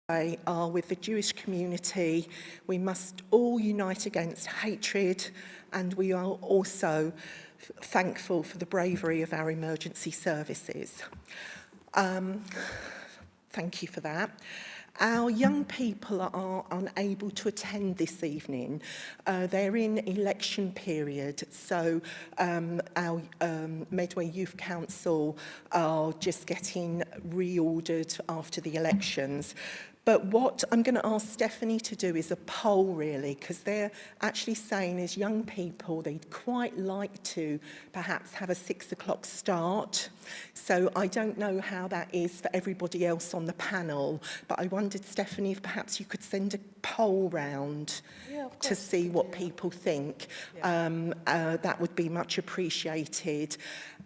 are with the Jewish community. We must all unite against hatred, and we are also thankful for the bravery of our emergency services. Thank you for that. Our young people are unable to attend this evening. They're in election period, so our Medway Youth Council are just getting reordered after the elections. But what I'm going to ask Stephanie to do is a poll, really, because they're actually saying as young people they'd quite like to perhaps have a 6 o'clock start. So I don't know how that is for everybody else on the panel, but I wondered, Stephanie, if perhaps you could send a poll round to see what people think. That would be much appreciated.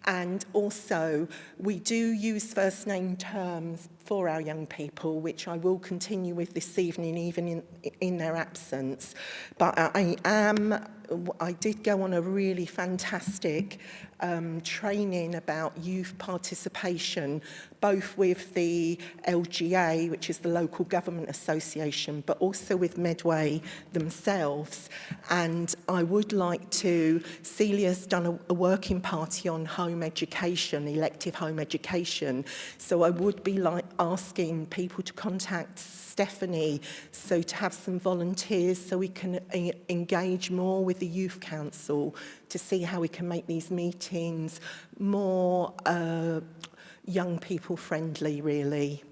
And also, we do use first name terms for our young people, which I will continue with this evening, even in their absence. But I did go on a really fantastic training about youth participation, both with the LGA, which is the Local Government Association, but also with Medway themselves. And I would like to, Celia's done a working party on home education, elective home education. So I would be asking people to contact Stephanie, so to have some volunteers so we can engage more with the Youth Council to see how we can make these meetings more young people friendly, really.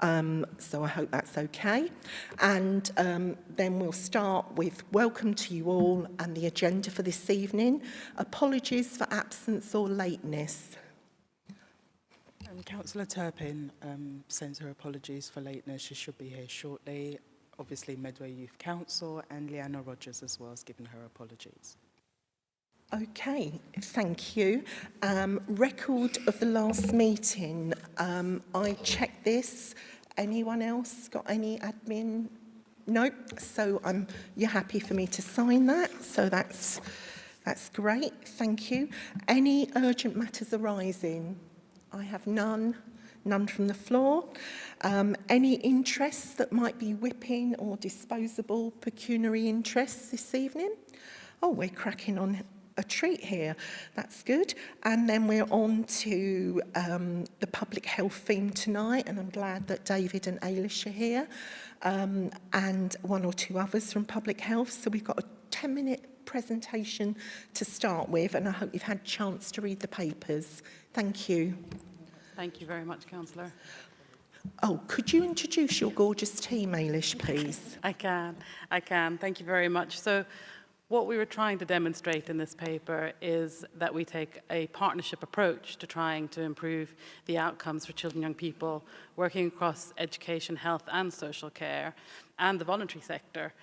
So I hope that's okay. And then we'll start with welcome to you all and the agenda for this evening. Apologies for absence or lateness. Councillor Turpin sends her apologies for lateness. She should be here shortly. Obviously, Medway Youth Council and Leanna Rogers as well has given her apologies. Okay, thank you. Record of the last meeting. I checked this. Anyone else got any admin? No. So you're happy for me to sign that. So that's great. Thank you. Any urgent matters arising? I have none. None from the floor. Any interests that might be whipping or disposable pecuniary interests this evening? Oh, we're cracking on a treat here. That's good. And then we're on to the public health theme tonight, and I'm glad that David and Ailish are here, and one or two others from public health. So we've got a 10-minute presentation to start with, and I hope you've had a chance to read the papers. Thank you. Thank you very much, Councillor. Oh, could you introduce your gorgeous team, Ailish, please? I can. Thank you very much. So what we were trying to demonstrate in this paper is that we take a partnership approach to trying to improve the outcomes for children and young people, working across education, health and social care and the voluntary sector.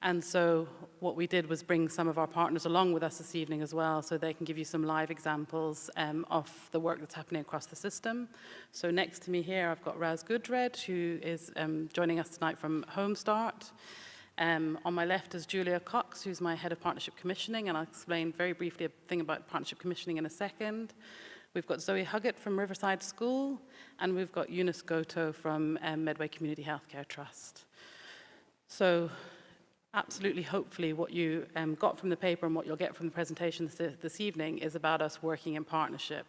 And so what we did was bring some of our partners along with us this evening as well, so they can give you some live examples of the work that's happening across the system. So next to me here, I've got Raz Goodred, who is joining us tonight from Home Start. On my left is Julia Cox, who's my head of partnership commissioning, and I'll explain very briefly a thing about partnership commissioning in a second. We've got Zoe Huggett from Riverside School, and we've got Eunice Goto from Medway Community Healthcare Trust. So absolutely, hopefully, what you got from the paper and what you'll get from the presentation this evening is about us working in partnership.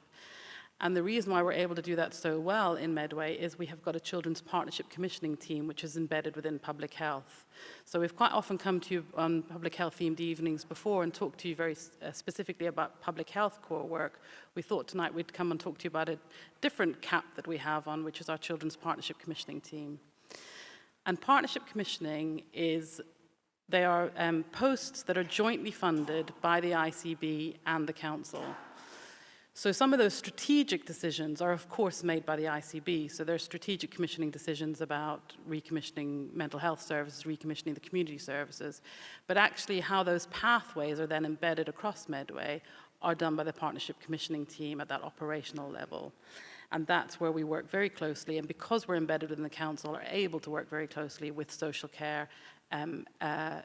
And the reason why we're able to do that so well in Medway is we have got a children's partnership commissioning team which is embedded within public health. So we've quite often come to you on public health themed evenings before and talked to you very specifically about public health core work. We thought tonight we'd come and talk to you about a different cap that we have on, which is our children's partnership commissioning team. And partnership commissioning they are posts that are jointly funded by the ICB and the Council. So some of those strategic decisions are, of course, made by the ICB. So there's strategic commissioning decisions about recommissioning mental health services, recommissioning the community services. But actually how those pathways are then embedded across Medway are done by the partnership commissioning team at that operational level. And that's where we work very closely. And because we're embedded within the Council, are able to work very closely with social care,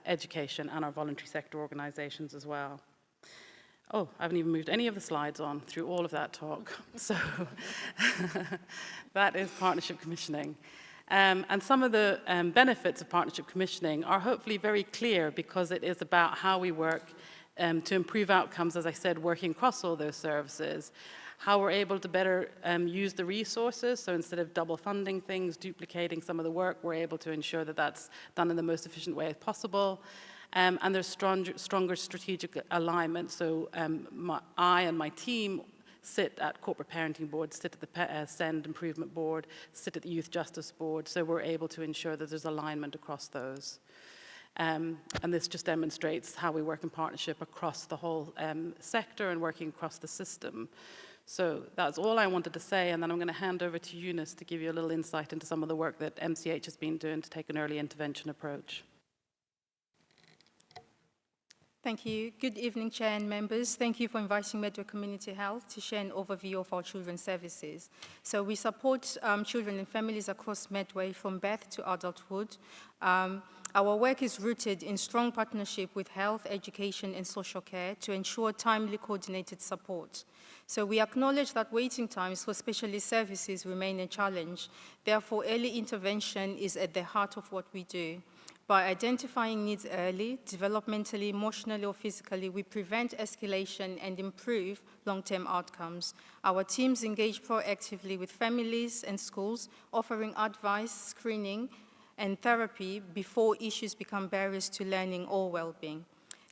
education and our voluntary sector organisations as well. Oh, I haven't even moved any of the slides on through all of that talk. So that is partnership commissioning. And some of the benefits of partnership commissioning are hopefully very clear because it is about how we work to improve outcomes, as I said, working across all those services, how we're able to better use the resources. So instead of double funding things, duplicating some of the work, we're able to ensure that that's done in the most efficient way possible. And there's stronger strategic alignment. So I and my team sit at corporate parenting board, sit at the SEND improvement board, sit at the youth justice board. So we're able to ensure that there's alignment across those. And this just demonstrates how we work in partnership across the whole sector and working across the system. So that's all I wanted to say, and then I'm going to hand over to Eunice to give you a little insight into some of the work that MCH has been doing to take an early intervention approach. Thank you. Good evening, Chair and members. Thank you for inviting Medway Community Health to share an overview of our children's services. So we support children and families across Medway from birth to adulthood. Our work is rooted in strong partnership with health, education, and social care to ensure timely coordinated support. So we acknowledge that waiting times for specialist services remain a challenge. Therefore, early intervention is at the heart of what we do. By identifying needs early, developmentally, emotionally, or physically, we prevent escalation and improve long-term outcomes. Our teams engage proactively with families and schools, offering advice, screening, and therapy before issues become barriers to learning or well-being.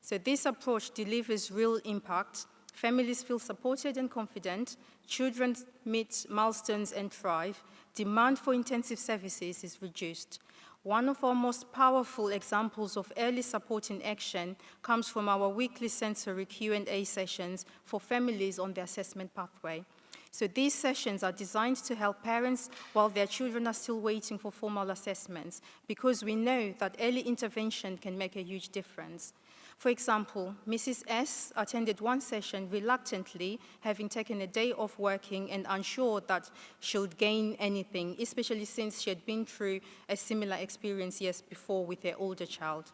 So this approach delivers real impact. Families feel supported and confident, children meet milestones and thrive, demand for intensive services is reduced. One of our most powerful examples of early support in action comes from our weekly sensory Q&A sessions for families on the assessment pathway. So these sessions are designed to help parents while their children are still waiting for formal assessments, because we know that early intervention can make a huge difference. For example, Mrs. S attended one session reluctantly, having taken a day off working and unsure that she would gain anything, especially since she had been through a similar experience years before with her older child.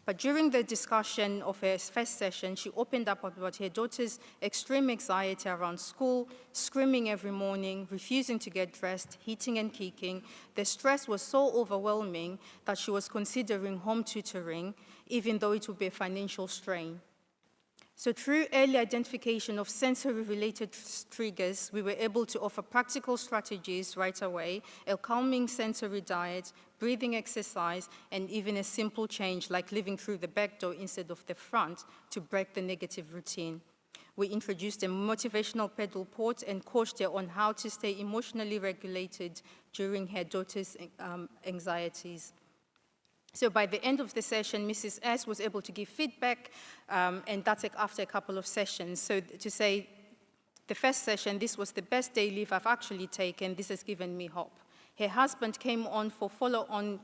But during the discussion of her first session, she opened up about her daughter's extreme anxiety around school, screaming every morning, refusing to get dressed, hitting and kicking. The stress was so overwhelming that she was considering home tutoring, even though it would be a financial strain. So through early identification of sensory-related triggers, we were able to offer practical strategies right away, a calming sensory diet, breathing exercise, and even a simple change like living through the back door instead of the front to break the negative routine. We introduced a motivational pedal port and coached her on how to stay emotionally regulated during her daughter's anxieties. So by the end of the session, Mrs. S was able to give feedback, and that's after a couple of sessions. So to say, the first session, this was the best day leave I've actually taken. This has given me hope. Her husband came on for follow-on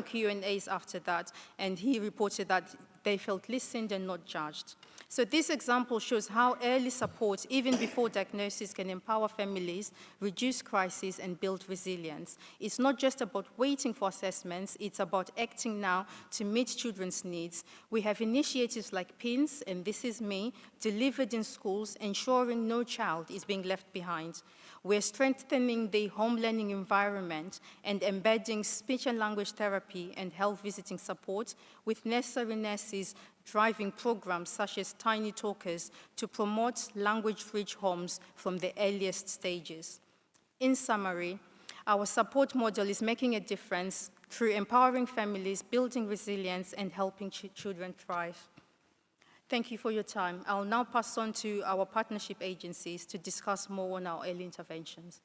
Q&As after that, and he reported that they felt listened and not judged. So this example shows how early support, even before diagnosis, can empower families, reduce crises, and build resilience. It's not just about waiting for assessments, it's about acting now to meet children's needs. We have initiatives like PINS, and This Is Me, delivered in schools, ensuring no child is being left behind. We're strengthening the home learning environment and embedding speech and language therapy and health visiting support with necessary nurses driving programs such as Tiny Talkers to promote language-rich homes from the earliest stages. In summary, our support model is making a difference through empowering families, building resilience, and helping children thrive. Thank you for your time. I'll now pass on to our partnership agencies to discuss more on our early interventions.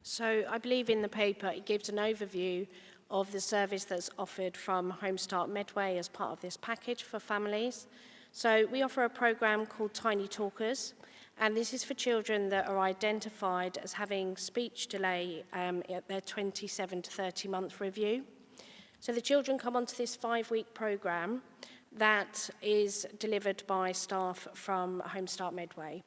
So I believe in the paper it gives an overview of the service that's offered from Home Start Medway as part of this package for families. So we offer a program called Tiny Talkers, and this is for children that are identified as having speech delay at their 27 to 30 month review. So the children come onto this 5-week program that is delivered by staff from Home Start Medway.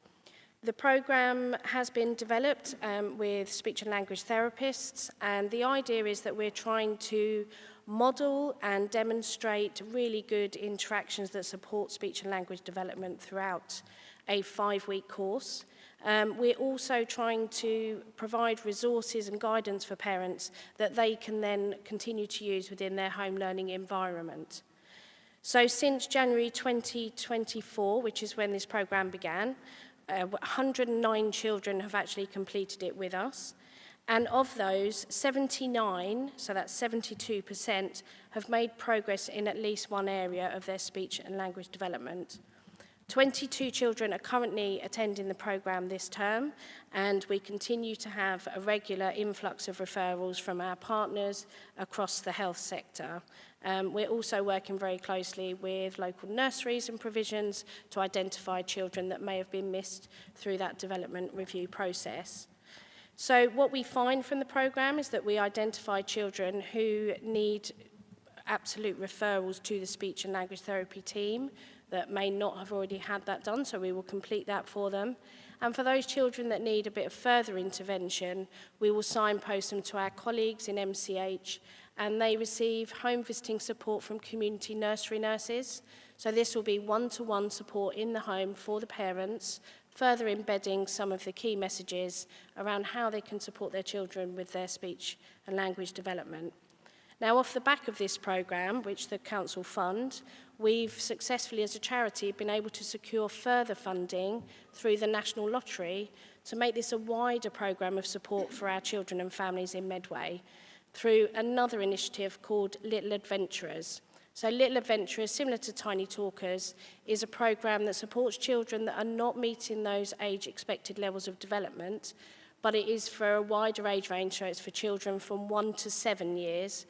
The program has been developed with speech and language therapists, and the idea is that we're trying to model and demonstrate really good interactions that support speech and language development throughout a 5-week course. We're also trying to provide resources and guidance for parents that they can then continue to use within their home learning environment. So since January 2024, which is when this programme began, 109 children have actually completed it with us. And of those, 79, so that's 72%, have made progress in at least one area of their speech and language development. 22 children are currently attending the programme this term, and we continue to have a regular influx of referrals from our partners across the health sector. We're also working very closely with local nurseries and provisions to identify children that may have been missed through that development review process. So what we find from the programme is that we identify children who need absolute referrals to the speech and language therapy team that may not have already had that done, so we will complete that for them. And for those children that need a bit of further intervention, we will signpost them to our colleagues in MCH, and they receive home visiting support from community nursery nurses. So this will be one-to-one support in the home for the parents, further embedding some of the key messages around how they can support their children with their speech and language development. Now, off the back of this programme, which the Council fund, we've successfully, as a charity, been able to secure further funding through the National Lottery to make this a wider programme of support for our children and families in Medway through another initiative called Little Adventurers. So Little Adventurers, similar to Tiny Talkers, is a programme that supports children that are not meeting those age-expected levels of development, but it is for a wider age range, so it's for children from 1 to 7 years,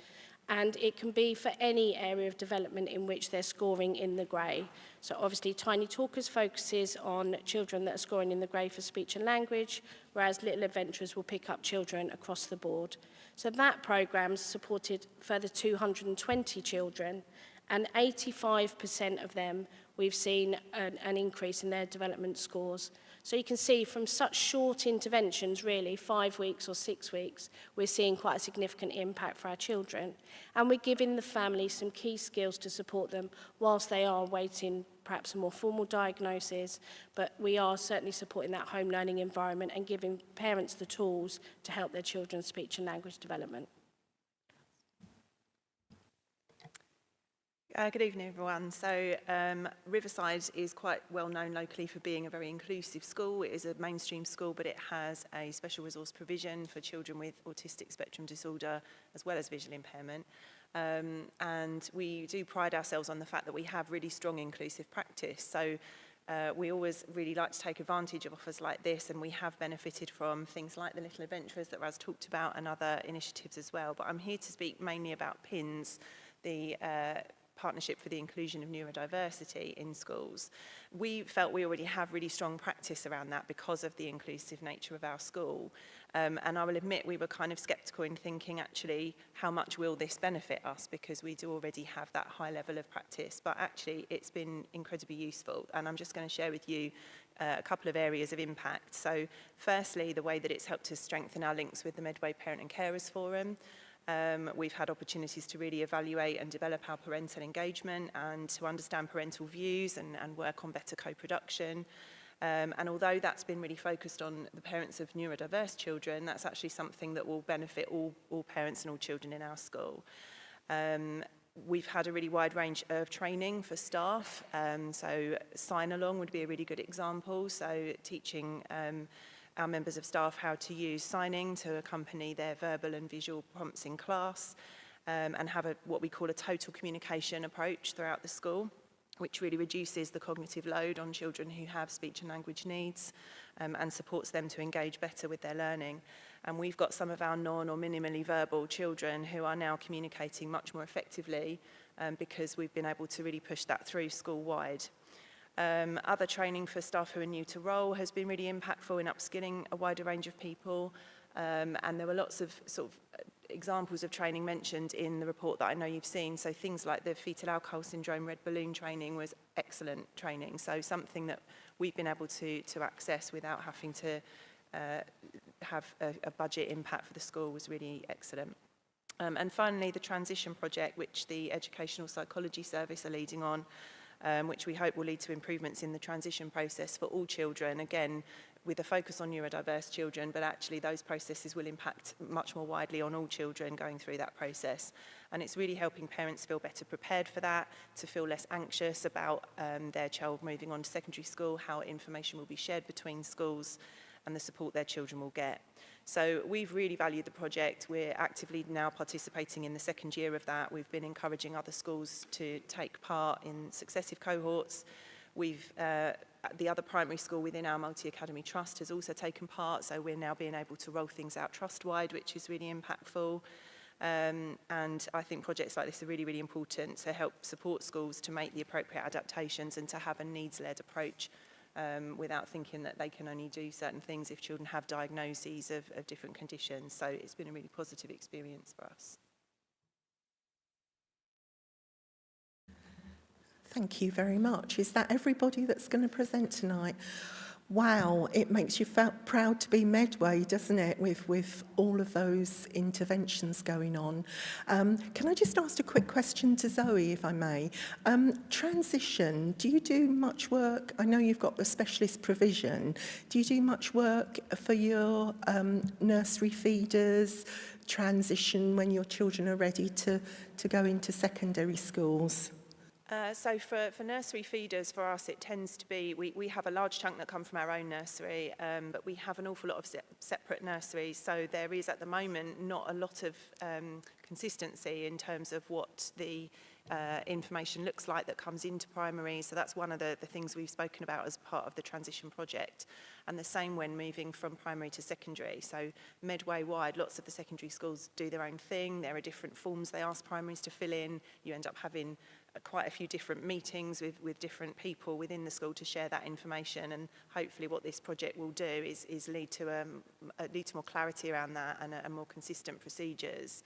and it can be for any area of development in which they're scoring in the grey. So obviously Tiny Talkers focuses on children that are scoring in the grey for speech and language, whereas Little Adventurers will pick up children across the board. So that programme supported further 220 children, and 85% of them we've seen an increase in their development scores. So you can see from such short interventions, really 5 weeks or 6 weeks, we're seeing quite a significant impact for our children. And we're giving the family some key skills to support them whilst they are waiting perhaps a more formal diagnosis, but we are certainly supporting that home learning environment and giving parents the tools to help their children's speech and language development. Good evening, everyone. So Riverside is quite well known locally for being a very inclusive school. It is a mainstream school, but it has a special resource provision for children with autistic spectrum disorder as well as visual impairment. And we do pride ourselves on the fact that we have really strong inclusive practice. So we always really like to take advantage of offers like this, and we have benefited from things like the Little Adventurers that Raz talked about and other initiatives as well. But I'm here to speak mainly about PINS, the Partnership for the Inclusion of Neurodiversity in Schools. We felt we already have really strong practice around that because of the inclusive nature of our school. And I will admit we were kind of sceptical in thinking, actually, how much will this benefit us, because we do already have that high level of practice. But actually, it's been incredibly useful. And I'm just going to share with you a couple of areas of impact. So firstly, the way that it's helped us strengthen our links with the Medway Parent and Carers Forum. We've had opportunities to really evaluate and develop our parental engagement and to understand parental views and work on better co-production. And although that's been really focused on the parents of neurodiverse children, that's actually something that will benefit all parents and all children in our school. We've had a really wide range of training for staff. So Sign Along would be a really good example. So teaching our members of staff how to use signing to accompany their verbal and visual prompts in class, and have what we call a total communication approach throughout the school, which really reduces the cognitive load on children who have speech and language needs, and supports them to engage better with their learning. And we've got some of our non or minimally verbal children who are now communicating much more effectively, because we've been able to really push that through school-wide. Other training for staff who are new to role has been really impactful in upskilling a wider range of people, and there were lots of sort of examples of training mentioned in the report that I know you've seen. So things like the fetal alcohol syndrome red balloon training was excellent training, so something that we've been able to access without having to have a budget impact for the school was really excellent. And finally, the transition project, which the Educational Psychology Service are leading on, which we hope will lead to improvements in the transition process for all children, again, with a focus on neurodiverse children, but actually those processes will impact much more widely on all children going through that process. And it's really helping parents feel better prepared for that, to feel less anxious about their child moving on to secondary school, how information will be shared between schools, and the support their children will get. So we've really valued the project. We're actively now participating in the second year of that. We've been encouraging other schools to take part in successive cohorts. We've the other primary school within our multi-academy trust has also taken part, so we're now being able to roll things out trust-wide, which is really impactful. And I think projects like this are really, really important to help support schools to make the appropriate adaptations and to have a needs-led approach without thinking that they can only do certain things if children have diagnoses of different conditions. So it's been a really positive experience for us. Thank you very much. Is that everybody that's going to present tonight? Wow, it makes you feel proud to be Medway, doesn't it, with all of those interventions going on. Can I just ask a quick question to Zoe, if I may? Transition, do you do much work? I know you've got the specialist provision. Do you do much work for your nursery feeders, transition when your children are ready to go into secondary schools? So for nursery feeders, for us, it tends to be, we have a large chunk that come from our own nursery, but we have an awful lot of separate nurseries. So there is at the moment not a lot of consistency in terms of what the information looks like that comes into primary. So that's one of the things we've spoken about as part of the transition project. And the same when moving from primary to secondary. So Medway-wide, lots of the secondary schools do their own thing. There are different forms they ask primaries to fill in. You end up having quite a few different meetings with different people within the school to share that information, and hopefully what this project will do is lead to more clarity around that and more consistent procedures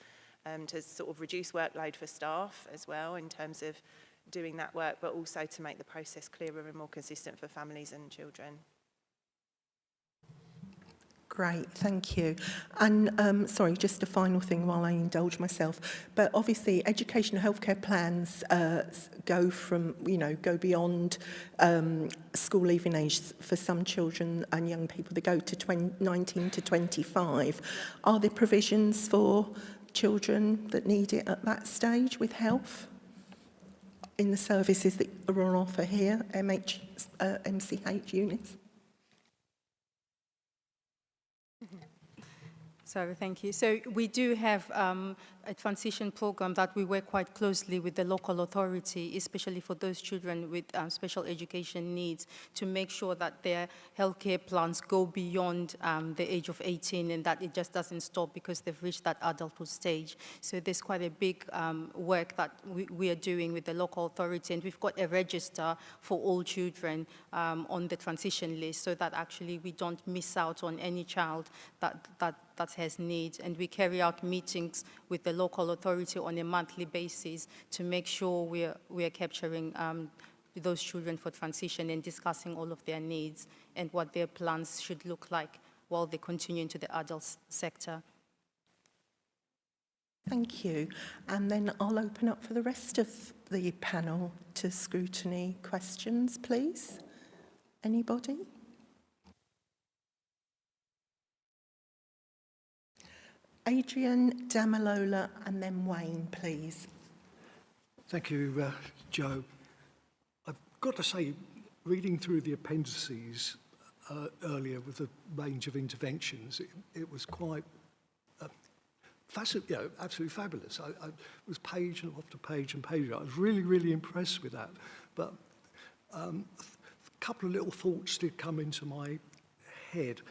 to sort of reduce workload for staff as well in terms of doing that work, but also to make the process clearer and more consistent for families and children. Great, thank you. And sorry, just a final thing while I indulge myself. But obviously, educational healthcare plans go beyond school leaving age for some children and young people. They go to 19 to 25. Are there provisions for children that need it at that stage with health in the services that are on offer here, MCH units? So thank you. So we do have a transition program that we work quite closely with the local authority, especially for those children with special education needs, to make sure that their healthcare plans go beyond the age of 18 and that it just doesn't stop because they've reached that adulthood stage. So there's quite a big work that we are doing with the local authority, and we've got a register for all children on the transition list so that actually we don't miss out on any child that has needs, and we carry out meetings with the local authority on a monthly basis to make sure we are capturing those children for transition and discussing all of their needs and what their plans should look like while they continue into the adult sector. Thank you. And then I'll open up for the rest of the panel to scrutiny questions, please. Anybody? Adrian, Damalola, and then Wayne, please. Thank you, Jo. I've got to say, reading through the appendices earlier with the range of interventions, it was quite absolutely fabulous. I was page and after page and page. I was really, really impressed with that. But a couple of little thoughts did come into my head.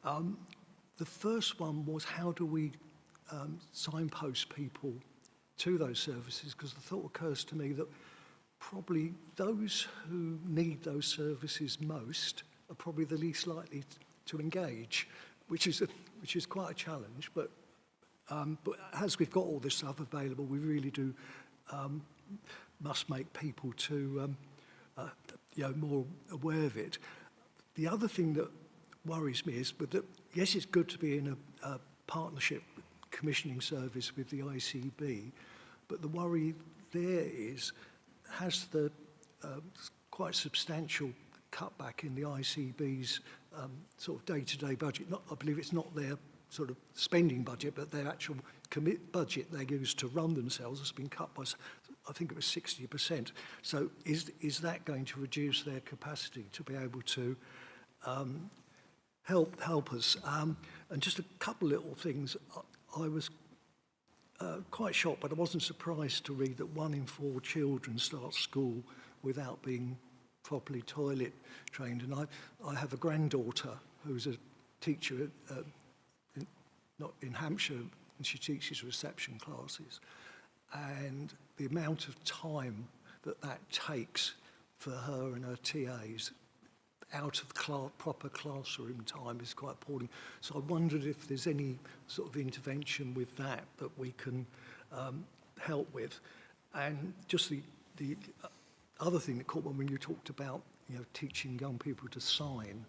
The first one was, how do we signpost people to those services? Because the thought occurs to me that probably those who need those services most are probably the least likely to engage, which is quite a challenge. But as we've got all this stuff available, we really do must make people to more aware of it. The other thing that worries me is that, yes, it's good to be in a partnership commissioning service with the ICB, but the worry there is, has the quite substantial cutback in the ICB's sort of day-to-day budget. I believe it's not their sort of spending budget, but their actual budget they use to run themselves has been cut by, I think it was 60%. So is that going to reduce their capacity to be able to help us? And just a couple little things. I was quite shocked, but I wasn't surprised to read that 1 in 4 children start school without being properly toilet trained. And I have a granddaughter who's a teacher not in Hampshire, and she teaches reception classes. And the amount of time that takes for her and her TAs out of proper classroom time is quite appalling. So I wondered if there's any sort of intervention with that we can help with. And just the other thing that caught me when you talked about teaching young people to sign,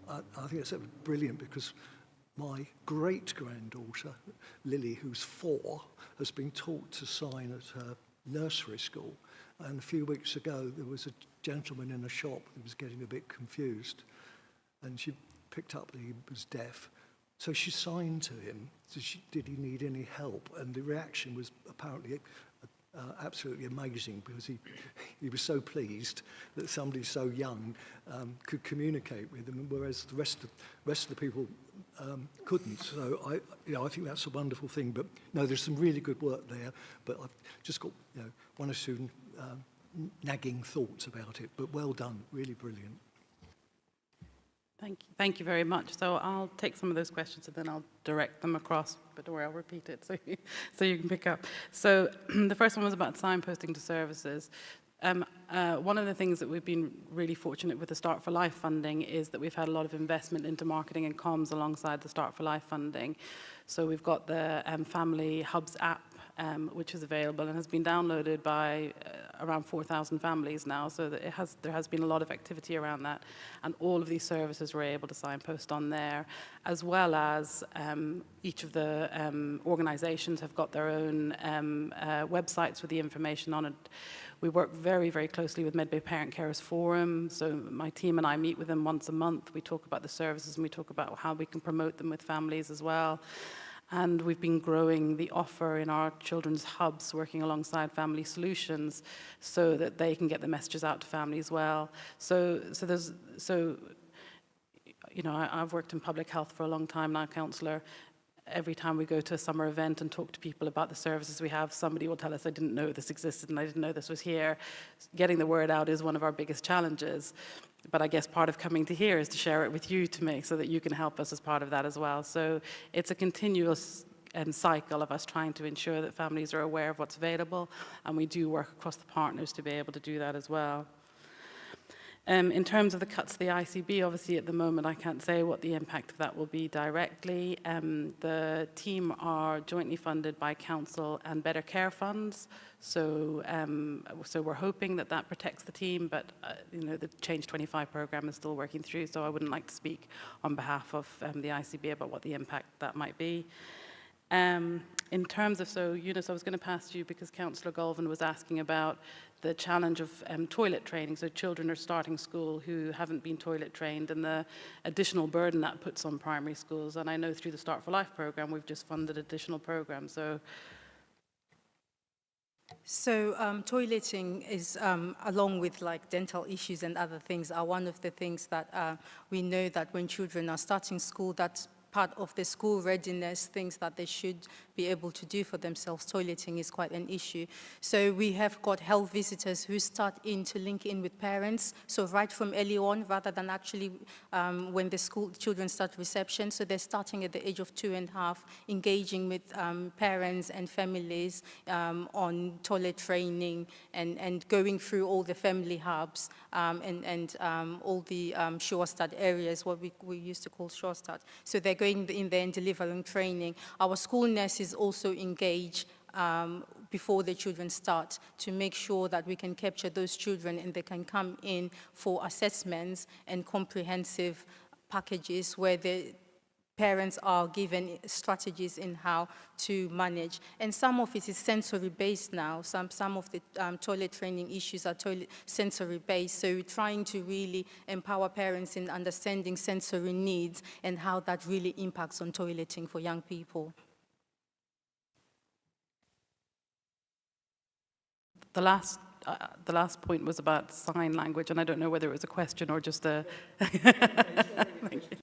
I think that's brilliant, because my great-granddaughter, Lily, who's 4, has been taught to sign at her nursery school. And a few weeks ago, there was a gentleman in a shop who was getting a bit confused. And she picked up that he was deaf. So she signed to him. So did he need any help? And the reaction was apparently absolutely amazing, because he was so pleased that somebody so young could communicate with him, whereas the rest of the people couldn't. So I think that's a wonderful thing. But no, there's some really good work there. But I've just got 1 or 2 nagging thoughts about it. But well done, really brilliant. Thank you very much. So I'll take some of those questions and then I'll direct them across, but don't worry, I'll repeat it so you can pick up. So the first one was about signposting to services. One of the things that we've been really fortunate with the Start for Life funding is that we've had a lot of investment into marketing and comms alongside the Start for Life funding. So we've got the Family Hubs app, which is available and has been downloaded by around 4,000 families now, so that there has been a lot of activity around that, and all of these services were able to signpost on there, as well as each of the organisations have got their own websites with the information on it. We work very, very closely with Medway Parent Carers Forum, so my team and I meet with them once a month. We talk about the services and we talk about how we can promote them with families as well. And we've been growing the offer in our children's hubs, working alongside Family Solutions, so that they can get the messages out to families well. I've worked in public health for a long time now, councillor. Every time we go to a summer event and talk to people about the services we have, somebody will tell us, I didn't know this existed and I didn't know this was here. Getting the word out is one of our biggest challenges. But I guess part of coming to here is to share it with you so that you can help us as part of that as well. So it's a continuous cycle of us trying to ensure that families are aware of what's available, and we do work across the partners to be able to do that as well. In terms of the cuts to the ICB, obviously at the moment I can't say what the impact of that will be directly. The team are jointly funded by Council and Better Care Funds, so we're hoping that protects the team, but the Change 25 programme is still working through, so I wouldn't like to speak on behalf of the ICB about what the impact that might be. In terms of, Eunice, I was going to pass to you because Councillor Golvan was asking about the challenge of toilet training. So children are starting school who haven't been toilet trained, and the additional burden that puts on primary schools. And I know through the Start for Life programme, we've just funded additional programmes. So toileting is, along with like dental issues and other things, are one of the things that we know that when children are starting school, that's part of the school readiness, things that they should be able to do for themselves. Toileting is quite an issue. So we have got health visitors who start in to link in with parents, so right from early on, rather than actually when the school children start reception. So they're starting at the age of 2.5, engaging with parents and families on toilet training and going through all the family hubs and all the Shorestad areas, what we used to call Shorestad. So they're going in there and delivering training. Our school nurses also engage before the children start to make sure that we can capture those children and they can come in for assessments and comprehensive packages where parents are given strategies in how to manage. And some of it is sensory-based now. Some of the toilet training issues are sensory-based. So we're trying to really empower parents in understanding sensory needs and how that really impacts on toileting for young people. The last point was about sign language, and I don't know whether it was a question or just a... Thank you.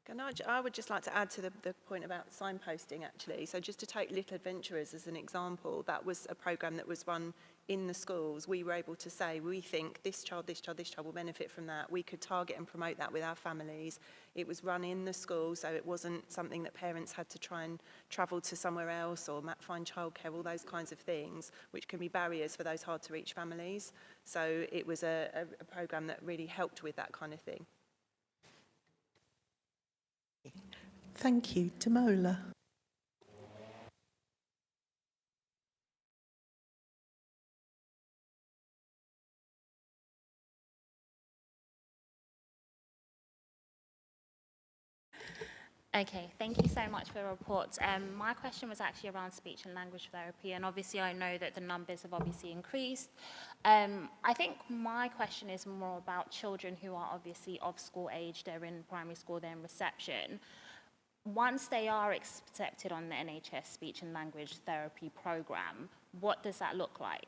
And I would just like to add to the point about signposting, actually. So just to take Little Adventurers as an example, that was a programme that was run in the schools. We were able to say, we think this child will benefit from that. We could target and promote that with our families. It was run in the school, so it wasn't something that parents had to try and travel to somewhere else or find childcare, all those kinds of things, which can be barriers for those hard-to-reach families. So it was a programme that really helped with that kind of thing. Thank you. Damola. Okay, thank you so much for the report. My question was actually around speech and language therapy, and obviously I know that the numbers have obviously increased. I think my question is more about children who are obviously of school age, they're in primary school, they're in reception. Once they are accepted on the NHS speech and language therapy program, what does that look like?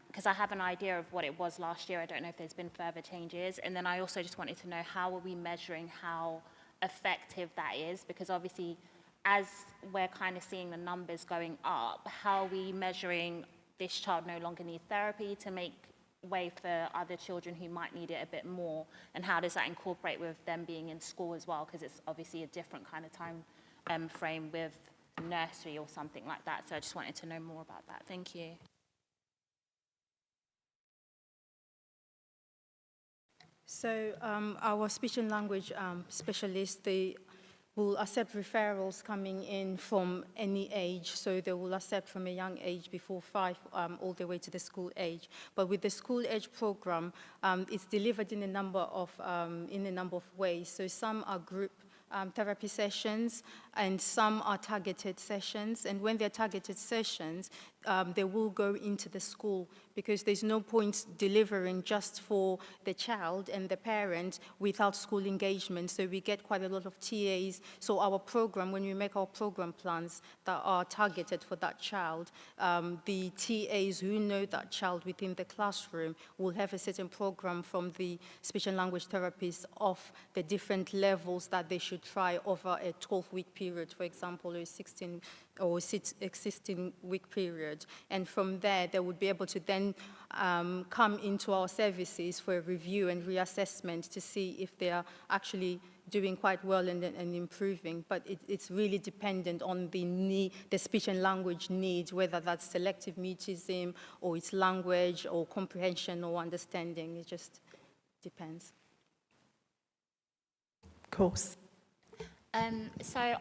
Because I have an idea of what it was last year. I don't know if there's been further changes. And then I also just wanted to know, how are we measuring how effective that is? Because obviously, as we're kind of seeing the numbers going up, how are we measuring this child no longer needs therapy to make way for other children who might need it a bit more? And how does that incorporate with them being in school as well? Because it's obviously a different kind of time frame with nursery or something like that. So I just wanted to know more about that. Thank you. So our speech and language specialists, they will accept referrals coming in from any age. So they will accept from a young age before 5 all the way to the school age. But with the school age program, it's delivered in a number of ways. So some are group therapy sessions, and some are targeted sessions. And when they're targeted sessions, they will go into the school, because there's no point delivering just for the child and the parent without school engagement. So we get quite a lot of TAs. So our program, when we make our program plans that are targeted for that child, the TAs who know that child within the classroom will have a certain program from the speech and language therapists of the different levels that they should try over a 12-week period, for example, or a 16-week period. And from there, they would be able to then come into our services for a review and reassessment to see if they are actually doing quite well and improving. But it's really dependent on the speech and language needs, whether that's selective mutism or it's language or comprehension or understanding. It just depends. Of course. So,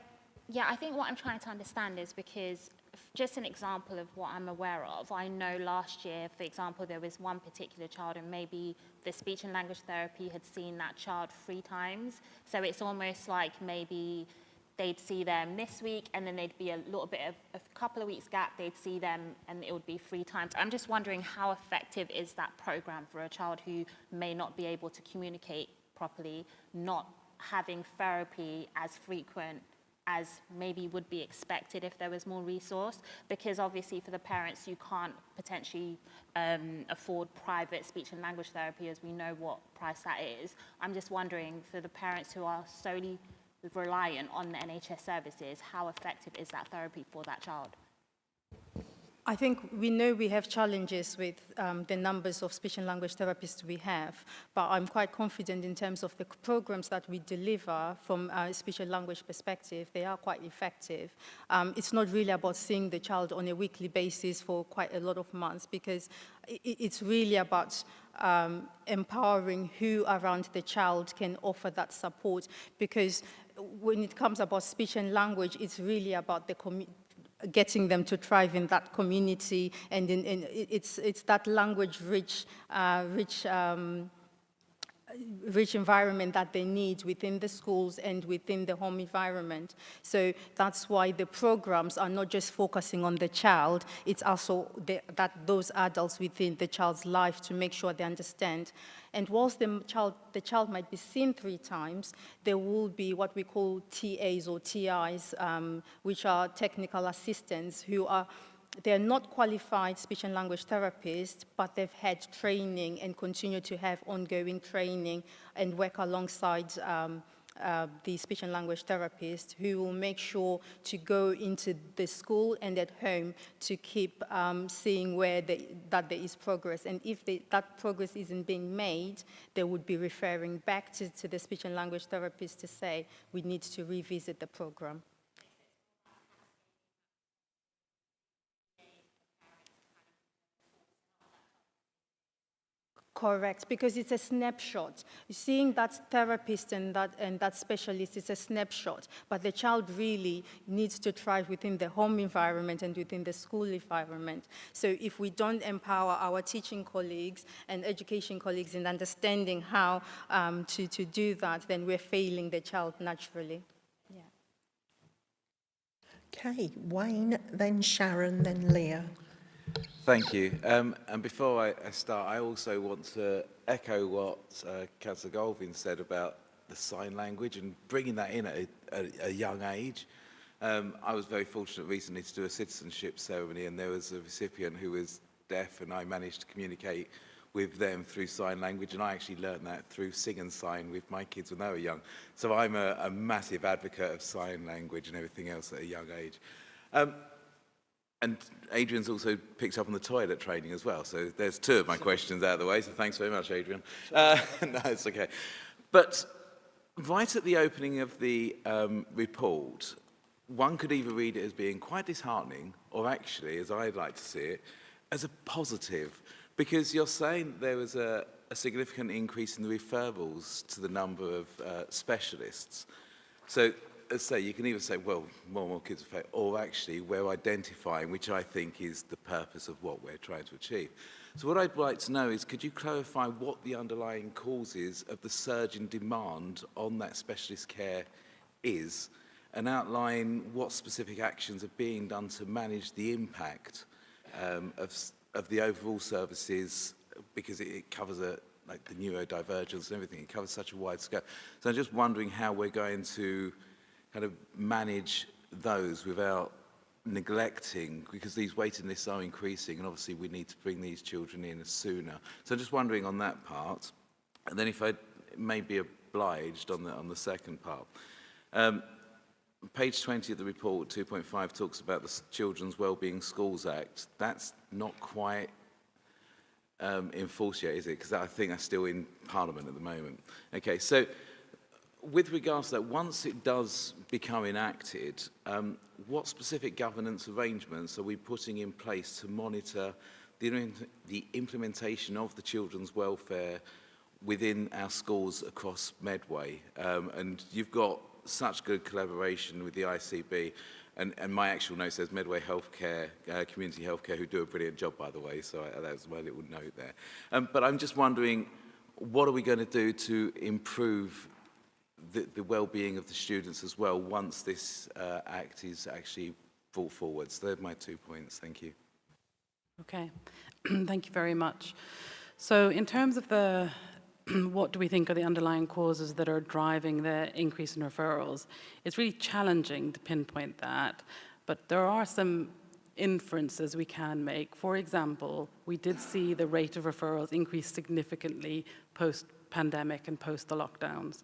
yeah, I think what I'm trying to understand is, because just an example of what I'm aware of, I know last year, for example, there was one particular child, and maybe the speech and language therapy had seen that child 3 times. So it's almost like maybe they'd see them this week, and then they'd be a little bit of a couple of weeks gap, they'd see them, and it would be 3 times. I'm just wondering, how effective is that program for a child who may not be able to communicate properly, not having therapy as frequent as maybe would be expected if there was more resource? Because obviously for the parents, you can't potentially afford private speech and language therapy, as we know what price that is. I'm just wondering, for the parents who are solely reliant on the NHS services, how effective is that therapy for that child? I think we know we have challenges with the numbers of speech and language therapists we have, but I'm quite confident in terms of the programs that we deliver from a speech and language perspective. They are quite effective. It's not really about seeing the child on a weekly basis for quite a lot of months, because it's really about empowering who around the child can offer that support, because when it comes about speech and language, it's really about the getting them to thrive in that community, and it's that language-rich rich environment that they need within the schools and within the home environment. So that's why the programs are not just focusing on the child, it's also that those adults within the child's life to make sure they understand. And whilst the child might be seen 3 times, there will be what we call TAs or TIs, which are technical assistants who are they're not qualified speech and language therapists, but they've had training and continue to have ongoing training and work alongside the speech and language therapist who will make sure to go into the school and at home to keep seeing where that there is progress. And if that progress isn't being made, they would be referring back to the speech and language therapist to say, we need to revisit the program. Correct, because it's a snapshot. Seeing that therapist and that specialist is a snapshot, but the child really needs to thrive within the home environment and within the school environment. So if we don't empower our teaching colleagues and education colleagues in understanding how to do that, then we're failing the child naturally. Yeah. Okay, Wayne, then Sharon, then Leah. Thank you. And before I start, I also want to echo what Councillor Galvin said about the sign language and bringing that in at a young age. I was very fortunate recently to do a citizenship ceremony, and there was a recipient who was deaf, and I managed to communicate with them through sign language, and I actually learned that through Sing and Sign with my kids when they were young. So I'm a massive advocate of sign language and everything else at a young age. And Adrian's also picked up on the toilet training as well. So there's 2 of my questions out of the way. So thanks very much, Adrian. No, it's okay. But right at the opening of the report, one could either read it as being quite disheartening, or actually, as I'd like to see it, as a positive. Because you're saying there was a significant increase in the referrals to the number of specialists. So, let's say, you can either say, well, more and more kids are affected, or actually we're identifying, which I think is the purpose of what we're trying to achieve. So what I'd like to know is, could you clarify what the underlying causes of the surge in demand on that specialist care is, and outline what specific actions are being done to manage the impact of the overall services, because it covers like the neurodivergence and everything, it covers such a wide scope. So I'm just wondering how we're going to kind of manage those without neglecting, because these waiting lists are increasing, and obviously we need to bring these children in sooner. So I'm just wondering on that part, and then if I may be obliged on the second part. Page 20 of the report, 2.5, talks about the Children's Wellbeing Schools Act. That's not quite in force yet, is it? Because I think that's still in Parliament at the moment. Okay, so with regards to that, once it does become enacted, what specific governance arrangements are we putting in place to monitor the implementation of the children's welfare within our schools across Medway? And you've got such good collaboration with the ICB, and my actual note says Medway Healthcare, Community Healthcare, who do a brilliant job, by the way, so that was my little note there. But I'm just wondering, what are we going to do to improve the well-being of the students as well once this act is actually brought forward? So they're my 2 points. Thank you. Okay, thank you very much. So in terms of the what do we think are the underlying causes that are driving the increase in referrals, it's really challenging to pinpoint that, but there are some inferences we can make. For example, we did see the rate of referrals increase significantly post-pandemic and post the lockdowns.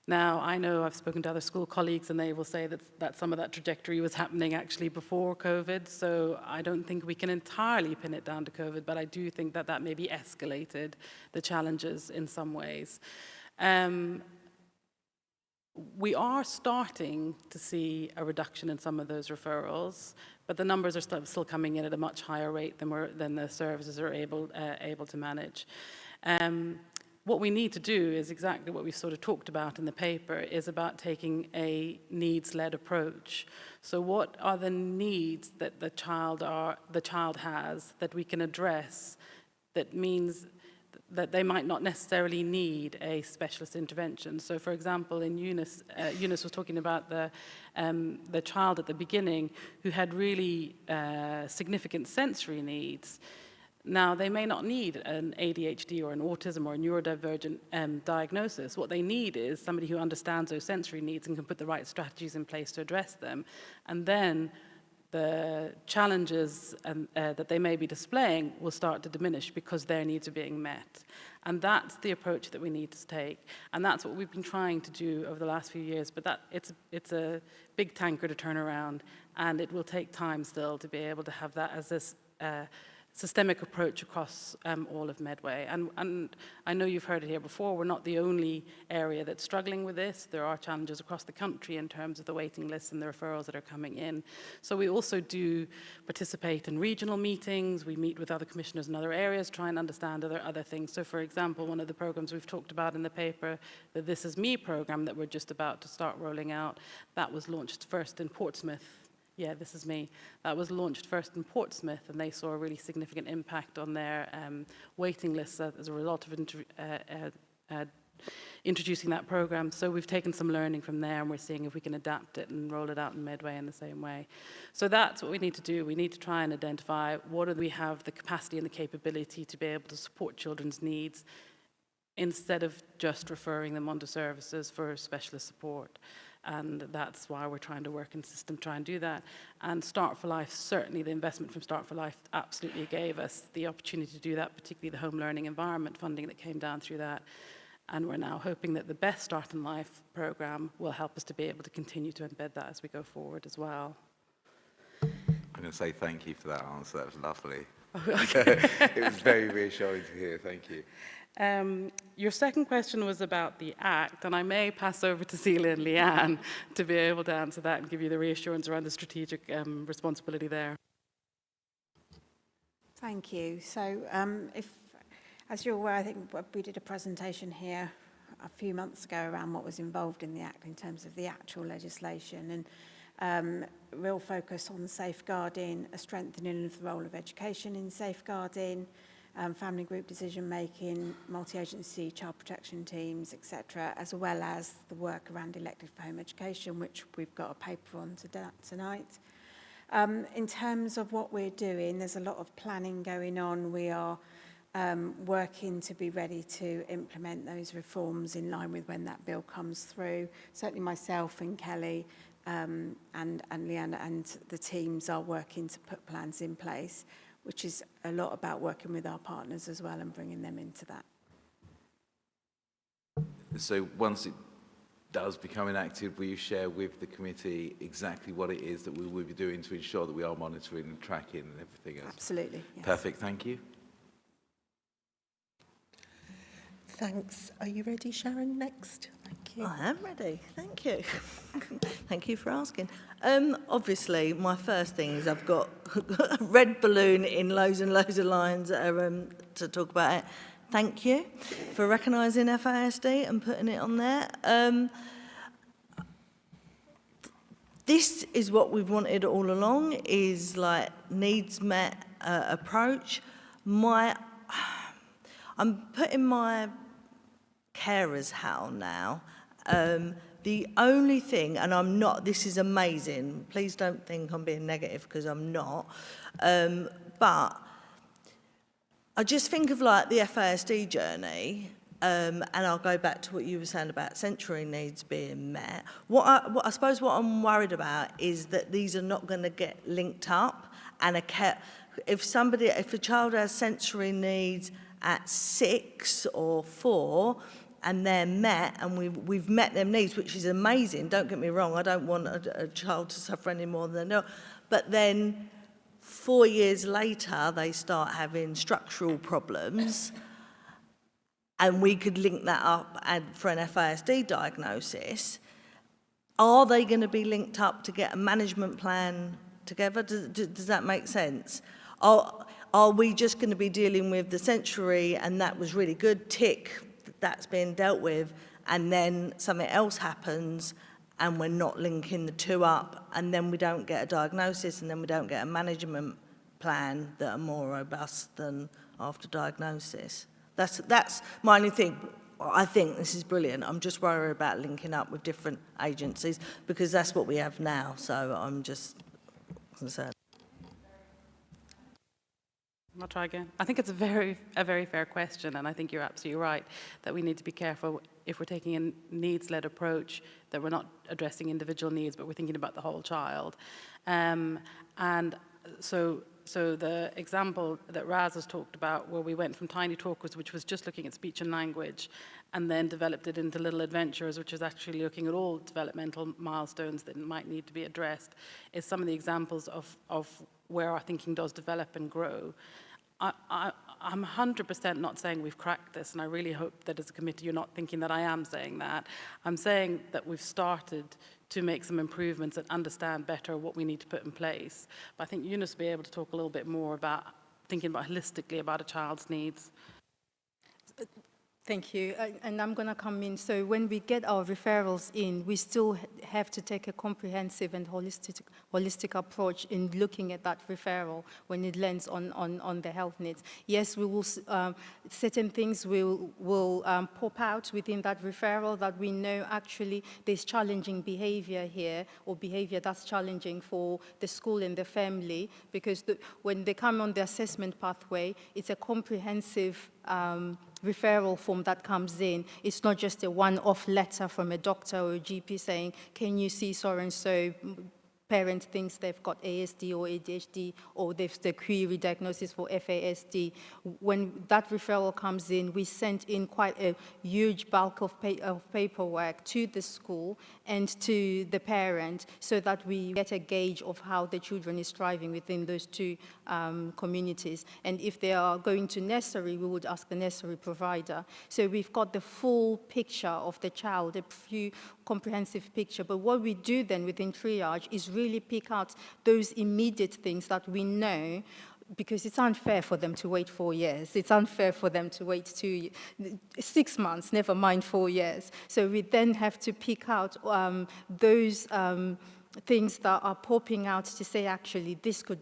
Now, I know I've spoken to other school colleagues, and they will say that some of that trajectory was happening actually before COVID, so I don't think we can entirely pin it down to COVID, but I do think that that maybe escalated the challenges in some ways. We are starting to see a reduction in some of those referrals, but the numbers are still coming in at a much higher rate than the services are able to manage. what we need to do is exactly what we sort of talked about in the paper, is about taking a needs-led approach. So what are the needs that the child has that we can address, that means that they might not necessarily need a specialist intervention. So for example, in Eunice was talking about the child at the beginning who had really significant sensory needs. Now, they may not need an ADHD or an autism or a neurodivergent diagnosis. What they need is somebody who understands those sensory needs and can put the right strategies in place to address them. And then the challenges that they may be displaying will start to diminish because their needs are being met. And that's the approach that we need to take. And that's what we've been trying to do over the last few years. But it's a big tanker to turn around, and it will take time still to be able to have that as this systemic approach across all of Medway. And I know you've heard it here before, we're not the only area that's struggling with this. There are challenges across the country in terms of the waiting lists and the referrals that are coming in. So we also do participate in regional meetings. We meet with other commissioners in other areas, try and understand other things. So for example, one of the programs we've talked about in the paper, the This Is Me program that we're just about to start rolling out, that was launched first in Portsmouth. Yeah, This Is Me. That was launched first in Portsmouth, and they saw a really significant impact on their waiting lists as a result of introducing that program. So we've taken some learning from there, and we're seeing if we can adapt it and roll it out in Medway in the same way. So that's what we need to do. We need to try and identify we have the capacity and the capability to be able to support children's needs instead of just referring them onto services for specialist support. And that's why we're trying to work in system, try and do that. And Start for Life, certainly the investment from Start for Life absolutely gave us the opportunity to do that, particularly the home learning environment funding that came down through that. And we're now hoping that the Best Start in Life program will help us to be able to continue to embed that as we go forward as well. I'm going to say thank you for that answer. That was lovely. It was very reassuring to hear. Thank you. Your second question was about the Act, and I may pass over to Celia and Leanne to be able to answer that and give you the reassurance around the strategic responsibility there. Thank you. So as you're aware, I think we did a presentation here a few months ago around what was involved in the Act in terms of the actual legislation, and real focus on safeguarding, a strengthening of the role of education in safeguarding, family group decision-making, multi-agency child protection teams, etc., as well as the work around elective for home education, which we've got a paper on tonight. In terms of what we're doing, there's a lot of planning going on. We are working to be ready to implement those reforms in line with when that bill comes through. Certainly myself and Kelly and Leanne and the teams are working to put plans in place, which is a lot about working with our partners as well and bringing them into that. So once it does become enacted, will you share with the committee exactly what it is that we will be doing to ensure that we are monitoring and tracking and everything else? Absolutely. Yes. Perfect, thank you. Thanks. Are you ready, Sharon? Next. Thank you. I am ready. Thank you. Thank you for asking. Obviously, my first thing is I've got a red balloon in loads and loads of lines to talk about it. Thank you for recognising FASD and putting it on there. This is what we've wanted all along, is like needs met approach. I'm putting my carer's hat now. The only thing, and I'm not, this is amazing, please don't think I'm being negative because I'm not, but I just think of like the FASD journey, and I'll go back to what you were saying about sensory needs being met. I suppose what I'm worried about is that these are not going to get linked up, and if a child has sensory needs at 6 or 4, and they're met, and we've met them needs, which is amazing, don't get me wrong, I don't want a child to suffer any more than they know, but then 4 years later they start having structural problems, and we could link that up for an FASD diagnosis. Are they going to be linked up to get a management plan together? Does that make sense? Are we just going to be dealing with the sensory, and that was really good, tick, that's being dealt with, and then something else happens and we're not linking the two up, and then we don't get a diagnosis, and then we don't get a management plan that are more robust than after diagnosis. That's my only thing. I think this is brilliant. I'm just worried about linking up with different agencies because that's what we have now, so I'm just concerned. I'll try again. I think it's a very fair question, and I think you're absolutely right that we need to be careful if we're taking a needs-led approach that we're not addressing individual needs, but we're thinking about the whole child. And so the example that Raz has talked about, where we went from Tiny Talkers, which was just looking at speech and language, and then developed it into Little Adventures, which is actually looking at all developmental milestones that might need to be addressed, is some of the examples of where our thinking does develop and grow. I'm 100% not saying we've cracked this, and I really hope that as a committee you're not thinking that I am saying that. I'm saying that we've started to make some improvements and understand better what we need to put in place. But I think Eunice will be able to talk a little bit more about thinking about holistically about a child's needs. Thank you. And I'm going to come in. So when we get our referrals in, we still have to take a comprehensive and holistic approach in looking at that referral when it lands on the health needs. Yes, we will, certain things will pop out within that referral that we know actually there's challenging behavior here, or behavior that's challenging for the school and the family, because when they come on the assessment pathway, it's a comprehensive referral form that comes in. It's not just a one-off letter from a doctor or a GP saying, can you see so-and-so parent thinks they've got ASD or ADHD, or they've the query diagnosis for FASD. When that referral comes in, we send in quite a huge bulk of paperwork to the school and to the parent so that we get a gauge of how the children is thriving within those two communities. And if they are going to nursery, we would ask the nursery provider. So we've got the full picture of the child, a few comprehensive picture. But what we do then within triage is really pick out those immediate things that we know, because it's unfair for them to wait 4 years. It's unfair for them to wait 6 months, never mind 4 years. So we then have to pick out those things that are popping out to say, actually, this could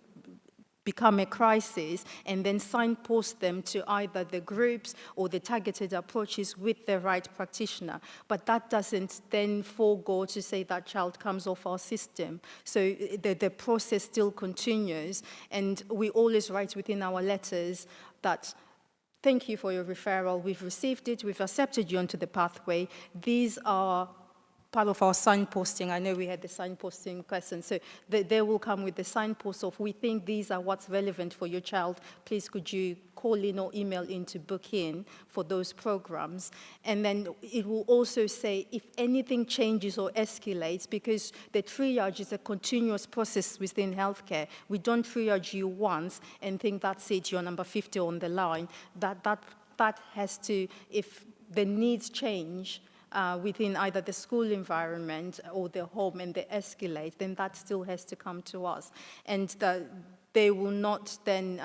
become a crisis, and then signpost them to either the groups or the targeted approaches with the right practitioner. But that doesn't then forego to say that child comes off our system. So the process still continues, and we always write within our letters that, thank you for your referral, we've received it, we've accepted you onto the pathway. These are part of our signposting. I know we had the signposting question, so they will come with the signpost of, we think these are what's relevant for your child. Please could you call in or email in to book in for those programs. And then it will also say if anything changes or escalates, because the triage is a continuous process within healthcare. We don't triage you once and think that's it, you're number 50 on the line. That has to, if the needs change, within either the school environment or the home, and they escalate, then that still has to come to us. And they will not then,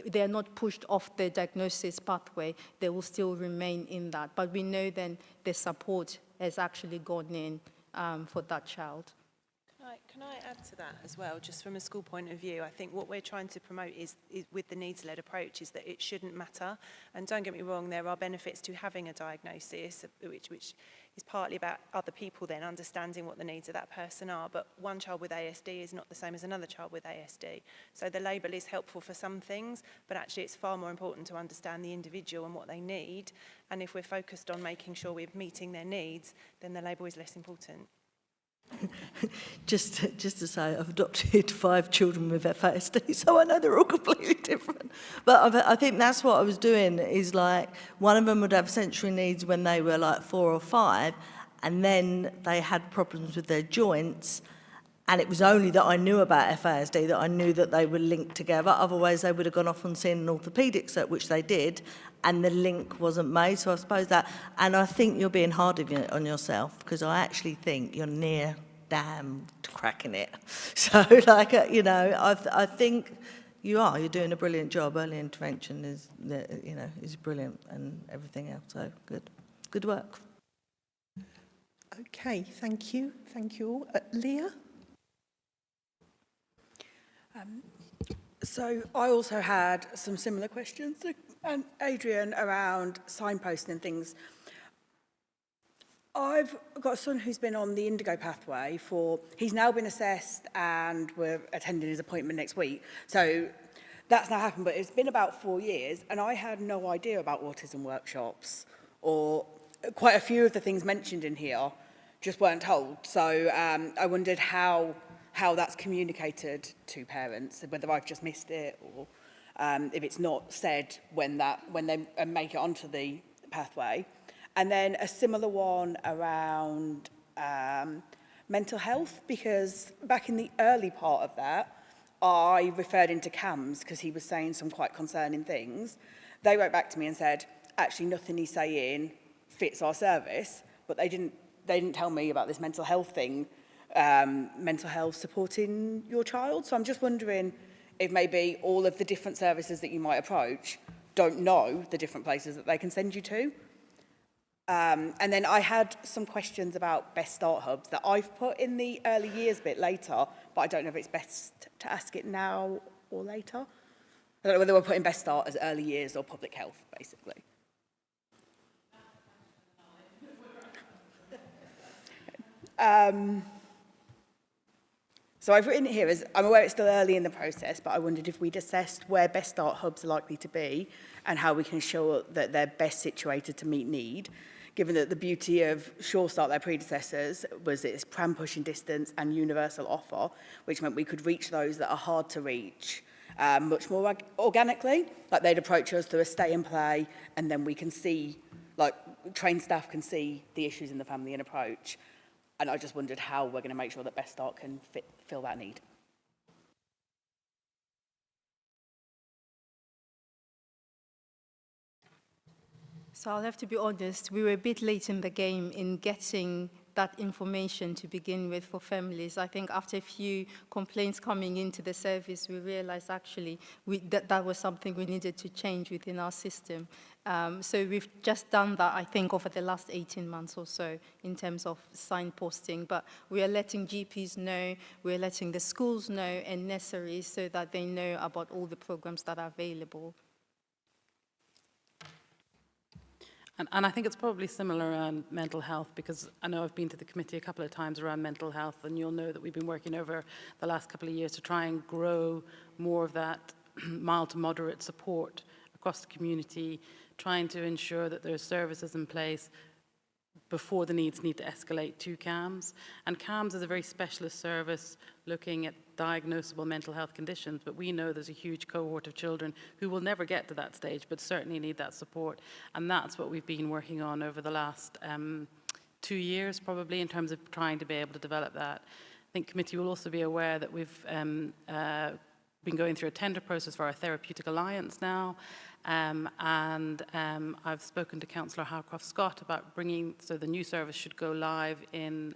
they are not pushed off the diagnosis pathway. They will still remain in that. But we know then the support has actually gone in for that child. Can I add to that as well, just from a school point of view? I think what we're trying to promote is with the needs-led approach, is that it shouldn't matter. And don't get me wrong, there are benefits to having a diagnosis, which is partly about other people then understanding what the needs of that person are. But one child with ASD is not the same as another child with ASD. So the label is helpful for some things, but actually it's far more important to understand the individual and what they need. And if we're focused on making sure we're meeting their needs, then the label is less important. Just to say, I've adopted 5 children with FASD, so I know they're all completely different. But I think that's what I was doing, is like, one of them would have sensory needs when they were like 4 or 5, and then they had problems with their joints, and it was only that I knew about FASD that I knew that they were linked together. Otherwise, they would have gone off and seen an orthopaedic, which they did, and the link wasn't made. So I suppose that, and I think you're being hard on yourself, because I actually think you're near damn cracking it. So, like, you know, I think you're doing a brilliant job. Early intervention is, is brilliant, and everything else. So good work. Okay, thank you all. Leah? So I also had some similar questions to Adrian around signposting and things. I've got a son who's been on the Indigo pathway he's now been assessed and we're attending his appointment next week. So that's now happened, but it's been about 4 years and I had no idea about autism workshops, or quite a few of the things mentioned in here just weren't told. So I wondered how that's communicated to parents, whether I've just missed it or if it's not said when they make it onto the pathway. And then a similar one around mental health, because back in the early part of that, I referred into CAMS because he was saying some quite concerning things. They wrote back to me and said, actually nothing he's saying fits our service, but they didn't tell me about this mental health thing, mental health supporting your child. So I'm just wondering if maybe all of the different services that you might approach don't know the different places that they can send you to. And then I had some questions about Best Start hubs that I've put in the early years bit later, but I don't know if it's best to ask it now or later. I don't know whether we're putting Best Start as early years or public health, basically. So I've written it here as, I'm aware it's still early in the process, but I wondered if we'd assessed where Best Start hubs are likely to be and how we can ensure that they're best situated to meet need, given that the beauty of Sure Start, their predecessors, was its pram pushing distance and universal offer, which meant we could reach those that are hard to reach much more organically. Like they'd approach us through a stay and play, and then we can see, like trained staff can see the issues in the family and approach. And I just wondered how we're going to make sure that Best Start can fill that need. So I'll have to be honest, we were a bit late in the game in getting that information to begin with for families. I think after a few complaints coming into the service, we realized actually that was something we needed to change within our system. So we've just done that, I think, over the last 18 months or so in terms of signposting. But we are letting GPs know, we're letting the schools know and nurseries so that they know about all the programs that are available. And I think it's probably similar around mental health, because I know I've been to the committee a couple of times around mental health, and you'll know that we've been working over the last couple of years to try and grow more of that mild to moderate support across the community, trying to ensure that there's services in place before the needs need to escalate to CAMS. And CAMS is a very specialist service looking at diagnosable mental health conditions, but we know there's a huge cohort of children who will never get to that stage, but certainly need that support. And that's what we've been working on over the last 2 years, probably, in terms of trying to be able to develop that. I think committee will also be aware that we've been going through a tender process for our therapeutic alliance now. I've spoken to Councillor Howcroft-Scott about bringing, so the new service should go live in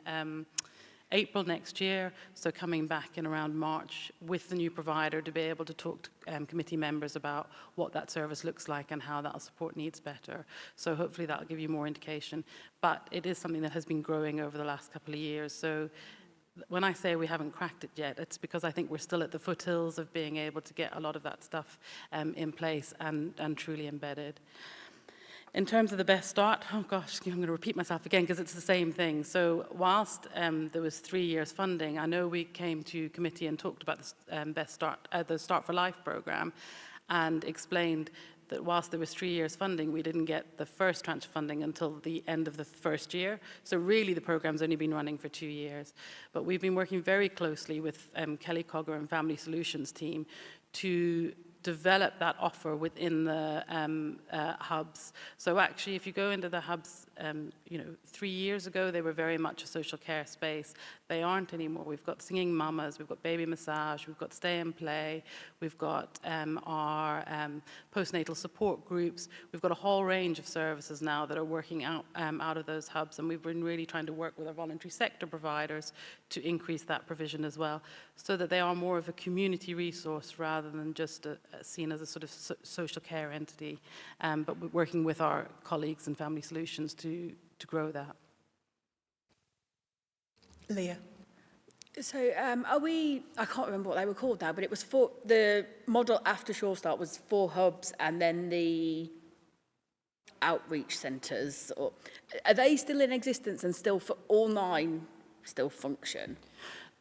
April next year, so coming back in around March with the new provider to be able to talk to committee members about what that service looks like and how that'll support needs better. So hopefully that'll give you more indication. But it is something that has been growing over the last couple of years. So when I say we haven't cracked it yet, it's because I think we're still at the foothills of being able to get a lot of that stuff in place and truly embedded. In terms of the Best Start, oh gosh, I'm going to repeat myself again because it's the same thing. So whilst there was 3 years funding, I know we came to committee and talked about the Best Start, the Start for Life programme, and explained that whilst there was 3 years funding, we didn't get the first tranche of funding until the end of the first year. So really the programme's only been running for 2 years. But we've been working very closely with Kelly Cogger and Family Solutions team to develop that offer within the hubs. So actually, if you go into the hubs, 3 years ago, they were very much a social care space. They aren't anymore. We've got singing mamas, we've got baby massage, we've got stay and play, we've got our postnatal support groups. We've got a whole range of services now that are working out of those hubs, and we've been really trying to work with our voluntary sector providers to increase that provision as well, so that they are more of a community resource rather than just seen as a sort of social care entity, but we're working with our colleagues in Family Solutions to grow that. Leah. So I can't remember what they were called now, but it was for the model after Sure Start was 4 hubs and then the outreach centres. Are they still in existence and still for all 9 still function?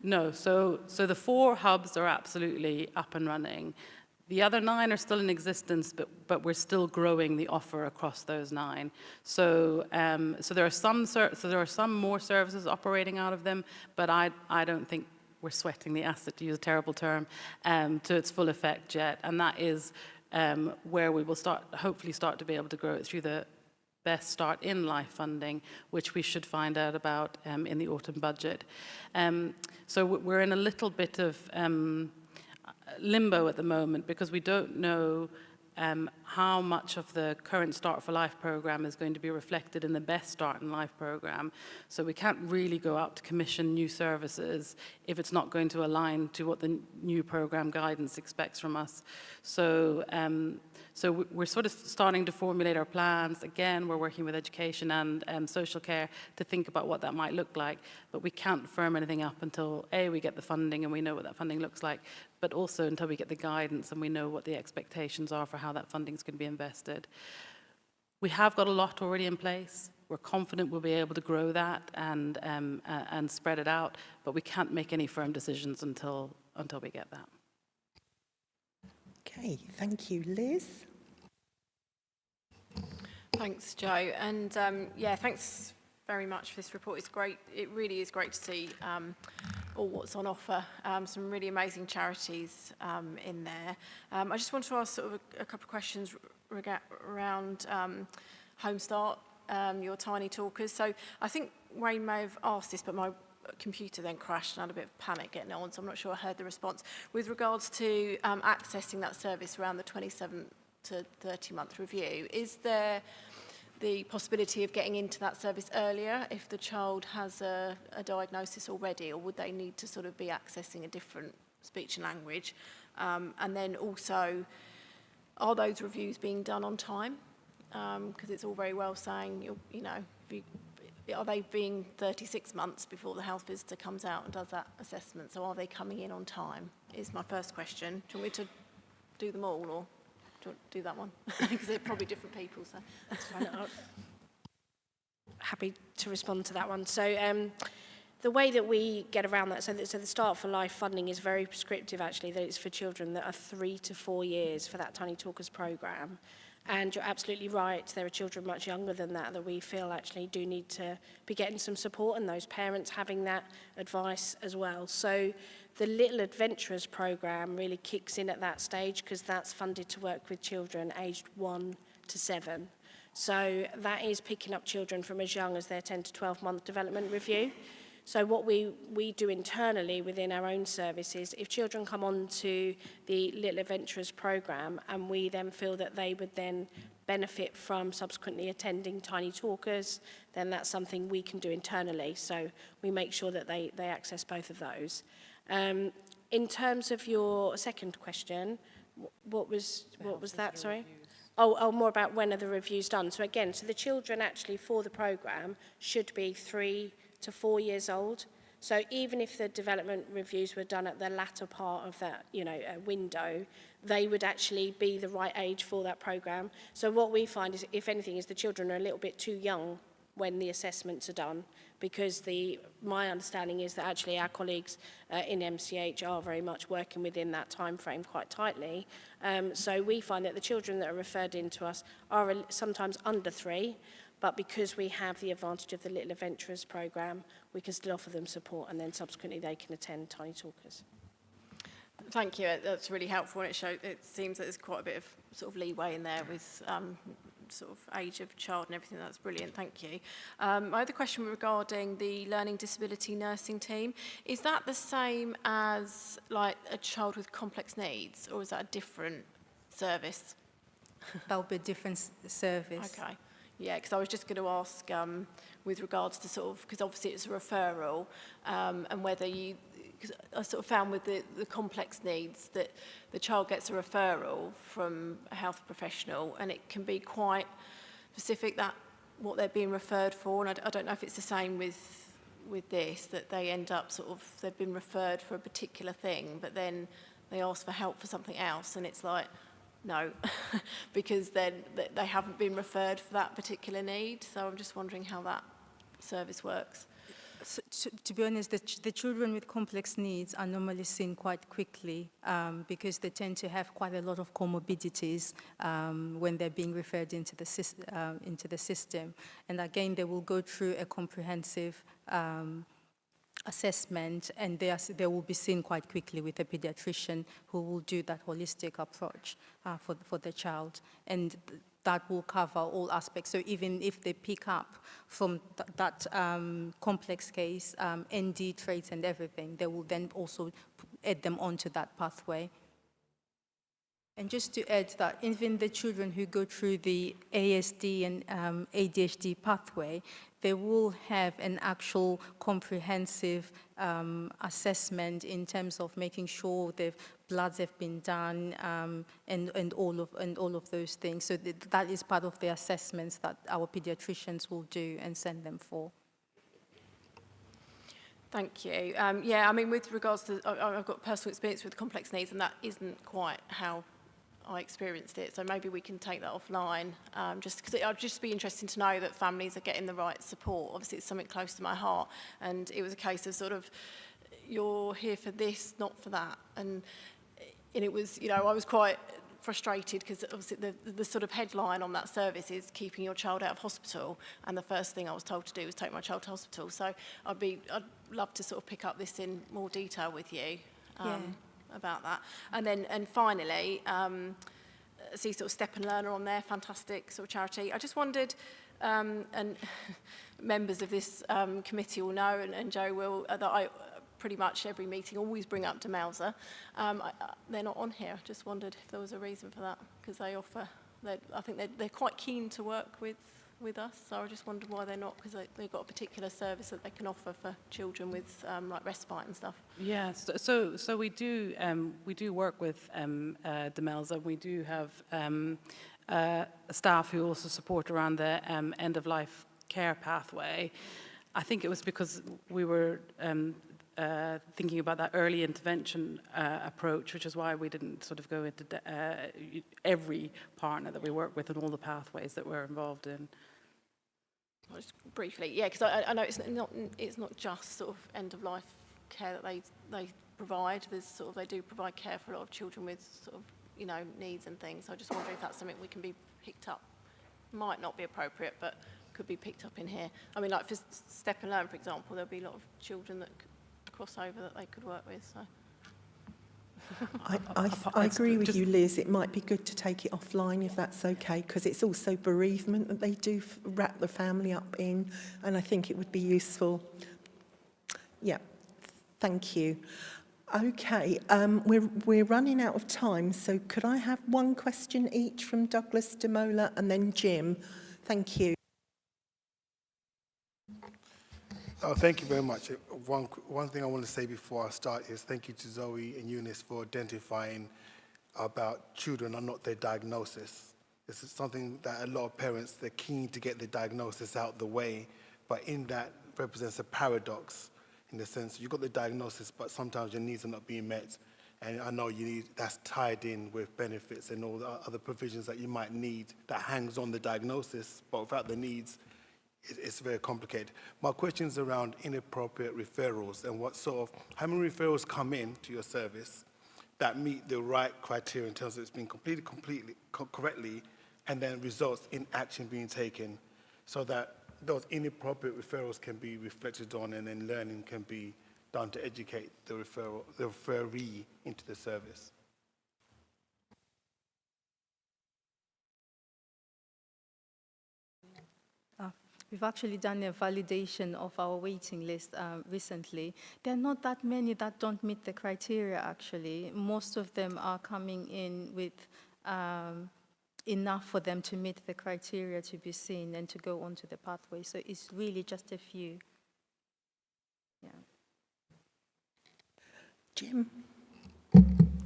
No, so the 4 hubs are absolutely up and running. The other 9 are still in existence, but we're still growing the offer across those 9. So there are some more services operating out of them, but I don't think we're sweating the asset, to use a terrible term, to its full effect yet. And that is where we will hopefully start to be able to grow it through the Best Start in Life funding, which we should find out about in the autumn budget. So we're in a little bit of limbo at the moment because we don't know how much of the current Start for Life programme is going to be reflected in the Best Start in Life programme. So we can't really go out to commission new services if it's not going to align to what the new programme guidance expects from us. So we're sort of starting to formulate our plans. Again, we're working with education and social care to think about what that might look like, but we can't firm anything up until A, we get the funding and we know what that funding looks like, but also until we get the guidance and we know what the expectations are for how that funding is going to be invested. We have got a lot already in place. We're confident we'll be able to grow that and spread it out, but we can't make any firm decisions until we get that. Okay, thank you. Liz? Thanks, Jo. And yeah, thanks very much for this report. It's great. It really is great to see all what's on offer. Some really amazing charities in there. I just want to ask sort of a couple of questions around Home Start, your tiny talkers. So I think Wayne may have asked this, but my computer then crashed and I had a bit of panic getting it on, so I'm not sure I heard the response. With regards to accessing that service around the 27 to 30-month review, is there the possibility of getting into that service earlier if the child has a diagnosis already, or would they need to sort of be accessing a different speech and language? And then also, are those reviews being done on time? Because it's all very well saying, you know, are they being 36 months before the health visitor comes out and does that assessment? So are they coming in on time, is my first question. Do you want me to do them all, or do you want to do that one? Because they're probably different people, so that's fine. Happy to respond to that one. So the way that we get around that, so the Start for Life funding is very prescriptive, actually, that it's for children that are 3 to 4 years for that Tiny Talkers programme. And you're absolutely right, there are children much younger than that we feel actually do need to be getting some support, and those parents having that advice as well. So the Little Adventurers programme really kicks in at that stage, because that's funded to work with children aged 1 to 7. So that is picking up children from as young as their 10 to 12-month development review. So what we do internally within our own services, if children come on to the Little Adventurers programme and we then feel that they would then benefit from subsequently attending Tiny Talkers, then that's something we can do internally. So we make sure that they access both of those. In terms of your second question, what was that, sorry? Oh, more about when are the reviews done. So again, so the children actually for the programme should be 3 to 4 years old. So even if the development reviews were done at the latter part of that, window, they would actually be the right age for that programme. So what we find is, if anything, is the children are a little bit too young when the assessments are done, because my understanding is that actually our colleagues in MCH are very much working within that time frame quite tightly. So we find that the children that are referred in to us are sometimes under 3, but because we have the advantage of the Little Adventurers programme, we can still offer them support, and then subsequently they can attend Tiny Talkers. Thank you. That's really helpful, and it seems that there's quite a bit of sort of leeway in there with sort of age of child and everything. That's brilliant, thank you. My other question regarding the learning disability nursing team, is that the same as like a child with complex needs, or is that a different service? That will be a different service. Okay. Yeah, because I was just going to ask with regards to sort of, because obviously it's a referral, and whether you, because I sort of found with the complex needs that the child gets a referral from a health professional, and it can be quite specific that what they're being referred for, and I don't know if it's the same with this, that they end up sort of, they've been referred for a particular thing, but then they ask for help for something else, and it's like, no, because then they haven't been referred for that particular need. So I'm just wondering how that service works. So, to be honest, the children with complex needs are normally seen quite quickly because they tend to have quite a lot of comorbidities when they're being referred into the system. And again, they will go through a comprehensive assessment, and they will be seen quite quickly with a pediatrician who will do that holistic approach for the child, and that will cover all aspects. So even if they pick up from that complex case, ND traits and everything, they will then also add them onto that pathway. And just to add that even the children who go through the ASD and ADHD pathway, they will have an actual comprehensive assessment in terms of making sure their bloods have been done and all of those things. So that is part of the assessments that our pediatricians will do and send them for. Thank you. Yeah, I mean, with regards to, I've got personal experience with complex needs, and that isn't quite how I experienced it, so maybe we can take that offline, just because I'd just be interesting to know that families are getting the right support. Obviously it's something close to my heart, and it was a case of sort of, you're here for this, not for that, and it was, you know, I was quite frustrated because obviously the sort of headline on that service is keeping your child out of hospital, and the first thing I was told to do was take my child to hospital. So I'd love to sort of pick up this in more detail with you. About that. And finally, see sort of Step and Learner on there, fantastic sort of charity. I just wondered, and members of this committee will know, and Joe will, that I pretty much every meeting always bring up Demelza. They're not on here. Just wondered if there was a reason for that, because they offer, I think they're quite keen to work with us, so I just wondered why they're not, because they've got a particular service that they can offer for children with like respite and stuff. Yes, so we do work with Demelza. We do have staff who also support around the end-of-life care pathway. I think it was because we were thinking about that early intervention approach, which is why we didn't sort of go into every partner that we work with and all the pathways that we're involved in. Just briefly, yeah, because I know it's not just sort of end-of-life care that they provide. There's sort of, they do provide care for a lot of children with sort of, you know, needs and things. So I just wonder if that's something we can be picked up. Might not be appropriate, but could be picked up in here. I mean, like for Step and Learn, for example, there'll be a lot of children that cross over that they could work with. So. I agree with you, Liz. It might be good to take it offline if that's okay, because it's also bereavement that they do wrap the family up in, and I think it would be useful. Yeah, thank you. Okay, we're running out of time, so could I have one question each from Douglas, Demola, and then Jim? Thank you. Thank you very much. One thing I want to say before I start is thank you to Zoe and Eunice for identifying about children and not their diagnosis. This is something that a lot of parents, they're keen to get the diagnosis out the way, but in that represents a paradox in the sense you've got the diagnosis, but sometimes your needs are not being met. And I know that's tied in with benefits and all the other provisions that you might need that hangs on the diagnosis, but without the needs, it's very complicated. My question is around inappropriate referrals and how many referrals come in to your service that meet the right criteria in terms of it's being completed correctly and then results in action being taken so that those inappropriate referrals can be reflected on and then learning can be done to educate the referee into the service. We've actually done a validation of our waiting list recently. There are not that many that don't meet the criteria, actually. Most of them are coming in with enough for them to meet the criteria to be seen and to go onto the pathway. So it's really just a few. Yeah. Jim?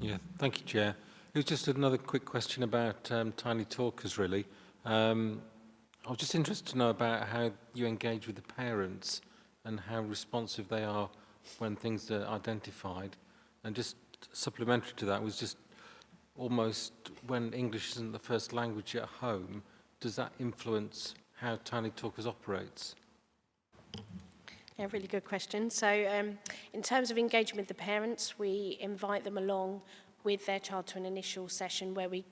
Yeah, thank you, Chair. It was just another quick question about tiny talkers, really. I was just interested to know about how you engage with the parents and how responsive they are when things are identified. And just supplementary to that was just almost when English isn't the first language at home, does that influence how Tiny Talkers operates? Yeah, really good question. So in terms of engaging with the parents, we invite them along with their child to an initial session where we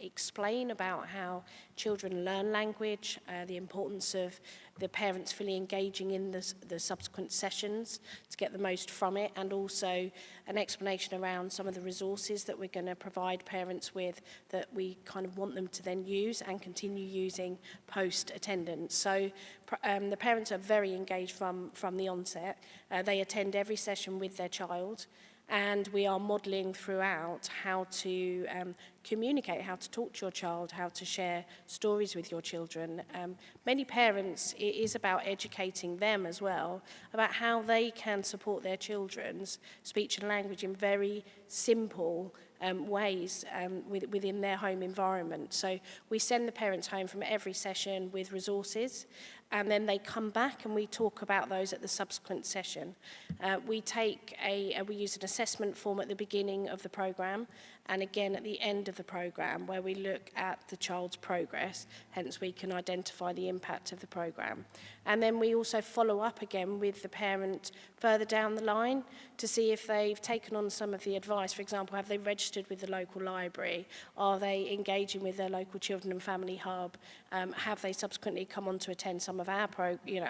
explain about how children learn language, the importance of the parents fully engaging in the subsequent sessions to get the most from it, and also an explanation around some of the resources that we're going to provide parents with that we kind of want them to then use and continue using post-attendance. So the parents are very engaged from the onset. They attend every session with their child, and we are modelling throughout how to communicate, how to talk to your child, how to share stories with your children. Many parents, it is about educating them as well, about how they can support their children's speech and language in very simple ways within their home environment. So we send the parents home from every session with resources, and then they come back and we talk about those at the subsequent session. We use an assessment form at the beginning of the programme and again at the end of the programme where we look at the child's progress, hence we can identify the impact of the programme. And then we also follow up again with the parent further down the line to see if they've taken on some of the advice. For example, have they registered with the local library? Are they engaging with their local children and family hub? Have they subsequently come on to attend some of our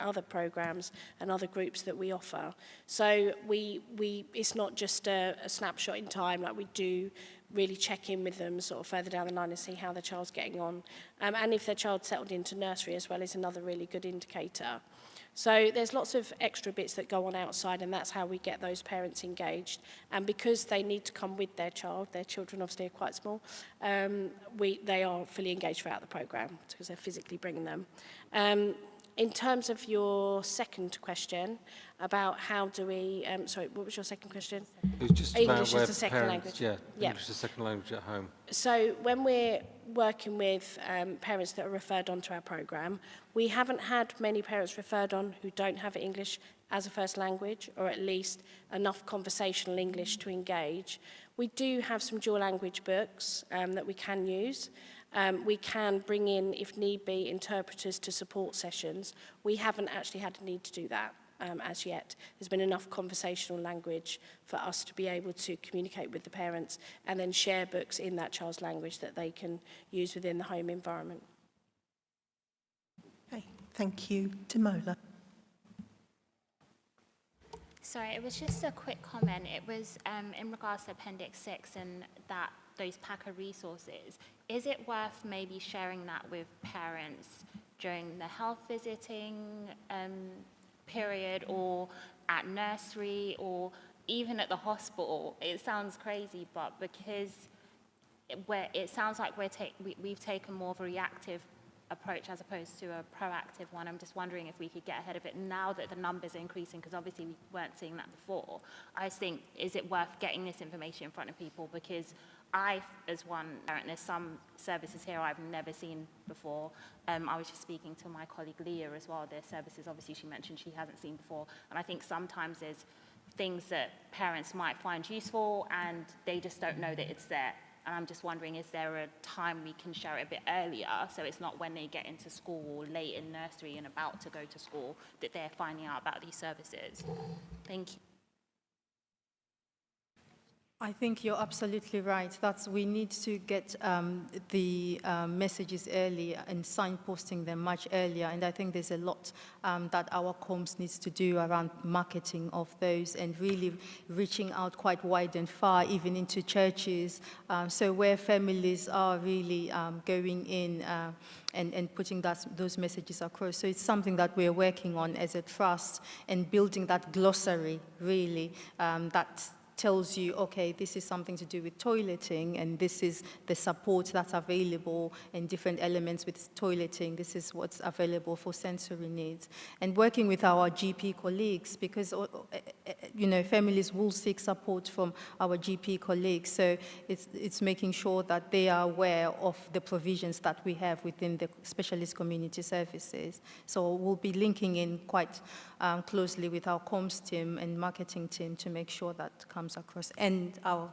other programmes and other groups that we offer? So it's not just a snapshot in time, like we do really check in with them sort of further down the line and see how the child's getting on. And if their child's settled into nursery as well is another really good indicator. So there's lots of extra bits that go on outside, and that's how we get those parents engaged. And because they need to come with their children obviously are quite small, they are fully engaged throughout the programme because they're physically bringing them. In terms of your second question about how do we, sorry, what was your second question? It was just English about as a second parents, language. Yeah, English as a second language at home. So when we're working with parents that are referred on to our programme, we haven't had many parents referred on who don't have English as a first language, or at least enough conversational English to engage. We do have some dual language books that we can use. We can bring in, if need be, interpreters to support sessions. We haven't actually had a need to do that as yet. There's been enough conversational language for us to be able to communicate with the parents and then share books in that child's language that they can use within the home environment. Okay, thank you. Demola. Sorry, it was just a quick comment. It was in regards to Appendix 6 and those pack of resources. Is it worth maybe sharing that with parents during the health visiting period, or at nursery, or even at the hospital? It sounds crazy, but because it sounds like we've taken more of a reactive approach as opposed to a proactive one. I'm just wondering if we could get ahead of it now that the numbers are increasing, because obviously we weren't seeing that before. I just think, is it worth getting this information in front of people? Because I, as one parent, there's some services here I've never seen before. I was just speaking to my colleague Leah as well. There's services, obviously, she mentioned she hasn't seen before. And I think sometimes there's things that parents might find useful and they just don't know that it's there. And I'm just wondering, is there a time we can share it a bit earlier, so it's not when they get into school or late in nursery and about to go to school that they're finding out about these services? Thank you. I think you're absolutely right. We need to get the messages early and signposting them much earlier. And I think there's a lot that our comms needs to do around marketing of those and really reaching out quite wide and far, even into churches. So where families are really going in and putting those messages across. So it's something that we're working on as a trust and building that glossary, really, that tells you, okay, this is something to do with toileting, and this is the support that's available in different elements with toileting. This is what's available for sensory needs. And working with our GP colleagues, because, you know, families will seek support from our GP colleagues. So it's making sure that they are aware of the provisions that we have within the specialist community services. So we'll be linking in quite closely with our comms team and marketing team to make sure that comes across, and our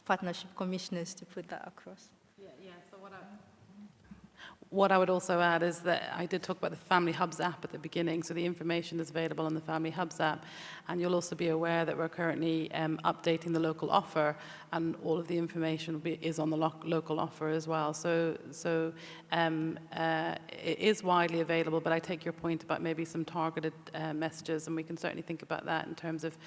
partnership commissioners to put that across. So what I would also add is that I did talk about the Family Hubs app at the beginning, so the information is available on the Family Hubs app, and you'll also be aware that we're currently updating the local offer, and all of the information is on the local offer as well. So it is widely available, but I take your point about maybe some targeted messages, and we can certainly think about that in terms of,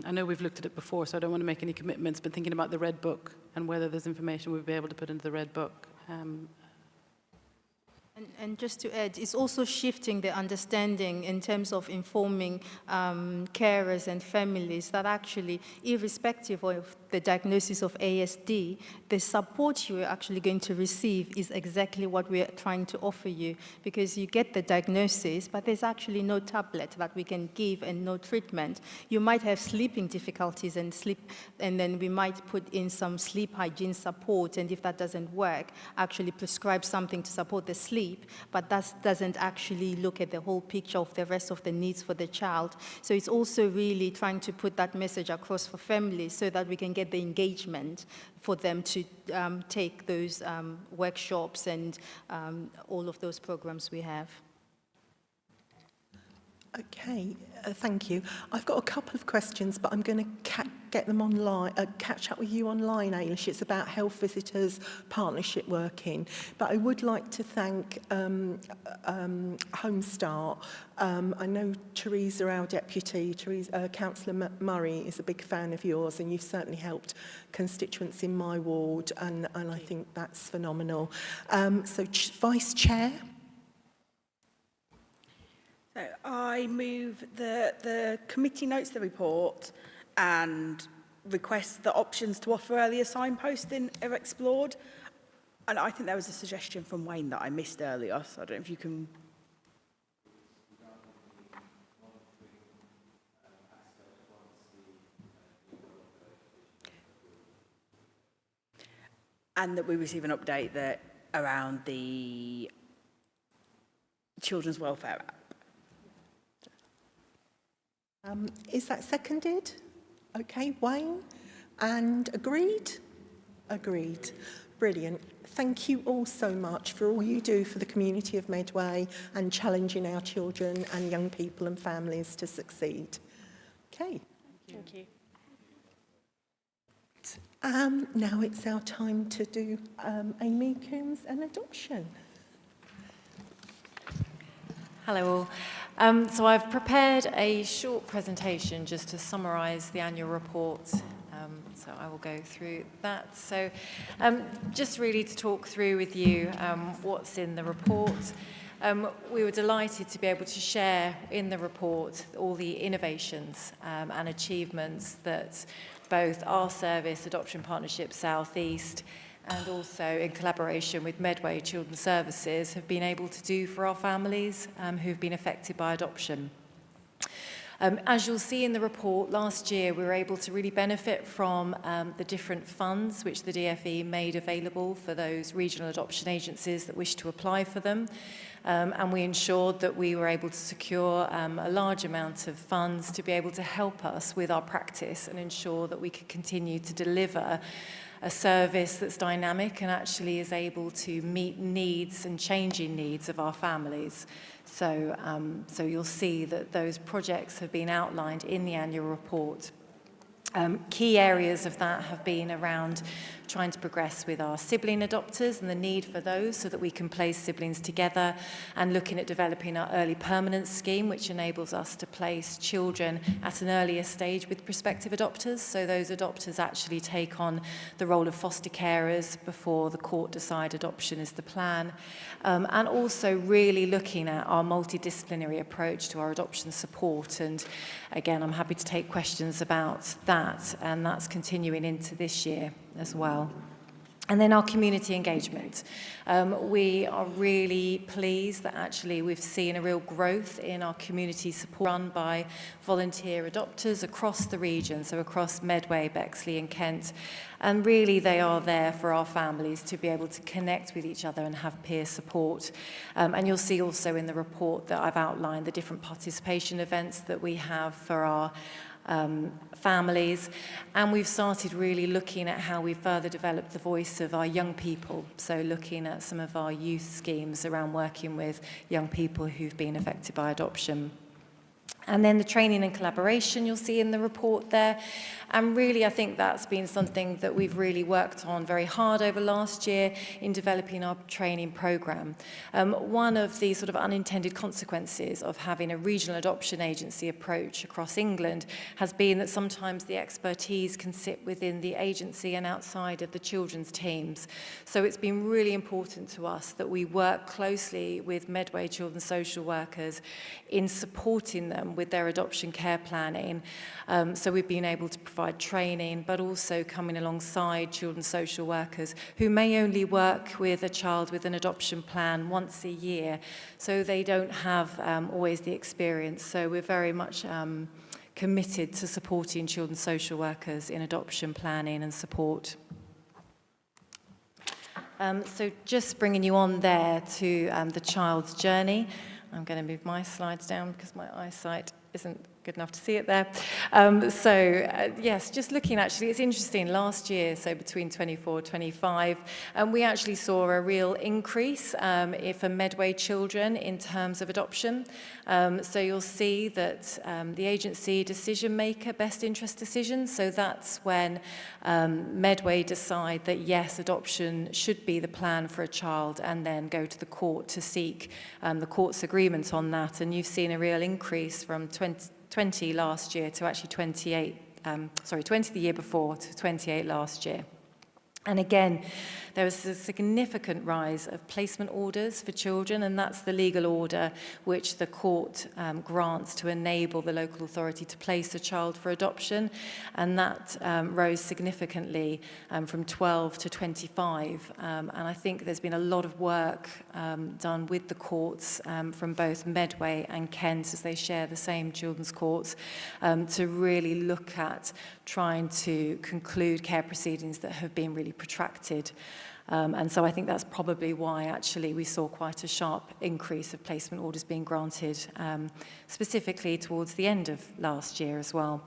I know we've looked at it before, so I don't want to make any commitments, but thinking about the Red Book and whether there's information we'll be able to put into the Red Book. And just to add, it's also shifting the understanding in terms of informing carers and families that actually, irrespective of the diagnosis of ASD, the support you are actually going to receive is exactly what we are trying to offer you, because you get the diagnosis, but there's actually no tablet that we can give and no treatment. You might have sleeping difficulties and then we might put in some sleep hygiene support, and if that doesn't work, actually prescribe something to support the sleep, but that doesn't actually look at the whole picture of the rest of the needs for the child. So it's also really trying to put that message across for families so that we can get the engagement for them to take those workshops and all of those programs we have. Okay, thank you. I've got a couple of questions, but I'm going to get them online, catch up with you online, Ailish. It's about health visitors, partnership working. But I would like to thank Home Start. I know Teresa, our deputy, Councillor Murray, is a big fan of yours, and you've certainly helped constituents in my ward, and I think that's phenomenal. So, Vice Chair. So I move the committee notes the report and request that options to offer earlier signposting are explored. And I think there was a suggestion from Wayne that I missed earlier, so I don't know if you can... And that we receive an update around the children's welfare app. Is that seconded? Okay, Wayne? And agreed? Agreed. Brilliant. Thank you all so much for all you do for the community of Medway and challenging our children and young people and families to succeed. Okay. Thank you. Now it's our time to do Amy Coombs and adoption. Hello all. So I've prepared a short presentation just to summarise the annual report. So I will go through that. So just really to talk through with you what's in the report. We were delighted to be able to share in the report all the innovations and achievements that both our service, Adoption Partnership South East, and also in collaboration with Medway Children's Services, have been able to do for our families who've been affected by adoption. As you'll see in the report, last year we were able to really benefit from the different funds which the DFE made available for those regional adoption agencies that wish to apply for them. And we ensured that we were able to secure a large amount of funds to be able to help us with our practice and ensure that we could continue to deliver a service that's dynamic and actually is able to meet needs and changing needs of our families. So, so you'll see that those projects have been outlined in the annual report. Key areas of that have been around trying to progress with our sibling adopters and the need for those so that we can place siblings together, and looking at developing our early permanence scheme, which enables us to place children at an earlier stage with prospective adopters. So those adopters actually take on the role of foster carers before the court decide adoption is the plan. And also really looking at our multidisciplinary approach to our adoption support. And again, I'm happy to take questions about that, and that's continuing into this year as well. And then our community engagement. We are really pleased that actually we've seen a real growth in our community support run by volunteer adopters across the region, so across Medway, Bexley and Kent. And really they are there for our families to be able to connect with each other and have peer support. And you'll see also in the report that I've outlined the different participation events that we have for our families, and we've started really looking at how we further develop the voice of our young people, so looking at some of our youth schemes around working with young people who've been affected by adoption. And then the training and collaboration you'll see in the report there. And really, I think that's been something that we've really worked on very hard over last year in developing our training programme. One of the sort of unintended consequences of having a regional adoption agency approach across England has been that sometimes the expertise can sit within the agency and outside of the children's teams. So it's been really important to us that we work closely with Medway children's social workers in supporting them with their adoption care planning. So we've been able to provide training, but also coming alongside children's social workers who may only work with a child with an adoption plan once a year, so they don't have always the experience. So we're very much committed to supporting children's social workers in adoption planning and support. So just bringing you on there to the child's journey. I'm going to move my slides down because my eyesight isn't good enough to see it there. Yes, just looking actually, it's interesting, last year, so between 24-25, we actually saw a real increase for Medway children in terms of adoption. So you'll see that the agency decision maker, best interest decisions, so that's when Medway decide that yes, adoption should be the plan for a child, and then go to the court to seek the court's agreement on that. And you've seen a real increase from 20 last year to actually 20 the year before to 28 last year. And again, there was a significant rise of placement orders for children, and that's the legal order which the court grants to enable the local authority to place a child for adoption. And that rose significantly from 12 to 25. And I think there's been a lot of work done with the courts from both Medway and Kent, as they share the same children's courts, to really look at trying to conclude care proceedings that have been really protracted. And so I think that's probably why actually we saw quite a sharp increase of placement orders being granted, specifically towards the end of last year as well.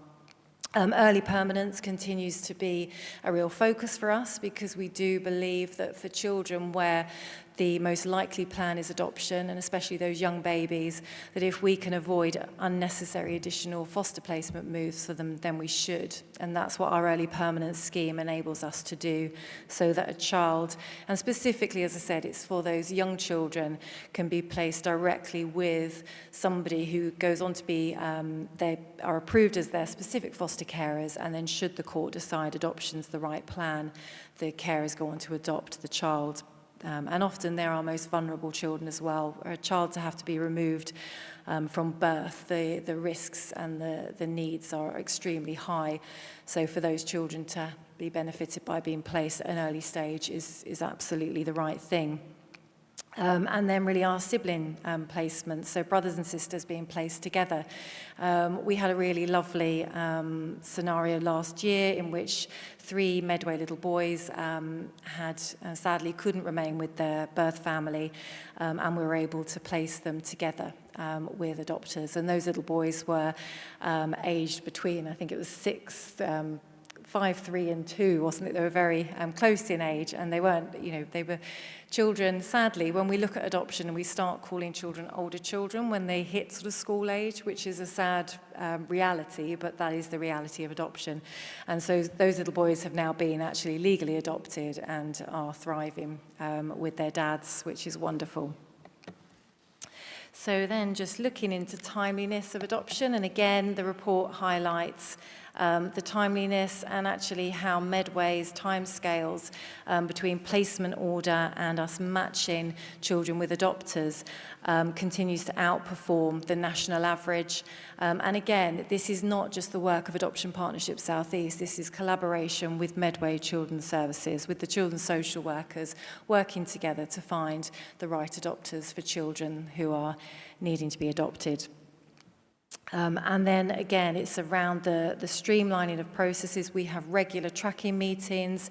Early permanence continues to be a real focus for us, because we do believe that for children where the most likely plan is adoption, and especially those young babies, that if we can avoid unnecessary additional foster placement moves for them, then we should. And that's what our early permanence scheme enables us to do, so that a child, and specifically, as I said, it's for those young children, can be placed directly with somebody who goes on to be, they are approved as their specific foster carers, and then should the court decide adoption's the right plan, the carers go on to adopt the child. And often they're our most vulnerable children as well. For a child to have to be removed from birth, the risks and the needs are extremely high. So for those children to be benefited by being placed at an early stage is absolutely the right thing. And then really our sibling placements, so brothers and sisters being placed together. We had a really lovely scenario last year in which 3 Medway little boys sadly couldn't remain with their birth family, and we were able to place them together with adopters. And those little boys were aged between, I think it was 6, 5, 3 and 2, wasn't it? They were very close in age, and they weren't, they were children. Sadly, when we look at adoption and we start calling children older children when they hit sort of school age, which is a sad reality, but that is the reality of adoption. And so those little boys have now been actually legally adopted and are thriving with their dads, which is wonderful. So then just looking into timeliness of adoption, and again, the report highlights the timeliness and actually how Medway's timescales between placement order and us matching children with adopters continues to outperform the national average. And again, this is not just the work of Adoption Partnership South East, this is collaboration with Medway Children's Services, with the children's social workers working together to find the right adopters for children who are needing to be adopted. And then again, it's around the streamlining of processes. We have regular tracking meetings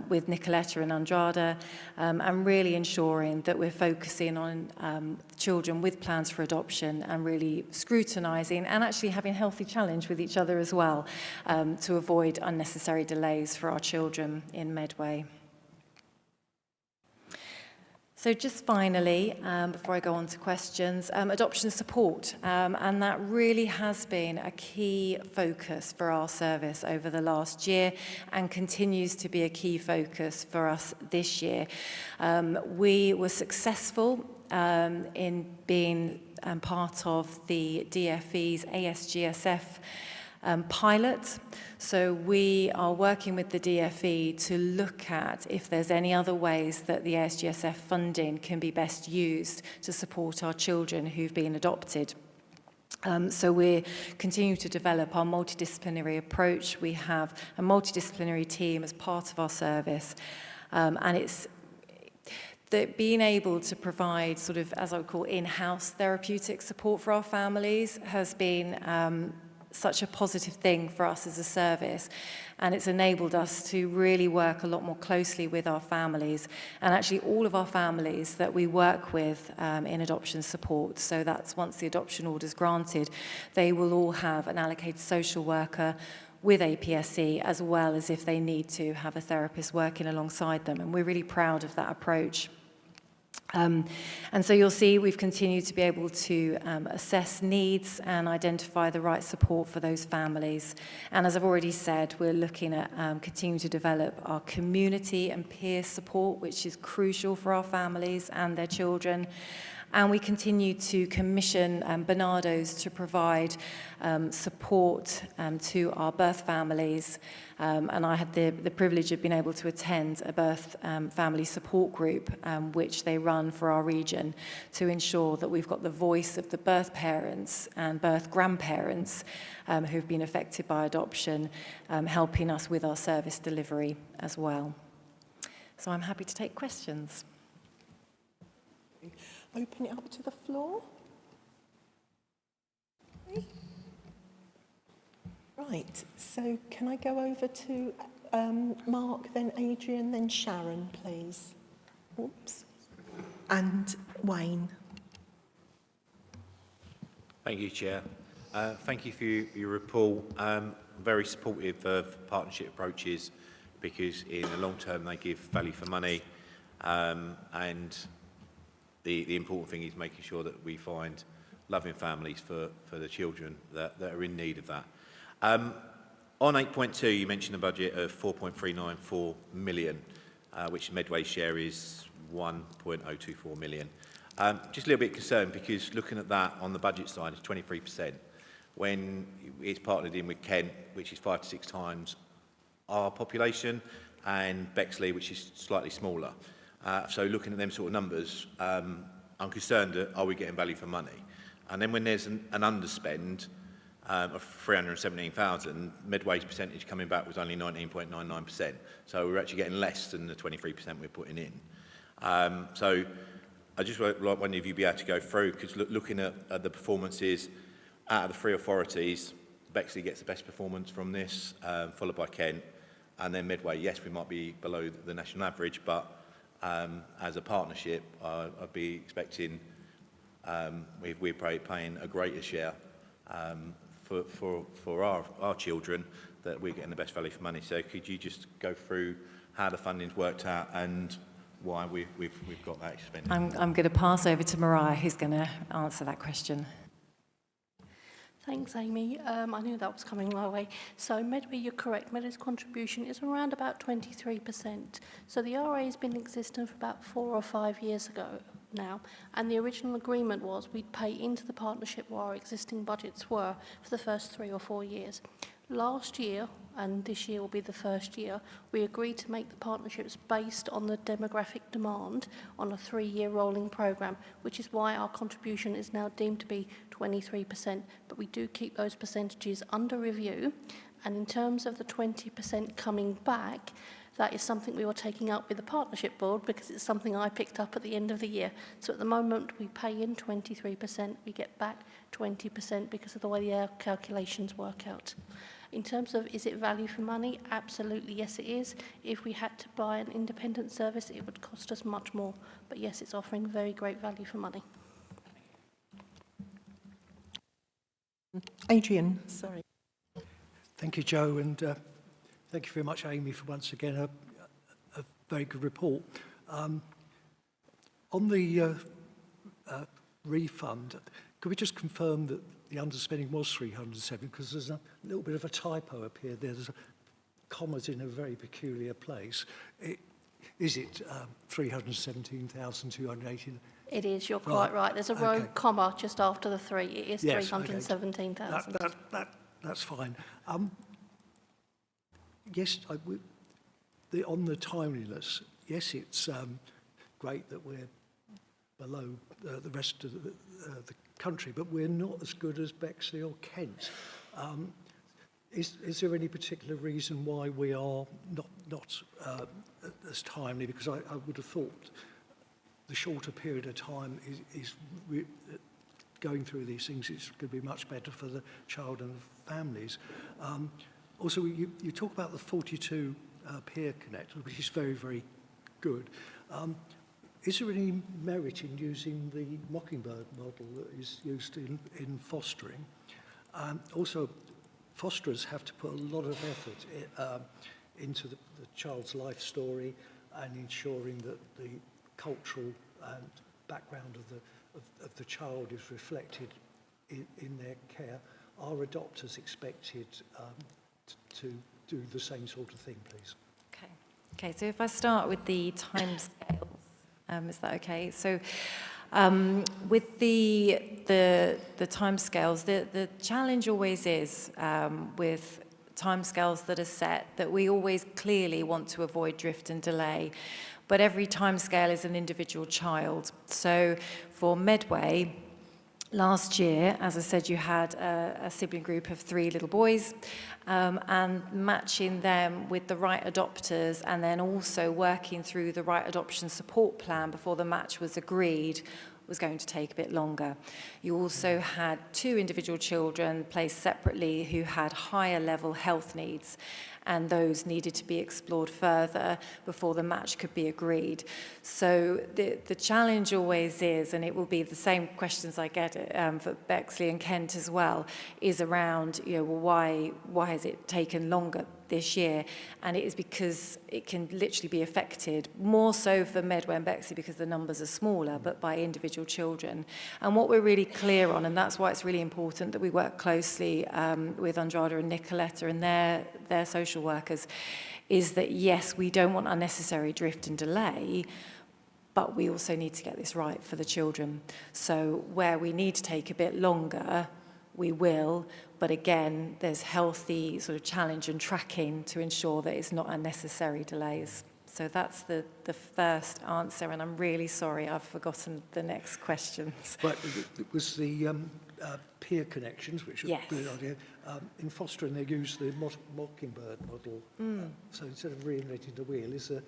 with Nicoletta and Andrada, and really ensuring that we're focusing on children with plans for adoption and really scrutinising and actually having healthy challenge with each other as well to avoid unnecessary delays for our children in Medway. So just finally, before I go on to questions, adoption support, and that really has been a key focus for our service over the last year and continues to be a key focus for us this year. We were successful in being part of the DFE's ASGSF pilot. So we are working with the DFE to look at if there's any other ways that the ASGSF funding can be best used to support our children who've been adopted. So we're continuing to develop our multidisciplinary approach. We have a multidisciplinary team as part of our service, and it's that being able to provide sort of, as I would call, in-house therapeutic support for our families has been such a positive thing for us as a service, and it's enabled us to really work a lot more closely with our families, and actually all of our families that we work with in adoption support. So that's once the adoption order is granted, they will all have an allocated social worker with APSC, as well as if they need to have a therapist working alongside them, and we're really proud of that approach. And so you'll see we've continued to be able to assess needs and identify the right support for those families. And as I've already said, we're looking at continuing to develop our community and peer support, which is crucial for our families and their children. And we continue to commission Bernardo's to provide support to our birth families. And I had the privilege of being able to attend a birth family support group, which they run for our region, to ensure that we've got the voice of the birth parents and birth grandparents who've been affected by adoption, helping us with our service delivery as well. So I'm happy to take questions. Open it up to the floor. Okay. Right, so can I go over to Mark, then Adrian, then Sharon, please? Oops. And Wayne. Thank you, Chair. Thank you for your report. Very supportive of partnership approaches because in the long term they give value for money, and the important thing is making sure that we find loving families for the children that are in need of that. On 8.2, you mentioned a budget of 4.394 million, which Medway's share is 1.024 million. Just a little bit concerned because looking at that on the budget side, it's 23%, when it's partnered in with Kent, which is 5 to 6 times our population, and Bexley, which is slightly smaller. So looking at them sort of numbers, I'm concerned that are we getting value for money? And then when there's an underspend of 317,000, Medway's percentage coming back was only 19.99%. So we're actually getting less than the 23% we're putting in. So I just like one of you be able to go through, because looking at the performances out of the 3 authorities, Bexley gets the best performance from this, followed by Kent, and then Medway. Yes, we might be below the national average, but as a partnership, I'd be expecting we're paying a greater share for our children that we're getting the best value for money. So could you just go through how the funding's worked out and why we've got that expenditure? I'm going to pass over to Mariah, who's going to answer that question. Thanks, Amy. I knew that was coming my way. So Medway, you're correct. Medway's contribution is around about 23%. So the RA has been in existence for about 4 or 5 years ago now, and the original agreement was we'd pay into the partnership what our existing budgets were for the first 3 or 4 years. Last year, and this year will be the first year, we agreed to make the partnerships based on the demographic demand on a 3-year rolling programme, which is why our contribution is now deemed to be 23%, but we do keep those percentages under review. And in terms of the 20% coming back, that is something we were taking up with the partnership board because it's something I picked up at the end of the year. So at the moment we pay in 23%, we get back 20% because of the way the calculations work out. In terms of is it value for money? Absolutely, yes it is. If we had to buy an independent service, it would cost us much more. But yes, it's offering very great value for money. Adrian, sorry. Thank you, Joe, and thank you very much, Amy, for once again a very good report. On the refund, could we just confirm that the underspending was 307? Because there's a little bit of a typo up here. There's commas in a very peculiar place. Is it 317,280? It is, you're quite right. There's a row comma just after the 3. It is yes, 317,000. That's fine. Yes, on the timeliness, yes, it's great that we're below the rest of the country, but we're not as good as Bexley or Kent. Is there any particular reason why we are not as timely? Because I would have thought the shorter period of time is going through these things is going to be much better for the child and the families. Also, you talk about the 42 peer connectors, which is very, very good. Is there any merit in using the Mockingbird model that is used in fostering? Also, fosterers have to put a lot of effort into the child's life story and ensuring that the cultural and background of the child is reflected in their care. Are adopters expected to do the same sort of thing, please? Okay, so if I start with the timescales, is that okay? So with the timescales, the challenge always is with timescales that are set that we always clearly want to avoid drift and delay, but every timescale is an individual child. So for Medway, last year, as I said, you had a sibling group of 3 little boys, and matching them with the right adopters and then also working through the right adoption support plan before the match was agreed was going to take a bit longer. You also had 2 individual children placed separately who had higher level health needs, and those needed to be explored further before the match could be agreed. So the challenge always is, and it will be the same questions I get for Bexley and Kent as well, is around, well, why has it taken longer this year? And it is because it can literally be affected, more so for Medway and Bexley because the numbers are smaller, but by individual children. And what we're really clear on, and that's why it's really important that we work closely with Andrada and Nicoletta and their social workers, is that yes, we don't want unnecessary drift and delay, but we also need to get this right for the children. So where we need to take a bit longer, we will, but again, there's healthy sort of challenge and tracking to ensure that it's not unnecessary delays. So that's the first answer, and I'm really sorry I've forgotten the next questions. Right, it was the peer connections, which are yes. a good idea. In fostering, they use the Mockingbird model. So instead of reinventing the wheel, is a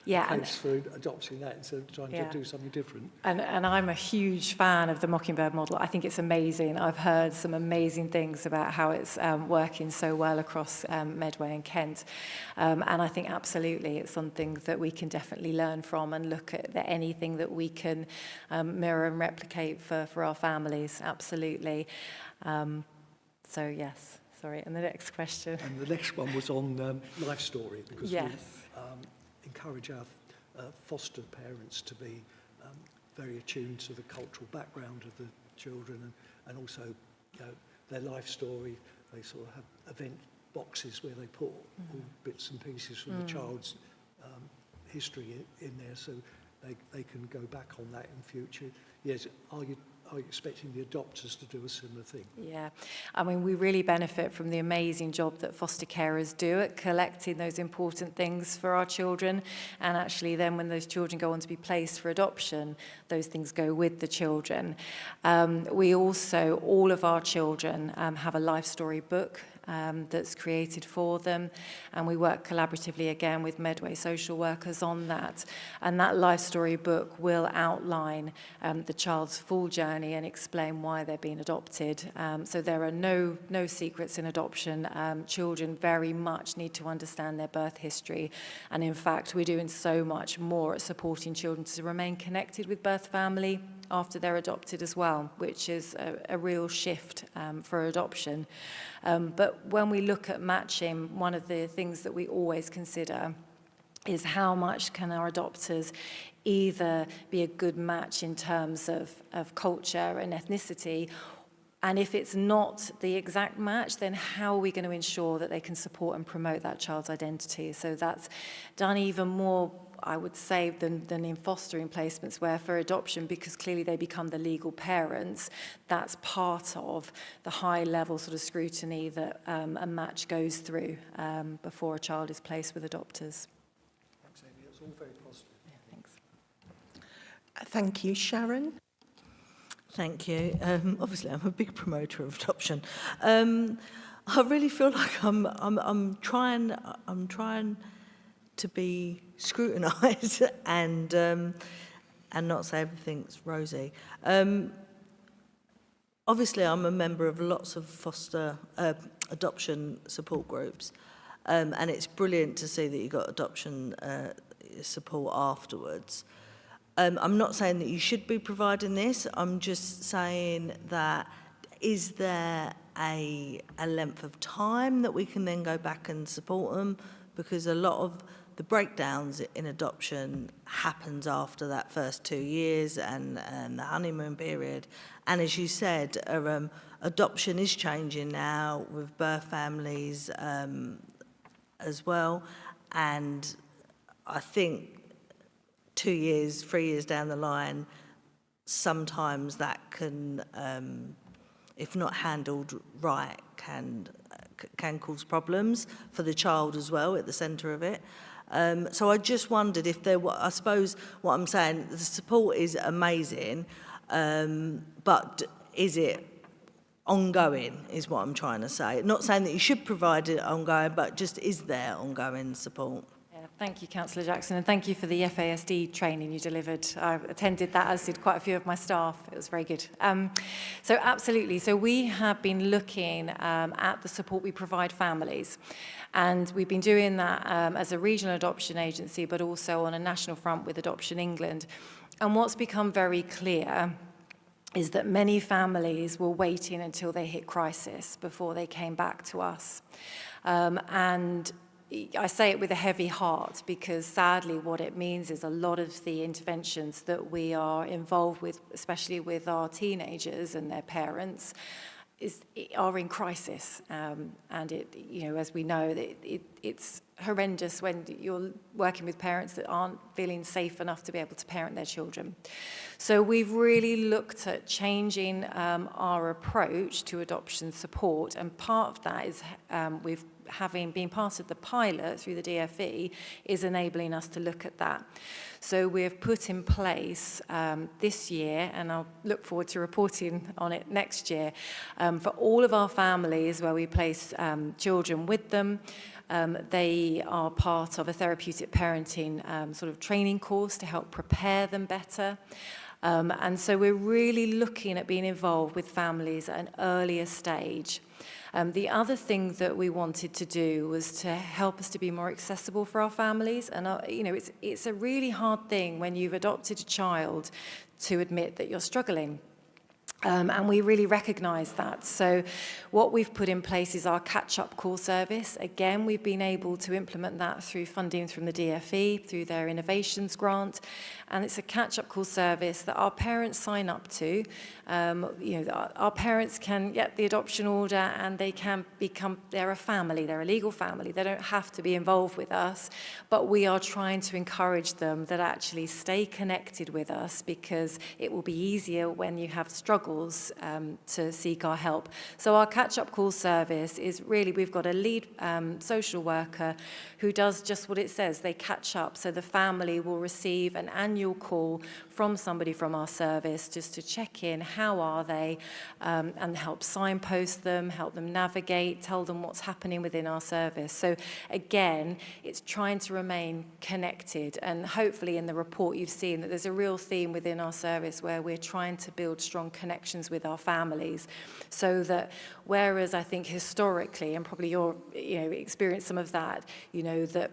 case for adopting that instead of trying to do something different. And I'm a huge fan of the Mockingbird model. I think it's amazing. I've heard some amazing things about how it's working so well across Medway and Kent. And I think absolutely it's something that we can definitely learn from and look at anything that we can mirror and replicate for our families, absolutely. So yes, Sorry, and the next question. And the next one was on life story, because Yes. we encourage our foster parents to be very attuned to the cultural background of the children, and also, you know, their life story. They sort of have event boxes where they put all bits and pieces from the child's history in there, so they can go back on that in future. Yes, are you expecting the adopters to do a similar thing? Yeah, I mean, we really benefit from the amazing job that foster carers do at collecting those important things for our children, and actually then when those children go on to be placed for adoption, those things go with the children. We also, all of our children have a life story book that's created for them, and we work collaboratively again with Medway social workers on that, and that life story book will outline the child's full journey and explain why they're being adopted. So there are no secrets in adoption. Children very much need to understand their birth history, and in fact we're doing so much more at supporting children to remain connected with birth family after they're adopted as well, which is a real shift for adoption. But when we look at matching, one of the things that we always consider is how much can our adopters either be a good match in terms of culture and ethnicity, and if it's not the exact match, then how are we going to ensure that they can support and promote that child's identity? So that's done even more, I would say, than in fostering placements, where for adoption, because clearly they become the legal parents, that's part of the high level sort of scrutiny that a match goes through before a child is placed with adopters. Thanks, Amy. It's all very positive. Yeah, thanks. Thank you, Sharon. Thank you. Obviously, I'm a big promoter of adoption. I really feel like I'm trying to be scrutinised and not say everything's rosy. Obviously, I'm a member of lots of foster adoption support groups, and it's brilliant to see that you got adoption support afterwards. I'm not saying that you should be providing this. I'm just saying that is there a length of time that we can then go back and support them? Because a lot of the breakdowns in adoption happens after that first 2 years and the honeymoon period. And as you said, adoption is changing now with birth families as well. And I think 2 years, 3 years down the line, sometimes that can, if not handled right, can cause problems for the child as well at the centre of it. So I just wondered if there were, I suppose what I'm saying, the support is amazing, but is it ongoing is what I'm trying to say. Not saying that you should provide it ongoing, but just is there ongoing support? Thank you, Councillor Jackson, and thank you for the FASD training you delivered. I attended that, as did quite a few of my staff. It was very good. So absolutely. So we have been looking at the support we provide families, and we've been doing that as a regional adoption agency, but also on a national front with Adoption England. And what's become very clear is that many families were waiting until they hit crisis before they came back to us. And I say it with a heavy heart, because sadly what it means is a lot of the interventions that we are involved with, especially with our teenagers and their parents, are in crisis. And it, you know, as we know, it's horrendous when you're working with parents that aren't feeling safe enough to be able to parent their children. So we've really looked at changing our approach to adoption support, and part of that is having been part of the pilot through the DFE is enabling us to look at that. So we've put in place this year, and I'll look forward to reporting on it next year, for all of our families where we place children with them. They are part of a therapeutic parenting sort of training course to help prepare them better. And so we're really looking at being involved with families at an earlier stage. The other thing that we wanted to do was to help us to be more accessible for our families. And, you know, it's a really hard thing when you've adopted a child to admit that you're struggling. And we really recognise that. So what we've put in place is our catch-up call service. Again, we've been able to implement that through funding from the DFE, through their innovations grant. And it's a catch-up call service that our parents sign up to. Our parents can get the adoption order and they can they're a family, they're a legal family. They don't have to be involved with us, but we are trying to encourage them that actually stay connected with us, because it will be easier when you have struggles to seek our help. So our catch-up call service is really, we've got a lead social worker who does just what it says. They catch up, so the family will receive an annual call from somebody from our service just to check in, how are they, and help signpost them, help them navigate, tell them what's happening within our service. So again, it's trying to remain connected, and hopefully in the report you've seen that there's a real theme within our service where we're trying to build strong connections with our families, so that whereas I think historically, and probably you're experienced some of that, that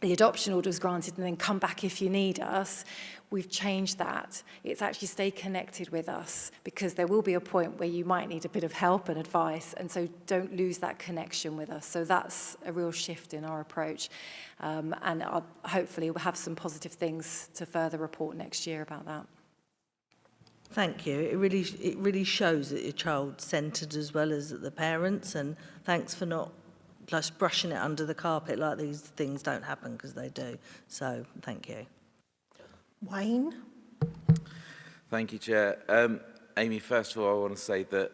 the adoption order is granted and then come back if you need us, we've changed that. It's actually stay connected with us, because there will be a point where you might need a bit of help and advice, and so don't lose that connection with us. So that's a real shift in our approach, and hopefully we'll have some positive things to further report next year about that. Thank you. It really shows that you're child-centred as well as the parents, and thanks for not just brushing it under the carpet like these things don't happen, because they do. So thank you. Wayne? Thank you, Chair. Amy, first of all, I want to say that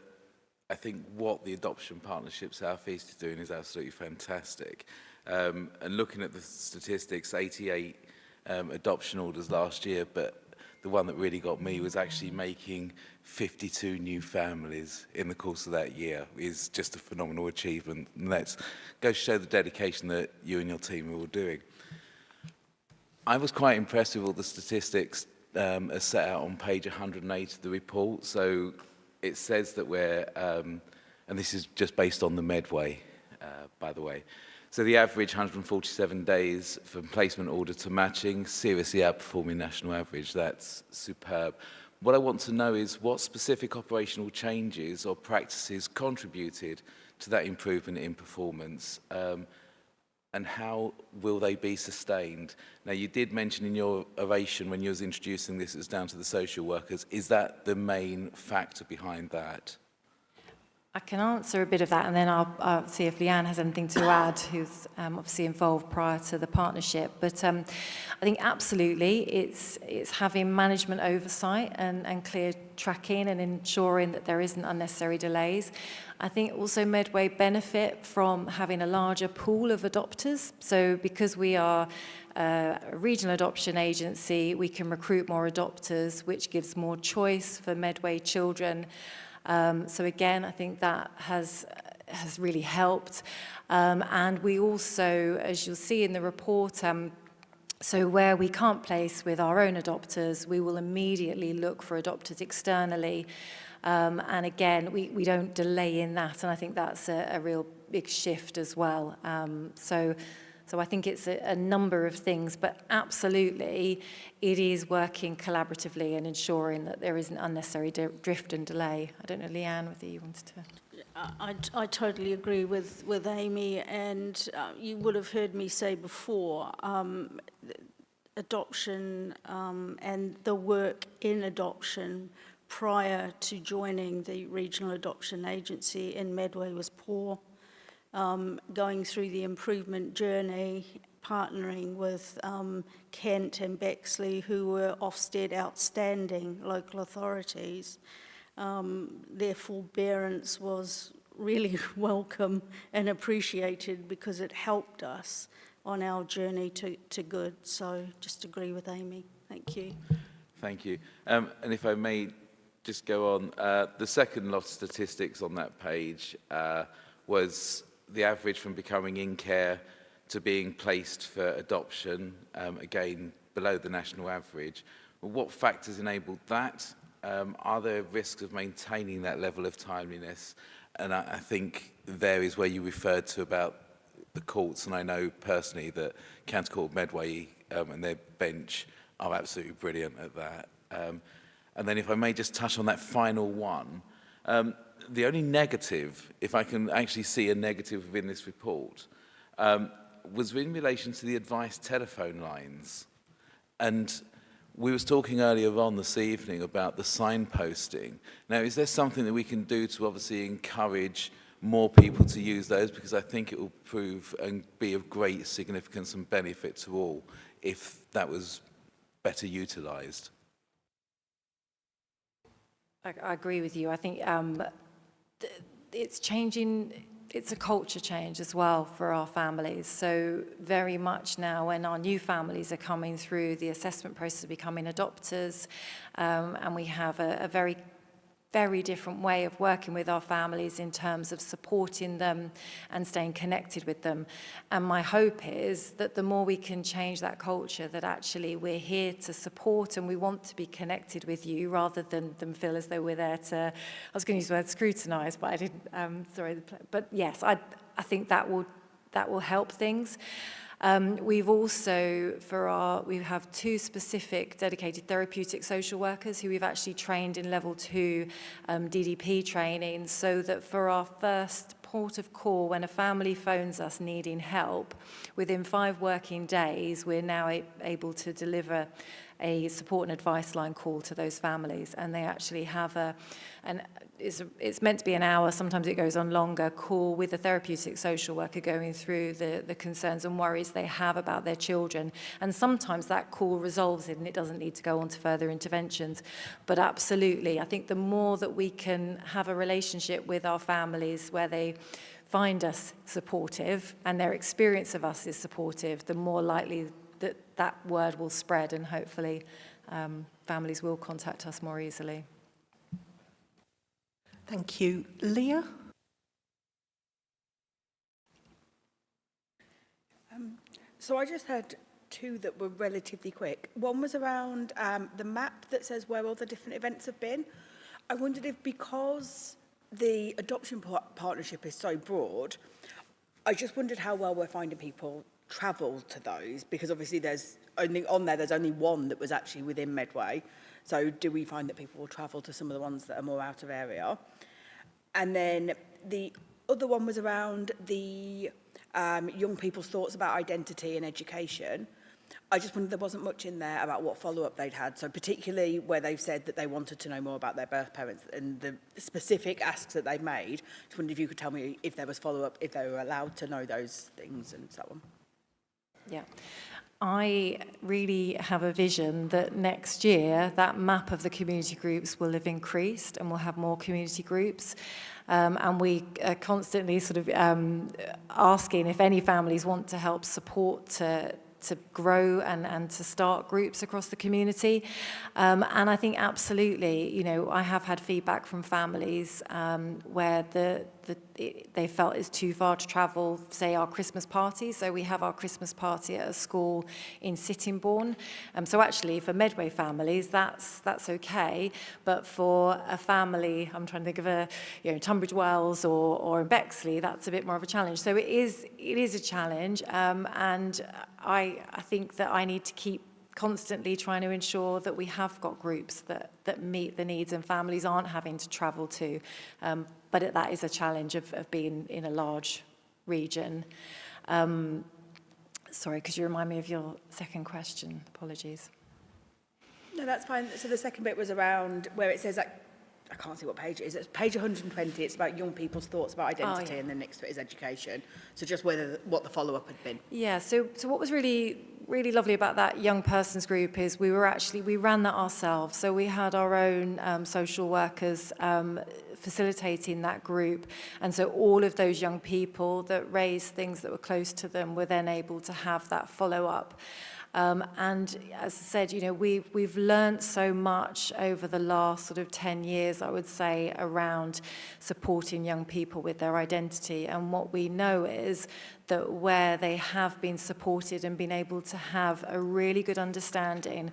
I think what the Adoption Partnership South East is doing is absolutely fantastic. And looking at the statistics, 88 adoption orders last year, but the one that really got me was actually making 52 new families in the course of that year. Is just a phenomenal achievement. And let's go show the dedication that you and your team are all doing. I was quite impressed with all the statistics as set out on page 108 of the report. So it says that we're, and this is just based on the Medway, by the way. So the average 147 days from placement order to matching, seriously outperforming national average. That's superb. What I want to know is what specific operational changes or practices contributed to that improvement in performance, and how will they be sustained? Now, you did mention in your oration when you was introducing this, it's down to the social workers. Is that the main factor behind that? I can answer a bit of that, and then I'll see if Leanne has anything to add, who's obviously involved prior to the partnership. But I think absolutely it's having management oversight and clear tracking and ensuring that there isn't unnecessary delays. I think also Medway benefit from having a larger pool of adopters. So because we are a regional adoption agency, we can recruit more adopters, which gives more choice for Medway children. So again, I think that has really helped. And we also, as you'll see in the report, so where we can't place with our own adopters, we will immediately look for adopters externally. And again, we don't delay in that, and I think that's a real big shift as well. So I think it's a number of things, but absolutely it is working collaboratively and ensuring that there isn't unnecessary drift and delay. I don't know, Leanne, whether you wanted to... I totally agree with Amy, and you would have heard me say before, adoption and the work in adoption prior to joining the Regional Adoption Agency in Medway was poor. Going through the improvement journey, partnering with Kent and Bexley, who were Ofsted outstanding local authorities. Their forbearance was really welcome and appreciated because it helped us on our journey to good. So just agree with Amy. Thank you. Thank you. And if I may just go on, the second lot of statistics on that page was the average from becoming in care to being placed for adoption, again, below the national average. Well, what factors enabled that? Are there risks of maintaining that level of timeliness? And I think there is where you referred to about the courts, and I know personally that County Court of Medway and their bench are absolutely brilliant at that. And then if I may just touch on that final one, the only negative, if I can actually see a negative within this report, was in relation to the advice telephone lines. And we was talking earlier on this evening about the signposting. Now, is there something that we can do to obviously encourage more people to use those? Because I think it will prove and be of great significance and benefit to all if that was better utilised. I agree with you. I think it's changing. It's a culture change as well for our families. So very much now when our new families are coming through the assessment process of becoming adopters, and we have a very different way of working with our families in terms of supporting them and staying connected with them. And my hope is that the more we can change that culture, that actually we're here to support and we want to be connected with you rather than feel as though we're there to, I was going to use the word scrutinise, but I didn't, sorry. But yes, I think that will help things. We've also, we have 2 specific dedicated therapeutic social workers who we've actually trained in level 2 DDP training, so that for our first port of call, when a family phones us needing help, within 5 working days, we're now able to deliver a support and advice line call to those families, and they actually have it's meant to be an hour, sometimes it goes on longer, call with a therapeutic social worker going through the concerns and worries they have about their children. And sometimes that call resolves it and it doesn't need to go on to further interventions. But absolutely, I think the more that we can have a relationship with our families where they find us supportive and their experience of us is supportive, the more likely that word will spread, and hopefully families will contact us more easily. Thank you. Leah? So I just had 2 that were relatively quick. One was around the map that says where all the different events have been. I wondered if, because the adoption partnership is so broad, I just wondered how well we're finding people travel to those, because obviously there's only one that was actually within Medway. So do we find that people will travel to some of the ones that are more out of area? And then the other one was around the young people's thoughts about identity and education. I just wondered, there wasn't much in there about what follow-up they'd had. So particularly where they've said that they wanted to know more about their birth parents and the specific asks that they've made. Just wondered if you could tell me if there was follow-up, if they were allowed to know those things and so on. Yeah. I really have a vision that next year that map of the community groups will have increased and we'll have more community groups. And we are constantly sort of asking if any families want to help support to grow and to start groups across the community. And I think absolutely, you know, I have had feedback from families where they felt it's too far to travel, say our Christmas party. So we have our Christmas party at a school in Sittingbourne. So actually for Medway families, that's okay. But for a family, I'm trying to think of Tunbridge Wells or in Bexley, that's a bit more of a challenge. So it is a challenge. And I think that I need to keep constantly trying to ensure that we have got groups that meet the needs and families aren't having to travel to. But that is a challenge of being in a large region. Sorry, could you remind me of your second question? Apologies. No, that's fine. So the second bit was around where it says, that I can't see what page it is. It's page 120. It's about young people's thoughts about identity, and the next bit is education. So just what the follow-up had been. Yeah, so what was really lovely about that young persons group is we ran that ourselves. So we had our own social workers facilitating that group. And so all of those young people that raised things that were close to them were then able to have that follow-up. And as I said, you know, we've learned so much over the last sort of 10 years, I would say, around supporting young people with their identity. And what we know is that where they have been supported and been able to have a really good understanding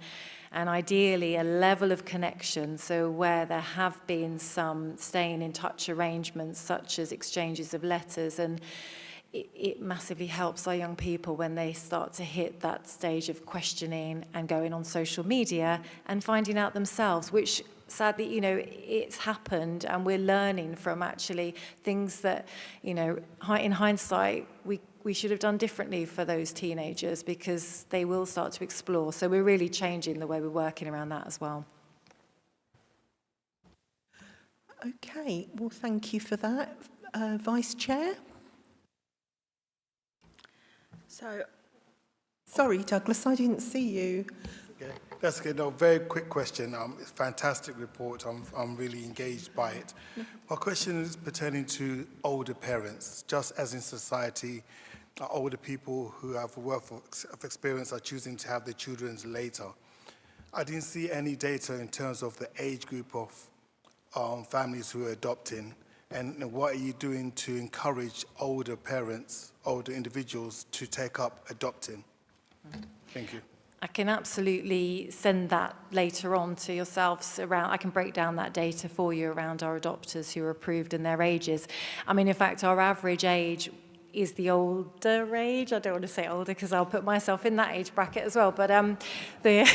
and ideally a level of connection, so where there have been some staying in touch arrangements such as exchanges of letters, and it massively helps our young people when they start to hit that stage of questioning and going on social media and finding out themselves, which sadly, you know, it's happened, and we're learning from actually things that, you know, in hindsight, we should have done differently for those teenagers, because they will start to explore. So we're really changing the way we're working around that as well. Okay, well, thank you for that. Vice Chair? So, sorry, Douglas, I didn't see you. Okay, that's good. No, very quick question. It's a fantastic report. I'm really engaged by it. My question is pertaining to older parents. Just as in society, older people who have a wealth of experience are choosing to have their children later. I didn't see any data in terms of the age group of families who are adopting, and what are you doing to encourage older parents, older individuals to take up adopting? Thank you. I can absolutely send that later on to yourselves around. I can break down that data for you around our adopters who are approved and their ages. I mean, in fact, our average age is the older age. I don't want to say older because I'll put myself in that age bracket as well. But the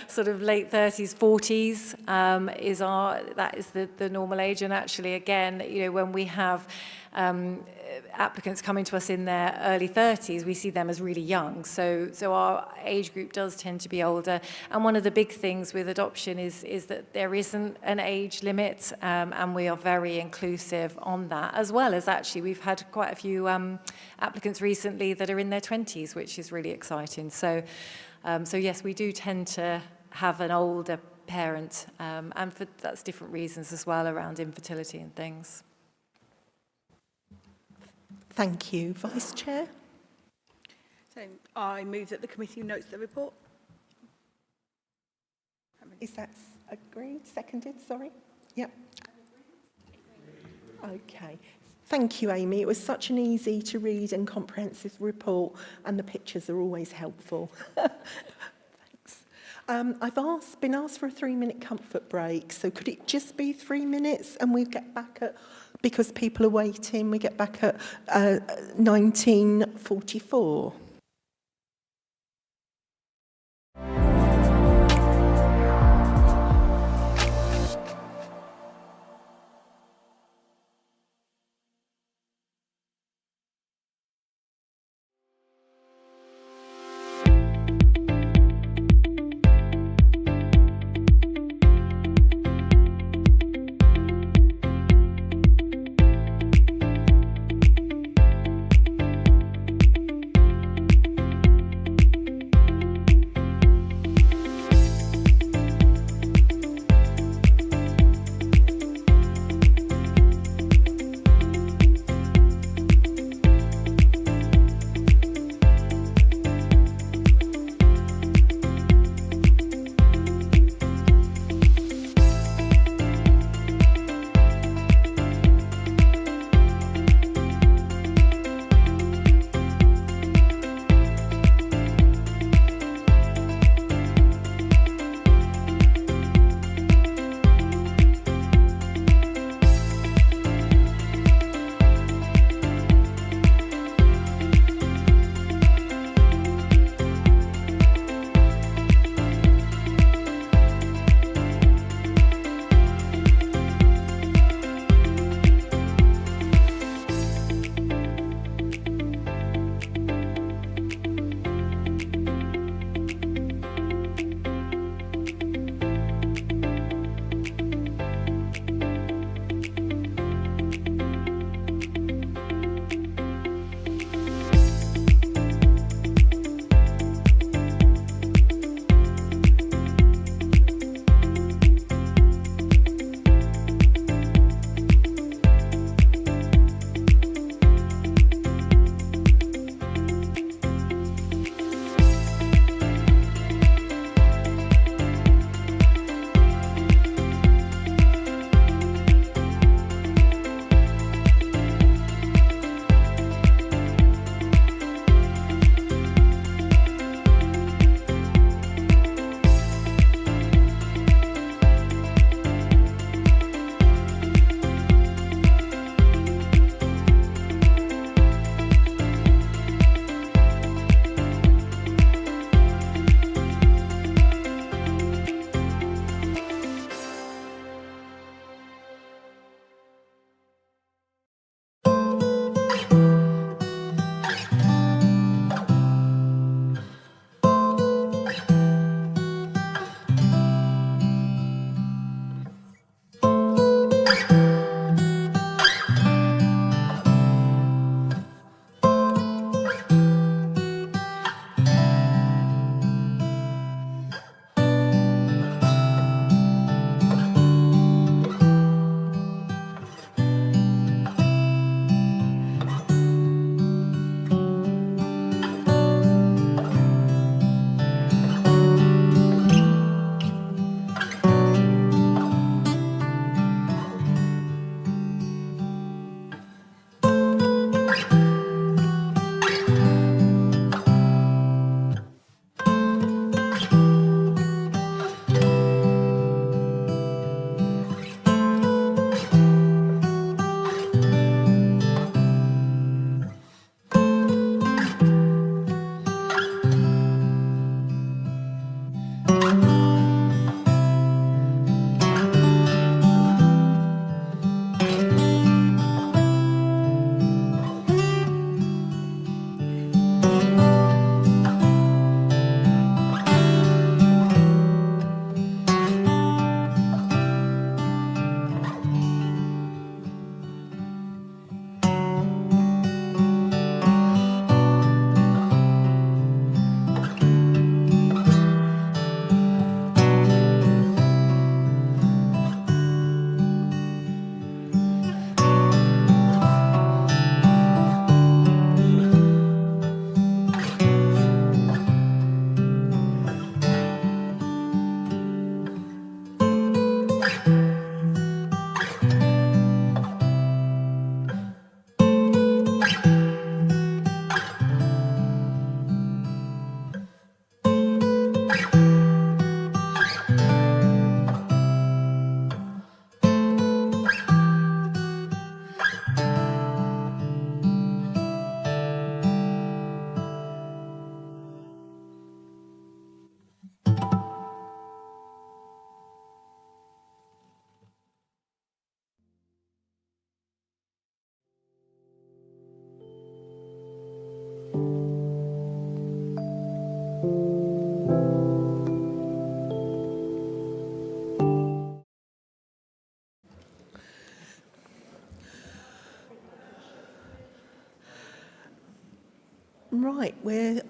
sort of late 30s, 40s is the normal age. And actually, again, you know, when we have applicants coming to us in their early 30s, we see them as really young. So our age group does tend to be older. And one of the big things with adoption is that there isn't an age limit, and we are very inclusive on that, as well as actually we've had quite a few applicants recently that are in their 20s, which is really exciting. So yes, we do tend to have an older parent, and that's different reasons as well around infertility and things. Thank you. Vice Chair? So I move that the committee notes the report. Is that agreed? Seconded? Sorry? Yep. Okay. Thank you, Amy. It was such an easy to read and comprehensive report, and the pictures are always helpful. Thanks. I've been asked for a 3-minute comfort break, so could it just be 3 minutes and we get back at, because people are waiting, we get back at 19:44.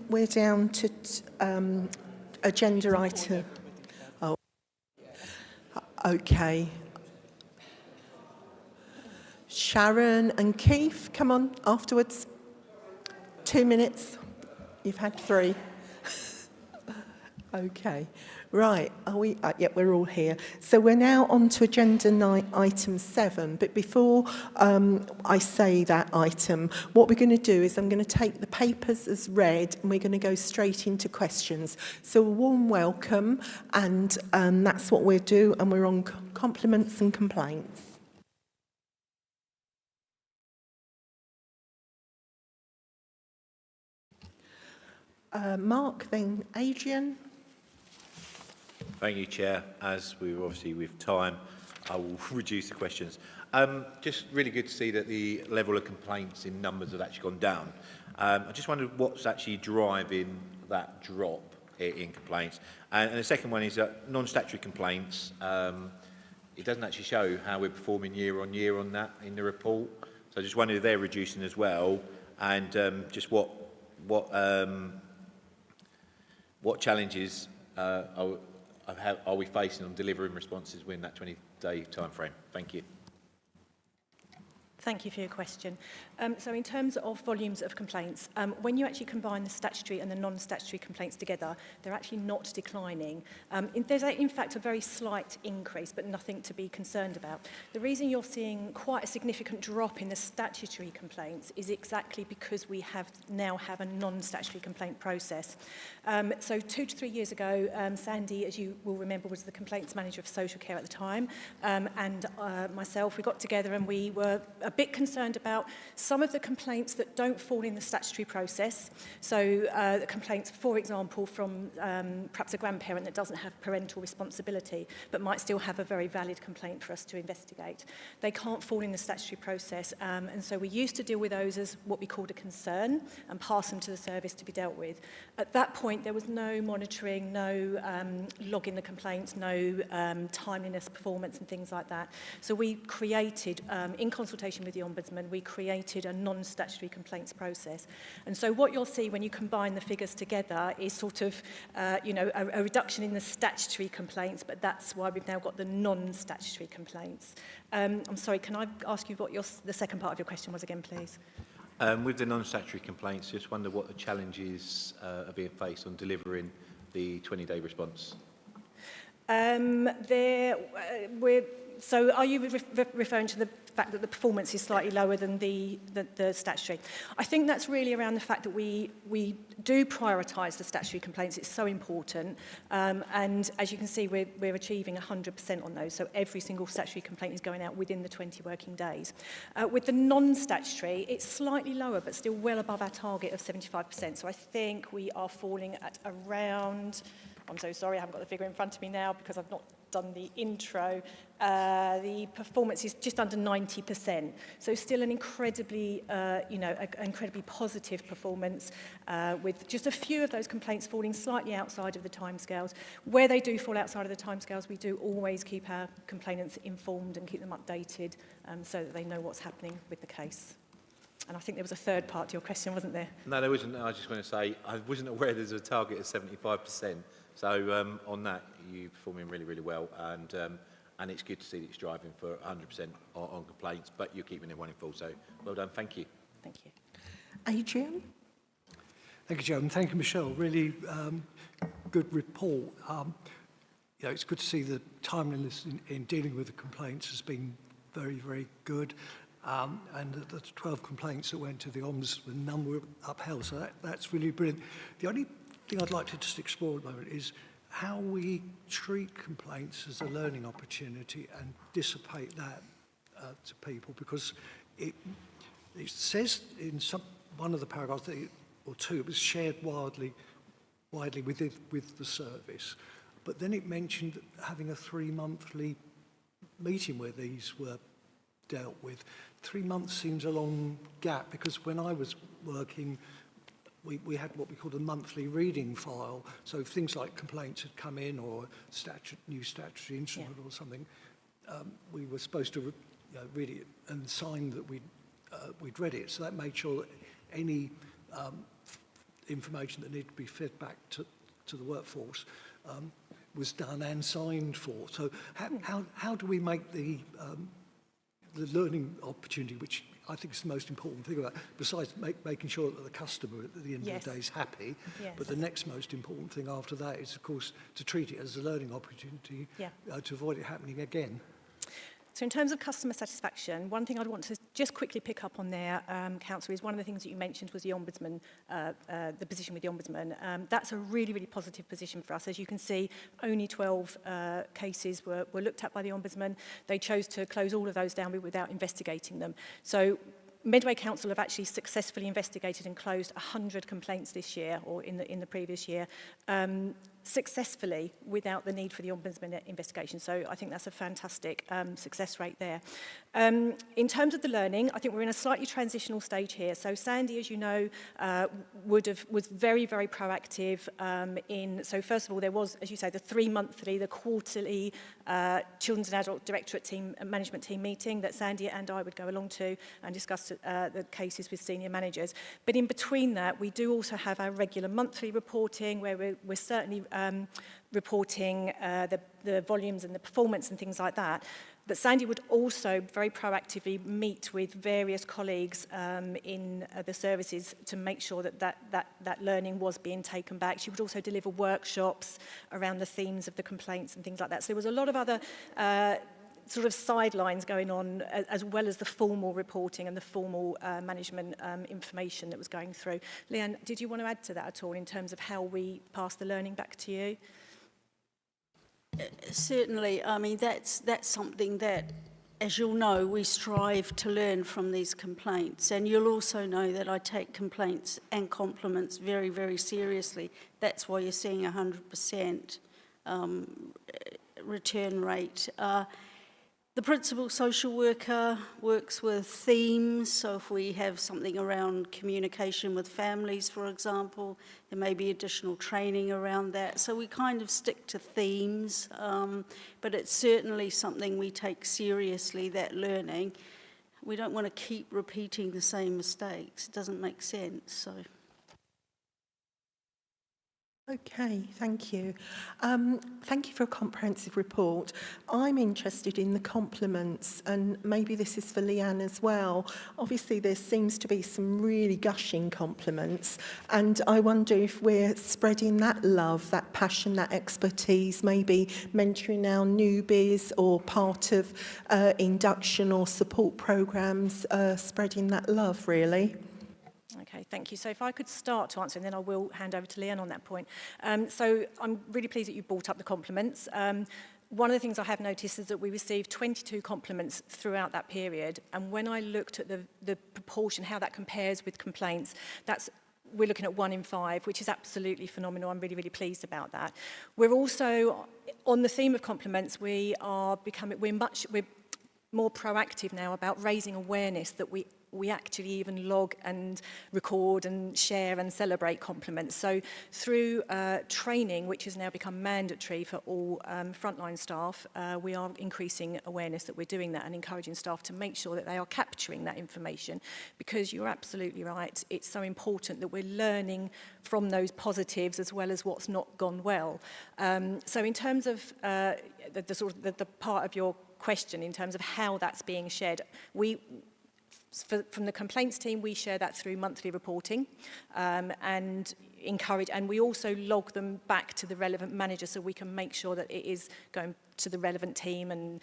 we're down to agenda item. Oh, okay. Sharon and Keith, come on afterwards. 2 minutes. You've had 3. Okay. Right, are we? Yeah, we're all here. So we're now on to agenda item 7. But before I say that item, what we're going to do is I'm going to take the papers as read and we're going to go straight into questions. So a warm welcome, and that's what we'll do. And we're on compliments and complaints. Mark, then Adrian. Thank you, Chair. As we were obviously with time, I will reduce the questions. Just really good to see that the level of complaints in numbers have actually gone down. I just wondered what's actually driving that drop in complaints. And the second one is that non-statutory complaints. It doesn't actually show how we're performing year on that in the report. So I just wondered if they're reducing as well, and just what challenges are we facing on delivering responses within that 20-day time frame? Thank you. Thank you for your question. So in terms of volumes of complaints, when you actually combine the statutory and the non-statutory complaints together, they're actually not declining. There's in fact a very slight increase, but nothing to be concerned about. The reason you're seeing quite a significant drop in the statutory complaints is exactly because we now have a non-statutory complaint process. So 2 to 3 years ago, Sandy, as you will remember, was the complaints manager of social care at the time, and myself, we got together and we were a bit concerned about some of the complaints that don't fall in the statutory process. So the complaints, for example, from perhaps a grandparent that doesn't have parental responsibility but might still have a very valid complaint for us to investigate. They can't fall in the statutory process, and so we used to deal with those as what we called a concern and pass them to the service to be dealt with. At that point, there was no monitoring, no logging the complaints, no timeliness, performance and things like that. So we created, in consultation with the Ombudsman, we created a non-statutory complaints process. And so what you'll see when you combine the figures together is sort of, a reduction in the statutory complaints, but that's why we've now got the non-statutory complaints. I'm sorry, can I ask you what the second part of your question was again, please? With the non-statutory complaints, just wonder what the challenges are being faced on delivering the 20-day response. So are you referring to the fact that the performance is slightly lower than the statutory? I think that's really around the fact that we do prioritise the statutory complaints. It's so important. And as you can see, we're achieving 100% on those. So every single statutory complaint is going out within the 20 working days. With the non-statutory, it's slightly lower, but still well above our target of 75%. So I think we are falling at around, I'm so sorry, I haven't got the figure in front of me now because I've not done the intro. The performance is just under 90%. So still an incredibly, incredibly positive performance with just a few of those complaints falling slightly outside of the timescales. Where they do fall outside of the timescales, we do always keep our complainants informed and keep them updated so that they know what's happening with the case. And I think there was a third part to your question, wasn't there? No, there wasn't. I just want to say I wasn't aware there's a target of 75%. So on that, you're performing really, really well, and it's good to see that you're striving for 100% on complaints, but you're keeping everyone in full. So well done. Thank you. Thank you. Adrian? Thank you, Joe, and thank you, Michelle. Really good report. It's good to see the timeliness in dealing with the complaints has been very, very good. And the 12 complaints that went to the Ombudsman, none were upheld, so that's really brilliant. The only thing I'd like to just explore at the moment is how we treat complaints as a learning opportunity and dissipate that to people, because it says in one of the paragraphs or two, it was shared widely with the service, but then it mentioned having a 3-monthly meeting where these were dealt with. 3 months seems a long gap, because when I was working, we had what we called a monthly reading file. So if things like complaints had come in or new statutory instrument or something, we were supposed to read it and sign that we'd read it. So that made sure that any information that needed to be fed back to the workforce was done and signed for. So how do we make the learning opportunity, which I think is the most important thing about, besides making sure that the customer at the end of the day is happy, but the next most important thing after that is, of course, to treat it as a learning opportunity to avoid it happening again. So in terms of customer satisfaction, one thing I'd want to just quickly pick up on there, Councillor, is one of the things that you mentioned was the Ombudsman, the position with the Ombudsman. That's a really, really positive position for us. As you can see, only 12 cases were looked at by the Ombudsman. They chose to close all of those down without investigating them. So Medway Council have actually successfully investigated and closed 100 complaints this year, or in the previous year, successfully without the need for the Ombudsman investigation. So I think that's a fantastic success rate there. In terms of the learning, I think we're in a slightly transitional stage here. So Sandy, as you know, was very, very proactive so first of all, there was, as you say, the quarterly Children's and Adult Directorate team, management team meeting that Sandy and I would go along to and discuss the cases with senior managers. But in between that, we do also have our regular monthly reporting where we're certainly reporting the volumes and the performance and things like that. But Sandy would also very proactively meet with various colleagues in the services to make sure that learning was being taken back. She would also deliver workshops around the themes of the complaints and things like that. So there was a lot of other sort of sidelines going on, as well as the formal reporting and the formal management information that was going through. Leanne, did you want to add to that at all in terms of how we pass the learning back to you? Certainly. I mean, that's something that, as you'll know, we strive to learn from these complaints. And you'll also know that I take complaints and compliments very, very seriously. That's why you're seeing 100% return rate. The principal social worker works with themes, so if we have something around communication with families, for example, there may be additional training around that. So we kind of stick to themes, but it's certainly something we take seriously, that learning. We don't want to keep repeating the same mistakes. It doesn't make sense, so... Okay, thank you. Thank you for a comprehensive report. I'm interested in the compliments, and maybe this is for Leanne as well. Obviously, there seems to be some really gushing compliments, and I wonder if we're spreading that love, that passion, that expertise, maybe mentoring our newbies or part of induction or support programs, spreading that love, really. Okay, thank you. So if I could start to answer, and then I will hand over to Leanne on that point. So I'm really pleased that you brought up the compliments. One of the things I have noticed is that we received 22 compliments throughout that period. And when I looked at the proportion, how that compares with complaints, we're looking at 1 in 5, which is absolutely phenomenal. I'm really, really pleased about that. We're also, on the theme of compliments, we're more proactive now about raising awareness that we actually even log and record and share and celebrate compliments. So through training, which has now become mandatory for all frontline staff, we are increasing awareness that we're doing that and encouraging staff to make sure that they are capturing that information, because you're absolutely right. It's so important that we're learning from those positives as well as what's not gone well. So in terms of the part of your question in terms of how that's being shared, from the complaints team, we share that through monthly reporting and encourage, and we also log them back to the relevant manager so we can make sure that it is going to the relevant team and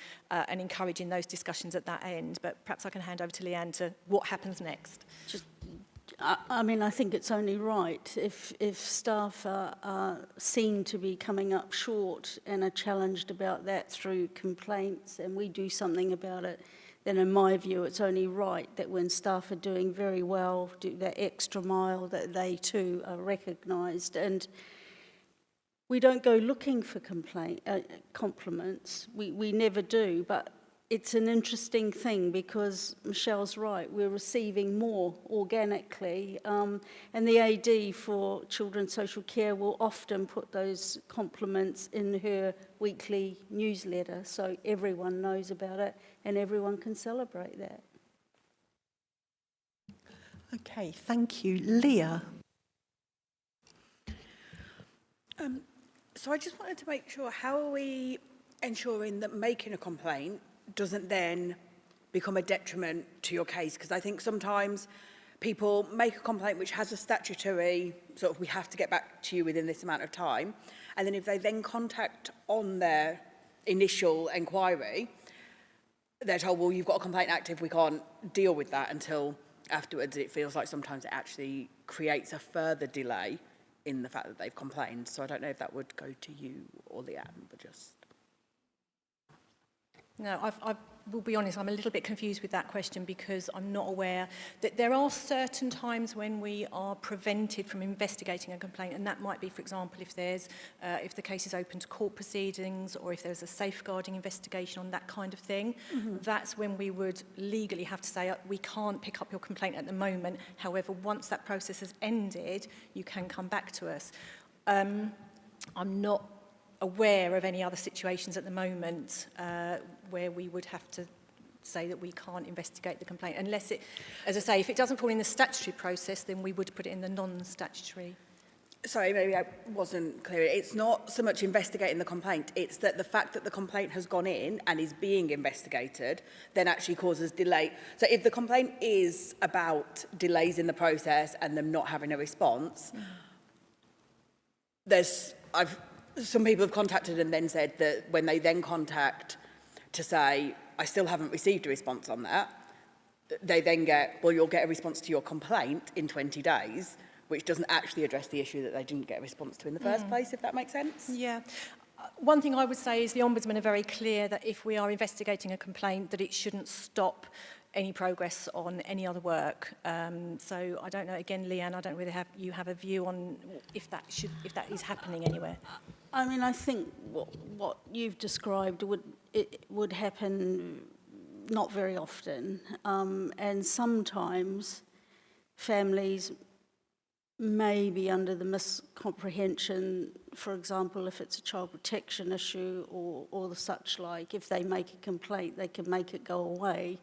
encouraging those discussions at that end. But perhaps I can hand over to Leanne to what happens next. I mean, I think it's only right if staff are seen to be coming up short and are challenged about that through complaints, and we do something about it, then in my view, it's only right that when staff are doing very well, do that extra mile, that they too are recognised. And we don't go looking for compliments. We never do, but it's an interesting thing because Michelle's right, we're receiving more organically, and the AD for Children's Social Care will often put those compliments in her weekly newsletter so everyone knows about it and everyone can celebrate that. Okay, thank you. Leah. So I just wanted to make sure, how are we ensuring that making a complaint doesn't then become a detriment to your case? Because I think sometimes people make a complaint which has a statutory sort of, we have to get back to you within this amount of time, and then if they then contact on their initial inquiry, they're told, well, you've got a complaint active, we can't deal with that until afterwards. It feels like sometimes it actually creates a further delay in the fact that they've complained. So I don't know if that would go to you or Leanne, but just... No, I will be honest, I'm a little bit confused with that question because I'm not aware that there are certain times when we are prevented from investigating a complaint, and that might be, for example, if the case is open to court proceedings or if there's a safeguarding investigation on that kind of thing. That's when we would legally have to say, we can't pick up your complaint at the moment. However, once that process has ended, you can come back to us. I'm not aware of any other situations at the moment where we would have to say that we can't investigate the complaint, unless it, as I say, if it doesn't fall in the statutory process, then we would put it in the non-statutory. Sorry, maybe I wasn't clear. It's not so much investigating the complaint, it's that the fact that the complaint has gone in and is being investigated then actually causes delay. So if the complaint is about delays in the process and them not having a response, some people have contacted and then said that when they then contact to say, I still haven't received a response on that, they then get, well, you'll get a response to your complaint in 20 days, which doesn't actually address the issue that they didn't get a response to in the first place, if that makes sense. Yeah. One thing I would say is the Ombudsman are very clear that if we are investigating a complaint, that it shouldn't stop any progress on any other work. So I don't know, again, Leanne, I don't know whether you have a view on if that is happening anywhere. I mean, I think what you've described would happen not very often, and sometimes families may be under the miscomprehension, for example, if it's a child protection issue or the such like, if they make a complaint, they can make it go away,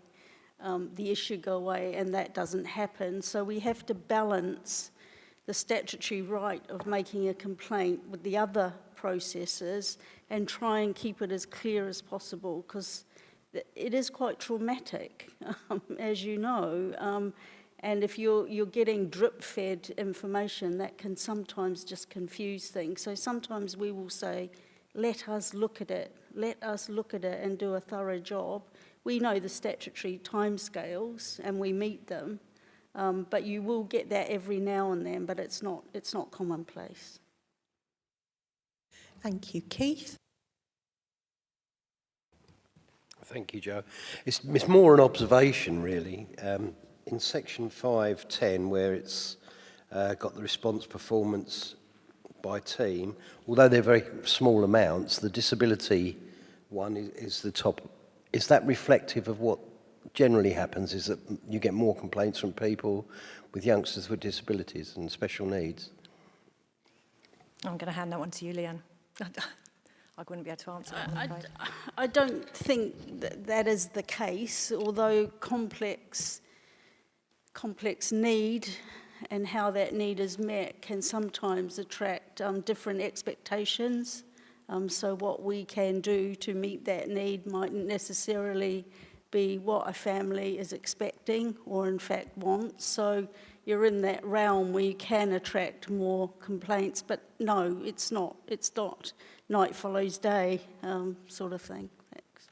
the issue go away, and that doesn't happen. So we have to balance the statutory right of making a complaint with the other processes and try and keep it as clear as possible, because it is quite traumatic, as you know. And if you're getting drip-fed information, that can sometimes just confuse things. So sometimes we will say, let us look at it and do a thorough job. We know the statutory timescales and we meet them, but you will get that every now and then, but it's not commonplace. Thank you. Keith? Thank you, Jo. It's more an observation, really. In section 5.10, where it's got the response performance by team, although they're very small amounts, the disability one is the top. Is that reflective of what generally happens? Is that you get more complaints from people with youngsters with disabilities and special needs? I'm going to hand that one to you, Leanne. I wouldn't be able to answer that. I don't think that is the case, although complex need and how that need is met can sometimes attract different expectations. So what we can do to meet that need mightn't necessarily be what a family is expecting or in fact wants. So you're in that realm where you can attract more complaints, but no, it's not night follows day sort of thing. Thanks.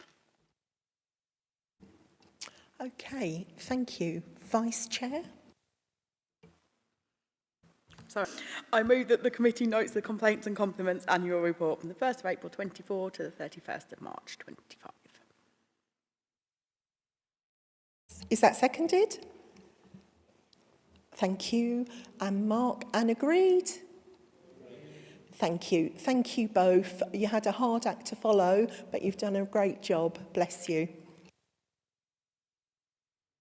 Okay, thank you. Vice Chair? Sorry. I move that the committee notes the Complaints and Compliments annual report from the 1st of April 24 to the 31st of March 25. Is that seconded? Thank you. And Mark, and agreed? Thank you. Thank you both. You had a hard act to follow, but you've done a great job. Bless you.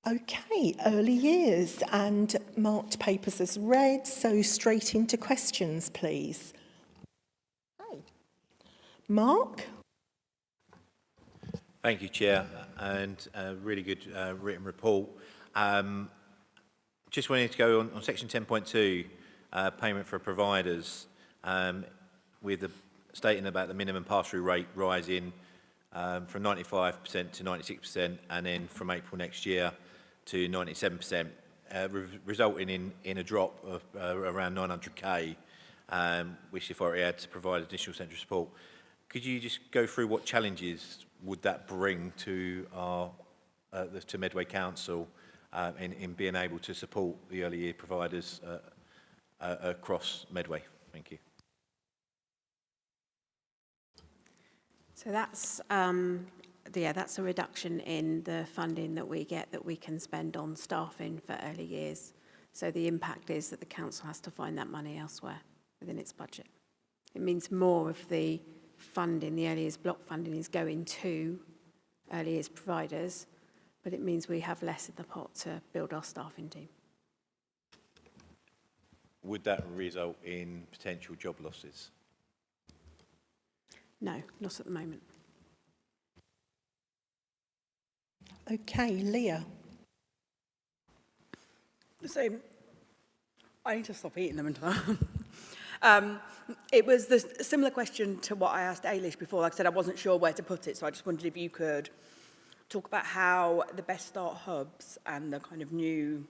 Okay, early years and marked papers as read, so straight into questions, please. Hi. Mark? Thank you, Chair, and a really good written report. Just wanted to go on section 10.2, payment for providers. with the stating about the minimum pass-through rate rising from 95% to 96%, and then from April next year to 97%, resulting in a drop of around 900k, which the authority had to provide additional central support. Could you just go through what challenges would that bring to to Medway Council in being able to support the early year providers across Medway? Thank you. So that's that's a reduction in the funding that we get that we can spend on staffing for early years. So the impact is that the council has to find that money elsewhere within its budget. It means more of the funding, the early years block funding, is going to early years providers, but it means we have less in the pot to build our staffing team. Would that result in potential job losses? No, not at the moment. Okay, Leah. So I need to stop eating them until it was the similar question to what I asked Ailish before. Like I said, I wasn't sure where to put it, so I just wondered if you could talk about how the Best Start hubs and the kind of new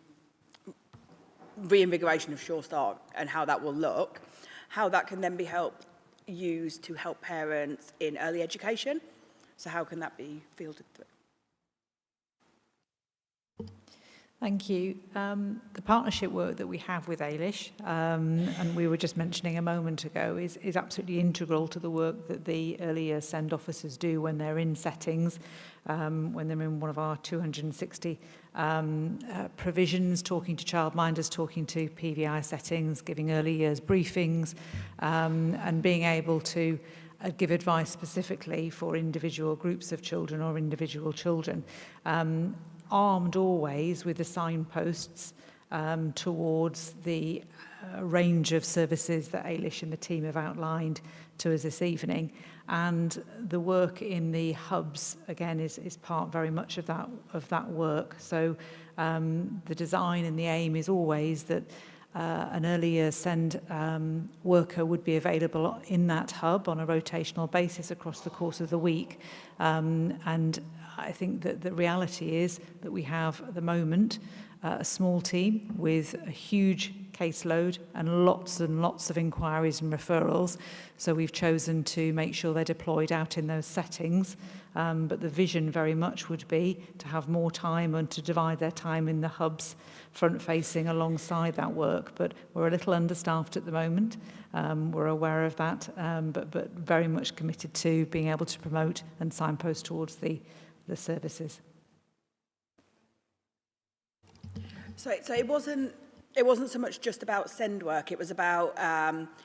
reinvigoration of Sure Start and how that will look, how that can then be used to help parents in early education. So how can that be fielded through? Thank you. The partnership work that we have with Ailish, and we were just mentioning a moment ago, is absolutely integral to the work that the early year SEND officers do when they're in settings, when they're in one of our 260 provisions, talking to childminders, talking to PVI settings, giving early years briefings, and being able to give advice specifically for individual groups of children or individual children. Armed always with the signposts towards the range of services that Ailish and the team have outlined to us this evening. And the work in the hubs, again, is part very much of that work. So the design and the aim is always that an early year SEND worker would be available in that hub on a rotational basis across the course of the week. And I think that the reality is that we have at the moment a small team with a huge caseload and lots of inquiries and referrals. So we've chosen to make sure they're deployed out in those settings. But the vision very much would be to have more time and to divide their time in the hubs front-facing alongside that work. But we're a little understaffed at the moment. We're aware of that, but very much committed to being able to promote and signpost towards the services. So it wasn't so much just about SEND work. It was about,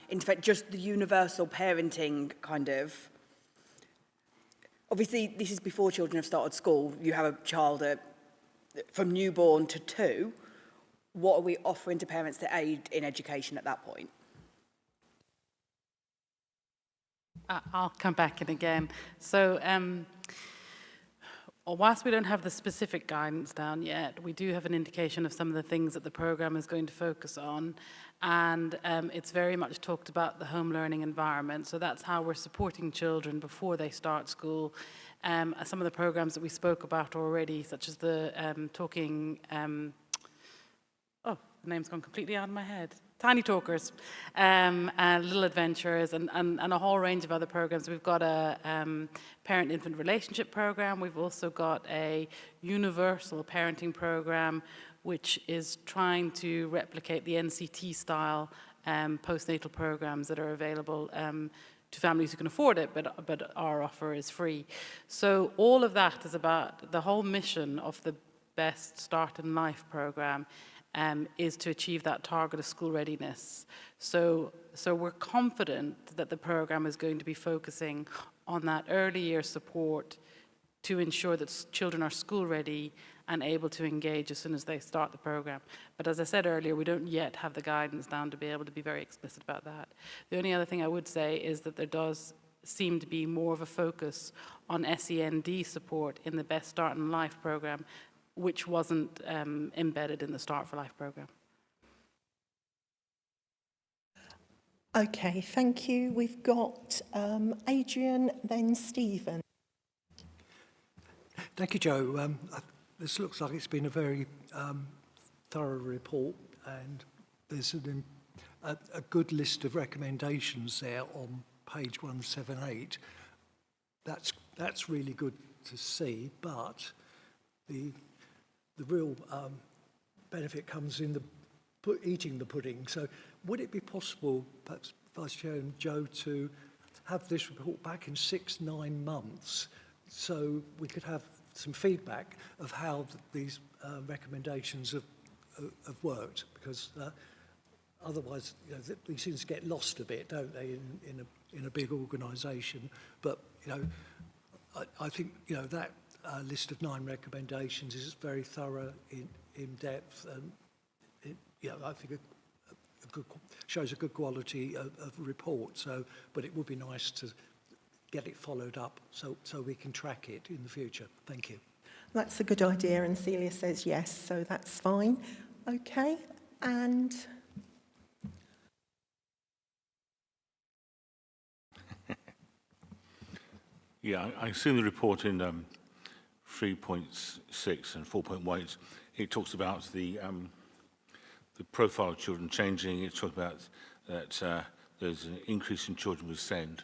in fact, just the universal parenting kind of. Obviously, this is before children have started school. You have a child from newborn to 2. What are we offering to parents to aid in education at that point? I'll come back in again. So, whilst we don't have the specific guidance down yet, we do have an indication of some of the things that the programme is going to focus on. And it's very much talked about the home learning environment. So that's how we're supporting children before they start school. Some of the programmes that we spoke about already, such as the the name's gone completely out of my head. Tiny Talkers, and Little Adventures, and a whole range of other programs. We've got a parent-infant relationship program. We've also got a universal parenting program, which is trying to replicate the NCT-style postnatal programs that are available to families who can afford it, but our offer is free. So all of that is about the whole mission of the Best Start in Life program. Is to achieve that target of school readiness. So we're confident that the program is going to be focusing on that early year support to ensure that children are school ready and able to engage as soon as they start the program. But as I said earlier, we don't yet have the guidance down to be able to be very explicit about that. The only other thing I would say is that there does seem to be more of a focus on SEND support in the Best Start in Life program, which wasn't embedded in the Start for Life program. Okay, thank you. We've got Adrian, then Stephen. Thank you, Joe. This looks like it's been a very thorough report, and there's a good list of recommendations there on page 178. That's really good to see, but the real benefit comes in eating the pudding. So would it be possible, perhaps Vice Chair and Joe, to have this report back in 6-9 months so we could have some feedback of how these recommendations have worked? Because otherwise, you know, these things get lost a bit, don't they, in a big organisation? But you know, I think you know that list of 9 recommendations is very thorough, in depth, and I think shows a good quality of report. So, but it would be nice to get it followed up so we can track it in the future. Thank you. That's a good idea, and Celia says yes, so that's fine. Okay, and yeah, I assume the report in 3.6 and 4.1, it talks about the profile of children changing. It talks about that there's an increase in children with SEND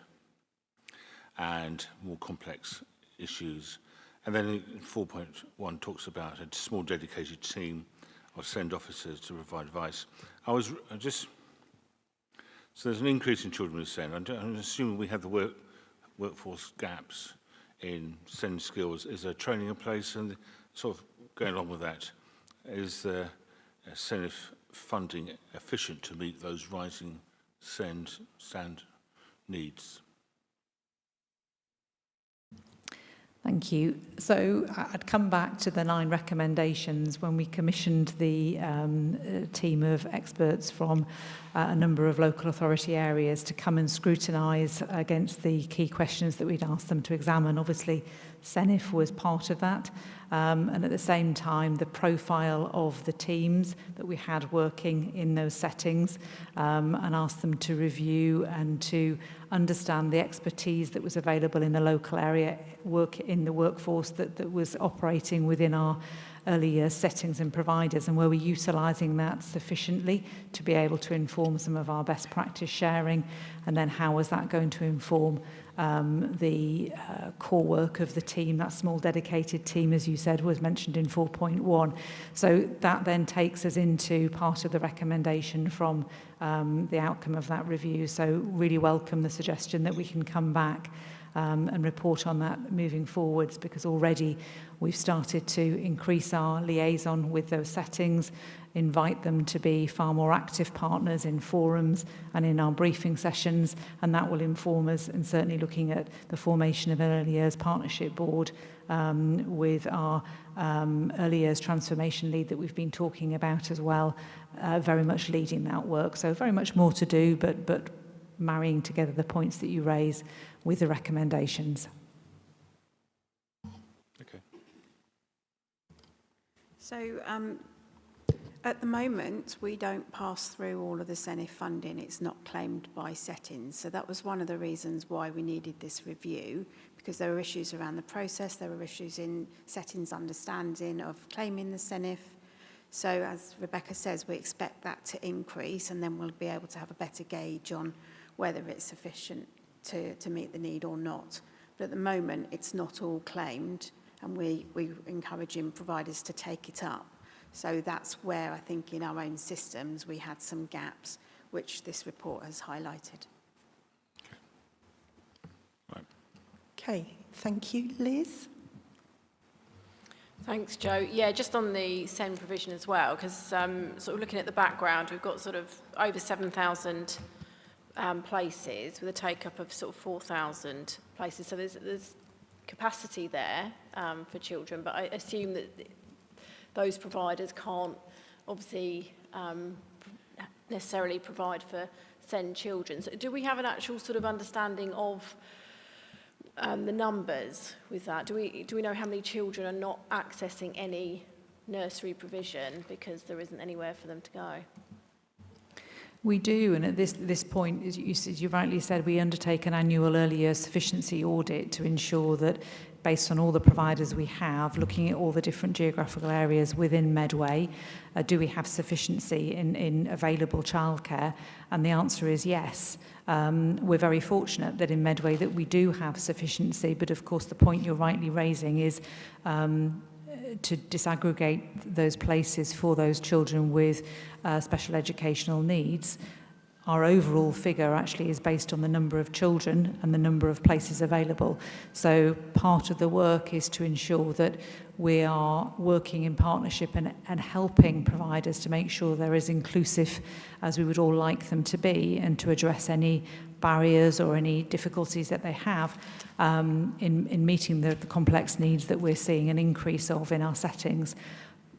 and more complex issues. And then 4.1 talks about a small dedicated team of SEND officers to provide advice. So there's an increase in children with SEND. I'm assuming we have the workforce gaps in SEND skills. Is there training in place? And sort of going along with that, is the SEND funding efficient to meet those rising SEND needs? Thank you. So I'd come back to the 9 recommendations when we commissioned the team of experts from a number of local authority areas to come and scrutinise against the key questions that we'd asked them to examine. Obviously, SENIF was part of that. And at the same time, the profile of the teams that we had working in those settings, and asked them to review and to understand the expertise that was available in the local area, in the workforce that was operating within our early years settings and providers, and were we utilising that sufficiently to be able to inform some of our best practice sharing, and then how was that going to inform the core work of the team. That small dedicated team, as you said, was mentioned in 4.1. So that then takes us into part of the recommendation from the outcome of that review. So really welcome the suggestion that we can come back and report on that moving forwards, because already we've started to increase our liaison with those settings, invite them to be far more active partners in forums and in our briefing sessions, and that will inform us, and certainly looking at the formation of an early years partnership board with our early years transformation lead that we've been talking about as well, very much leading that work. So very much more to do, but marrying together the points that you raise with the recommendations. Okay. So at the moment, we don't pass through all of the SENIF funding. It's not claimed by settings. So that was one of the reasons why we needed this review, because there were issues around the process. There were issues in settings' understanding of claiming the SENIF. So as Rebecca says, we expect that to increase, and then we'll be able to have a better gauge on whether it's sufficient to meet the need or not. But at the moment, it's not all claimed, and we're encouraging providers to take it up. So that's where I think in our own systems we had some gaps, which this report has highlighted. okay, thank you. Liz? Thanks, Joe. Yeah, just on the SEND provision as well, because sort of looking at the background, we've got sort of over 7,000 places with a take-up of sort of 4,000 places. So there's capacity there for children, but I assume that those providers can't obviously necessarily provide for SEND children. So do we have an actual sort of understanding of the numbers with that? Do we know how many children are not accessing any nursery provision because there isn't anywhere for them to go? We do, and at this point, as you rightly said, we undertake an annual early years sufficiency audit to ensure that, based on all the providers we have, looking at all the different geographical areas within Medway, do we have sufficiency in available childcare? And the answer is yes. We're very fortunate that in Medway that we do have sufficiency, but of course the point you're rightly raising is to disaggregate those places for those children with special educational needs. Our overall figure actually is based on the number of children and the number of places available. So part of the work is to ensure that we are working in partnership and helping providers to make sure they're as inclusive as we would all like them to be, and to address any barriers or any difficulties that they have in meeting the complex needs that we're seeing an increase of in our settings.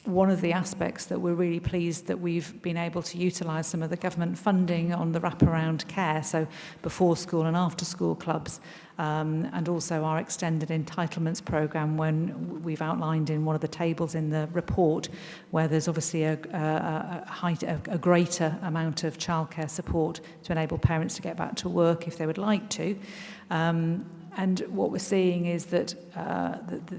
One of the aspects that we're really pleased that we've been able to utilise some of the government funding on the wraparound care, so before school and after school clubs, and also our extended entitlements programme, when we've outlined in one of the tables in the report where there's obviously a greater amount of childcare support to enable parents to get back to work if they would like to. And what we're seeing is that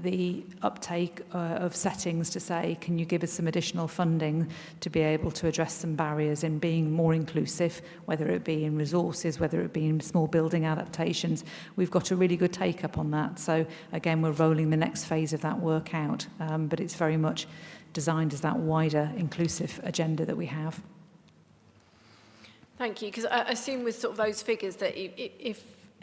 the uptake of settings to say, can you give us some additional funding to be able to address some barriers in being more inclusive, whether it be in resources, whether it be in small building adaptations. We've got a really good take up on that. So again, we're rolling the next phase of that work out, but it's very much designed as that wider inclusive agenda that we have. Thank you, because I assume with sort of those figures that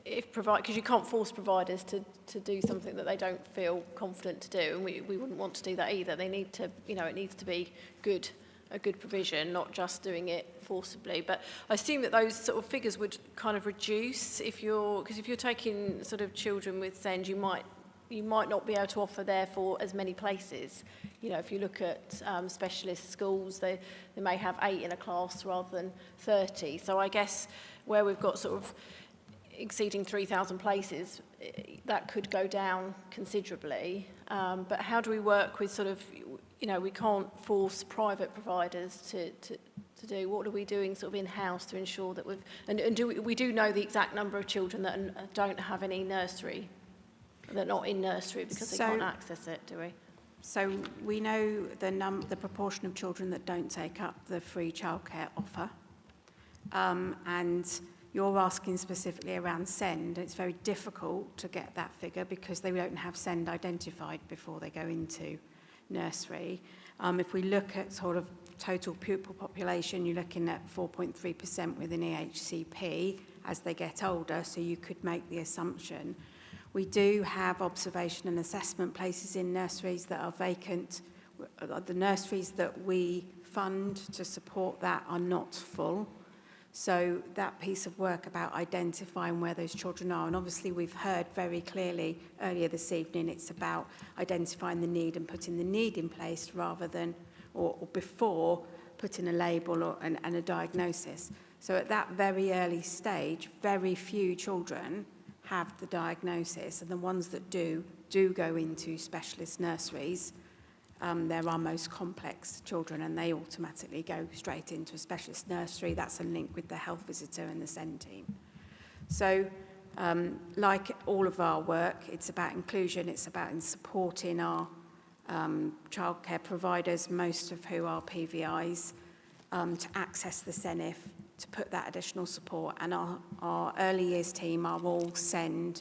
because you can't force providers to do something that they don't feel confident to do, and we wouldn't want to do that either. They need to, it needs to be a good provision, not just doing it forcibly. But I assume that those sort of figures would kind of reduce because if you're taking sort of children with SEND, you might not be able to offer therefore as many places. If you look at specialist schools, they may have 8 in a class rather than 30. So I guess where we've got sort of exceeding 3,000 places, that could go down considerably. But how do we work with sort of, we can't force private providers to do. What are we doing sort of in-house to ensure that we do know the exact number of children that don't have any nursery, they're not in nursery because they can't access it, do we? So we know the proportion of children that don't take up the free childcare offer, and you're asking specifically around SEND. It's very difficult to get that figure because they don't have SEND identified before they go into nursery. If we look at sort of total pupil population, you're looking at 4.3% within EHCP as they get older, so you could make the assumption. We do have observation and assessment places in nurseries that are vacant. The nurseries that we fund to support that are not full. So that piece of work about identifying where those children are, and obviously we've heard very clearly earlier this evening, it's about identifying the need and putting the need in place rather than, or before, putting a label and a diagnosis. So at that very early stage, very few children have the diagnosis, and the ones that do go into specialist nurseries. They're our most complex children, and they automatically go straight into a specialist nursery. That's a link with the health visitor and the SEND team. So like all of our work, it's about inclusion, it's about supporting our childcare providers, most of who are PVIs, to access the SENIF, to put that additional support. And our early years team are all SEND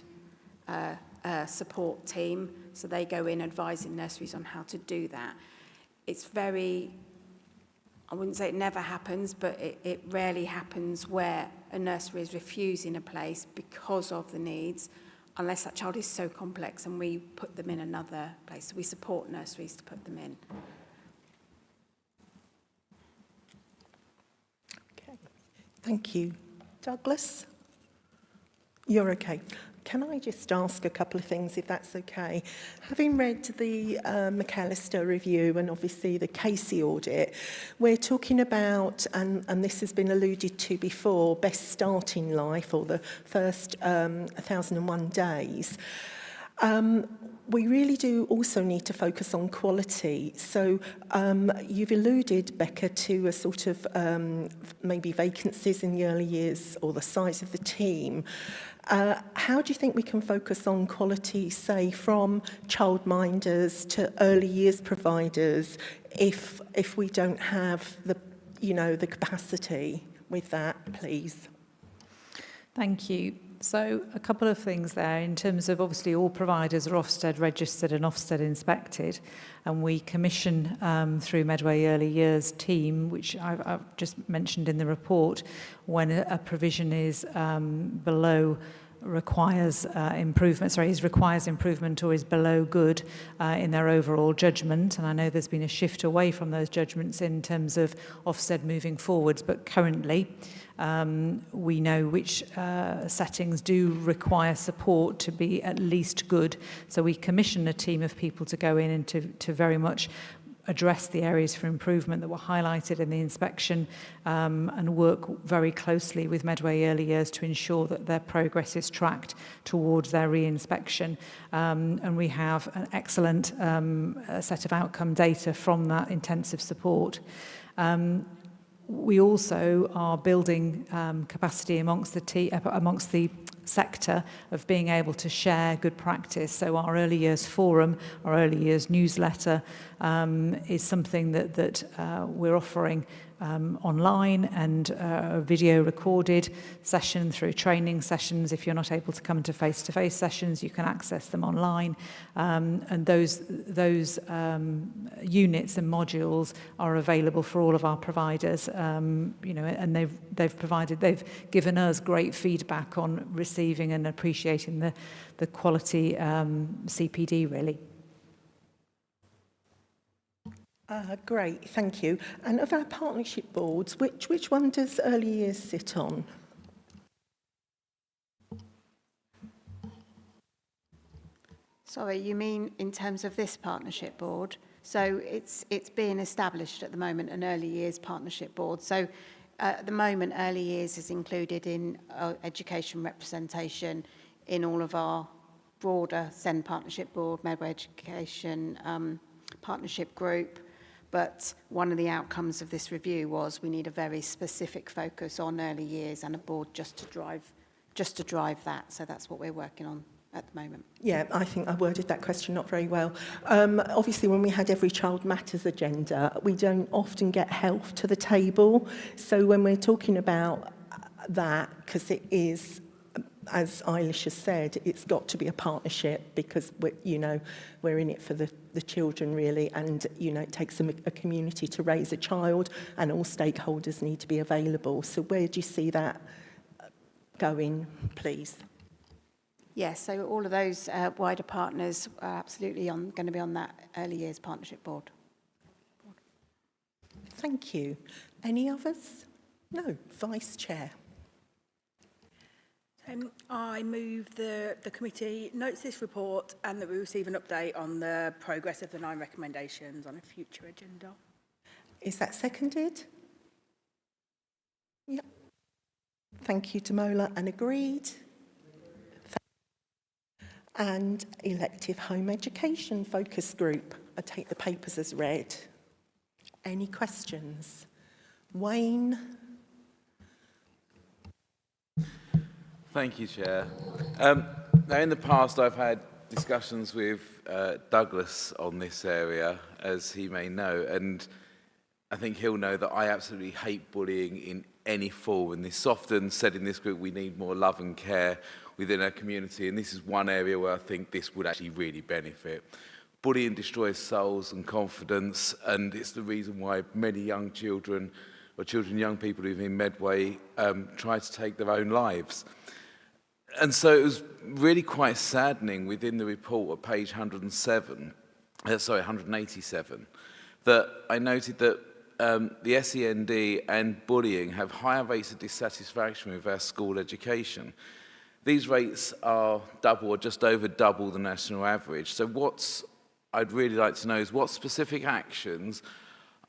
support team, so they go in advising nurseries on how to do that. It's very, I wouldn't say it never happens, but it rarely happens where a nursery is refusing a place because of the needs, unless that child is so complex and we put them in another place. So we support nurseries to put them in. Okay, thank you. Douglas? You're okay. Can I just ask a couple of things, if that's okay? Having read the McAllister review and obviously the Casey audit, we're talking about, and this has been alluded to before, best start in life, or the first 1,001 days. We really do also need to focus on quality. So you've alluded, Becca, to a sort of maybe vacancies in the early years or the size of the team. How do you think we can focus on quality, say, from childminders to early years providers, if we don't have the, you know, the capacity with that, please? Thank you. So a couple of things there in terms of obviously all providers are Ofsted registered and Ofsted inspected, and we commission through Medway Early Years team, which I've just mentioned in the report, when a provision is below requires improvement, requires improvement or is below good in their overall judgment. And I know there's been a shift away from those judgments in terms of Ofsted moving forwards, but currently we know which settings do require support to be at least good. So we commission a team of people to go in and to very much address the areas for improvement that were highlighted in the inspection and work very closely with Medway Early Years to ensure that their progress is tracked towards their re-inspection. And we have an excellent set of outcome data from that intensive support. We also are building capacity amongst the sector of being able to share good practice. So our early years forum, our early years newsletter is something that we're offering online, and a video recorded session through training sessions. If you're not able to come to face-to-face sessions, you can access them online. And those units and modules are available for all of our providers. You know, and they've given us great feedback on receiving and appreciating the quality CPD, really. Great, thank you. And of our partnership boards, which one does early years sit on? Sorry, you mean in terms of this partnership board? So it's being established at the moment, an early years partnership board. So at the moment, early years is included in education representation in all of our broader SEND partnership board, Medway Education partnership group. But one of the outcomes of this review was we need a very specific focus on early years and a board just to drive that. So that's what we're working on at the moment. Yeah, I think I worded that question not very well. Obviously, when we had Every Child Matters agenda, we don't often get health to the table. So when we're talking about that, because it is, as Eilish has said, it's got to be a partnership, because we're in it for the children, really, and it takes a community to raise a child, and all stakeholders need to be available. So where do you see that going, please? Yes, so all of those wider partners are absolutely going to be on that early years partnership board. Thank you. Any others? No. Vice Chair. I move the committee notes this report and that we receive an update on the progress of the 9 recommendations on a future agenda. Is that seconded? Yep. Thank you, Damola, and agreed. And elective home education focus group. I take the papers as read. Any questions? Wayne? Thank you, Chair. Now, in the past, I've had discussions with Douglas on this area, as he may know, and I think he'll know that I absolutely hate bullying in any form, and it's often said in this group we need more love and care within our community, and this is one area where I think this would actually really benefit. Bullying destroys souls and confidence, and it's the reason why many young children, or young people who live in Medway, try to take their own lives. And so it was really quite saddening within the report at page 187, that I noted that the SEND and bullying have higher rates of dissatisfaction with our school education. These rates are double or just over double the national average. So what I'd really like to know is what specific actions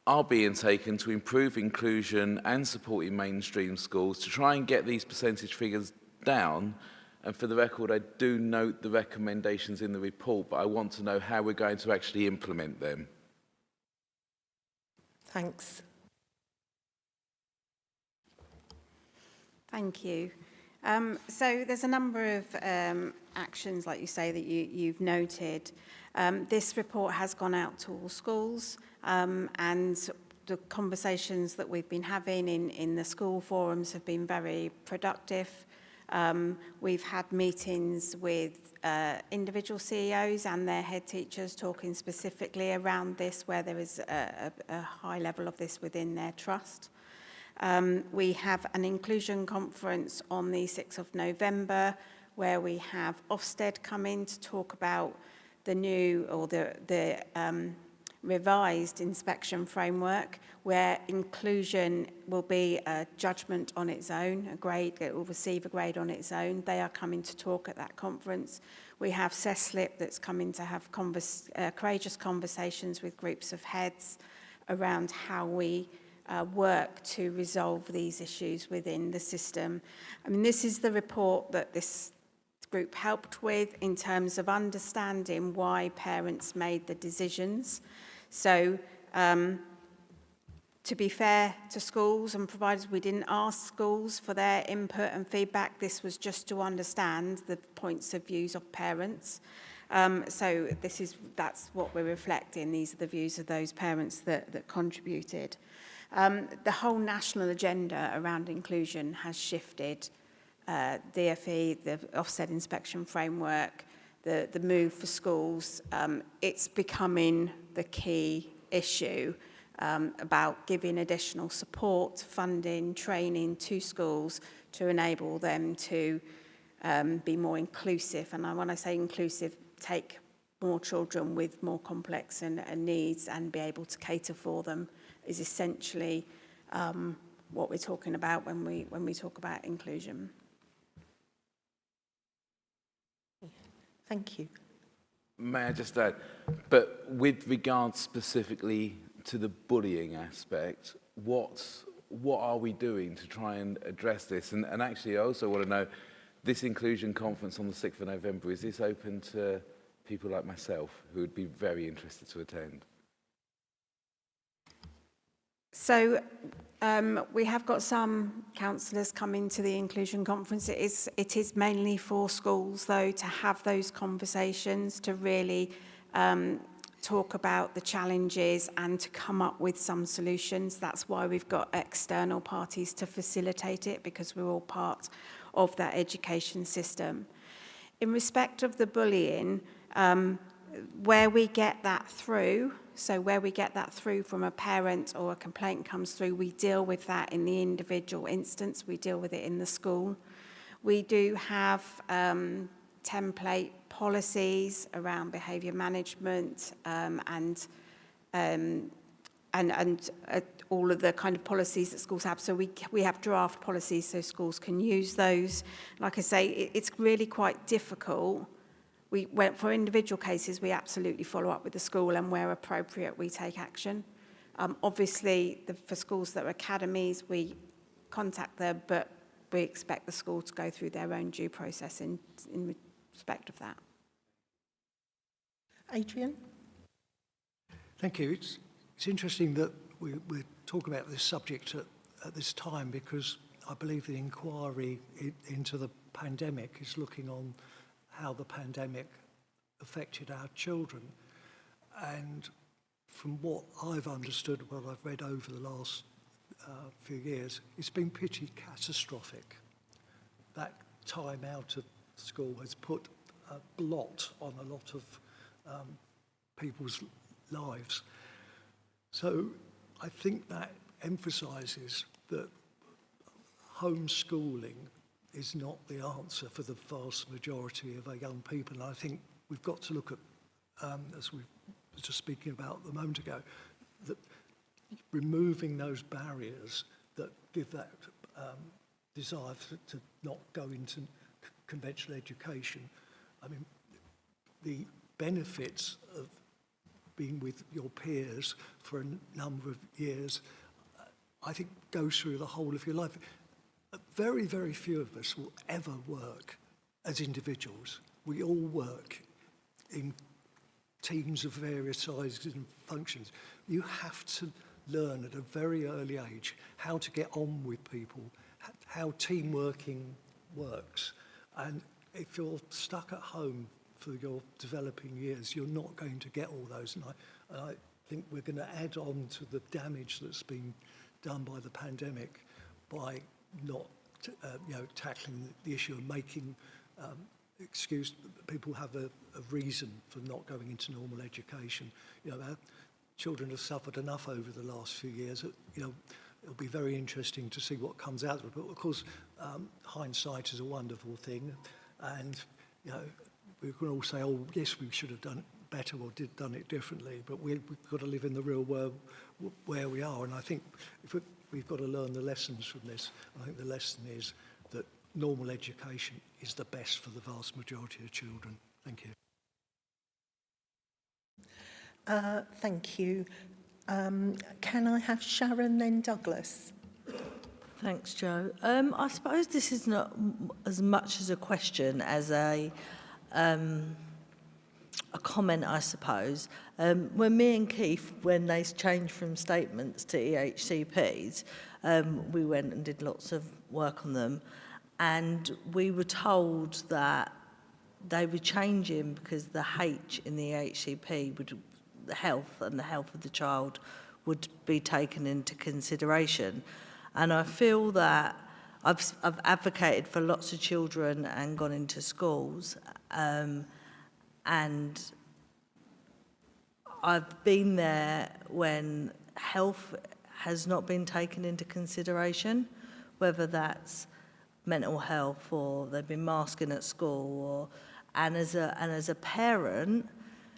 are being taken to improve inclusion and support in mainstream schools to try and get these percentage figures down And for the record, I do note the recommendations in the report, but I want to know how we're going to actually implement them. Thanks. Thank you. So there's a number of actions, like you say, that you've noted. This report has gone out to all schools, and the conversations that we've been having in the school forums have been very productive. We've had meetings with individual CEOs and their head teachers talking specifically around this, where there is a high level of this within their trust. We have an inclusion conference on the 6th of November, where we have Ofsted come in to talk about the new or the revised inspection framework, where inclusion will be a judgment on its own, a grade, it will receive a grade on its own. They are coming to talk at that conference. We have CESLIP that's coming to have courageous conversations with groups of heads around how we work to resolve these issues within the system. I mean, this is the report that this group helped with in terms of understanding why parents made the decisions. So, to be fair to schools and providers, we didn't ask schools for their input and feedback. This was just to understand the points of views of parents. So that's what we're reflecting. These are the views of those parents that contributed. The whole national agenda around inclusion has shifted. DFE, the Ofsted inspection framework, the move for schools, it's becoming the key issue about giving additional support, funding, training to schools to enable them to be more inclusive. And when I say inclusive, take more children with more complex and needs and be able to cater for them is essentially what we're talking about when we talk about inclusion. Thank you. May I just add, but with regard specifically to the bullying aspect, what are we doing to try and address this? And actually, I also want to know, this inclusion conference on the 6th of November, is this open to people like myself who would be very interested to attend? So we have got some counsellors coming to the inclusion conference. It is mainly for schools, though, to have those conversations, to really talk about the challenges and to come up with some solutions. That's why we've got external parties to facilitate it, because we're all part of that education system. In respect of the bullying, where we get that through, so where we get that through from a parent or a complaint comes through, we deal with that in the individual instance, we deal with it in the school. We do have template policies around behaviour management and all of the kind of policies that schools have. So we have draft policies so schools can use those. Like I say, it's really quite difficult. For individual cases, we absolutely follow up with the school, and where appropriate, we take action. Obviously, for schools that are academies, we contact them, but we expect the school to go through their own due process in respect of that. Adrian? Thank you. It's interesting that we're talking about this subject at this time, because I believe the inquiry into the pandemic is looking on how the pandemic affected our children. And from what I've understood, what I've read over the last few years, it's been pretty catastrophic. That time out of school has put a blot on a lot of people's lives. So I think that emphasises that homeschooling is not the answer for the vast majority of our young people. And I think we've got to look at, as we were just speaking about a moment ago, that removing those barriers that give that desire to not go into conventional education. I mean, the benefits of being with your peers for a number of years, I think goes through the whole of your life. Very, very few of us will ever work as individuals, we all work in teams of various sizes and functions. You have to learn at a very early age how to get on with people, how team working works. And if you're stuck at home for your developing years, you're not going to get all those. And I think we're going to add on to the damage that's been done by the pandemic by not tackling the issue and making people have a reason for not going into normal education. Our children have suffered enough over the last few years. It'll be very interesting to see what comes out of it. But of course, hindsight is a wonderful thing, and we can all say, "Oh, yes, we should have done it better or done it differently." But we've got to live in the real world where we are, and I think we've got to learn the lessons from this. I think the lesson is that normal education is the best for the vast majority of children. Thank you. Thank you. Can I have Sharon, then Douglas? Thanks, Jo. I suppose this is not as much as a question as a comment, I suppose. When me and Keith, when they changed from statements to EHCPs, we went and did lots of work on them, and we were told that they were changing because the H in the EHCP would, the health and the health of the child would be taken into consideration. And I feel that I've advocated for lots of children and gone into schools, and I've been there when health has not been taken into consideration, whether that's mental health or they've been masking at school, and as a parent,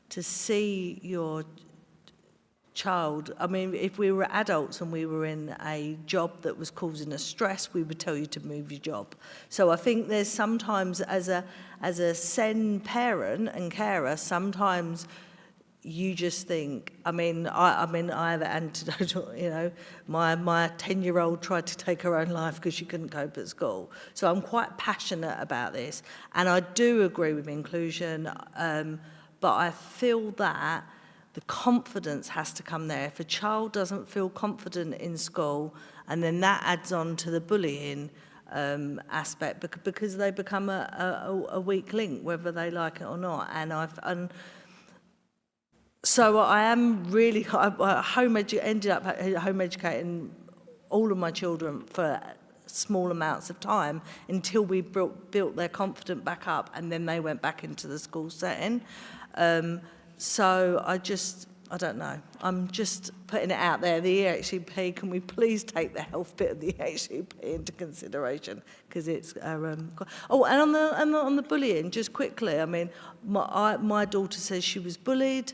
to see your child, I mean, if we were adults and we were in a job that was causing us stress, we would tell you to move your job. So I think there's sometimes, as a SEN parent and carer, sometimes you just think, I have an antidote, my 10-year-old tried to take her own life because she couldn't cope at school. So I'm quite passionate about this. And I do agree with inclusion, but I feel that the confidence has to come there. If a child doesn't feel confident in school, and then that adds on to the bullying aspect, because they become a weak link, whether they like it or not. So I am really, ended up home educating all of my children for small amounts of time until we built their confidence back up, and then they went back into the school setting. So I don't know. I'm just putting it out there. The EHCP, can we please take the health bit of the EHCP into consideration? Because it's and on the bullying, just quickly. I mean, my daughter says she was bullied.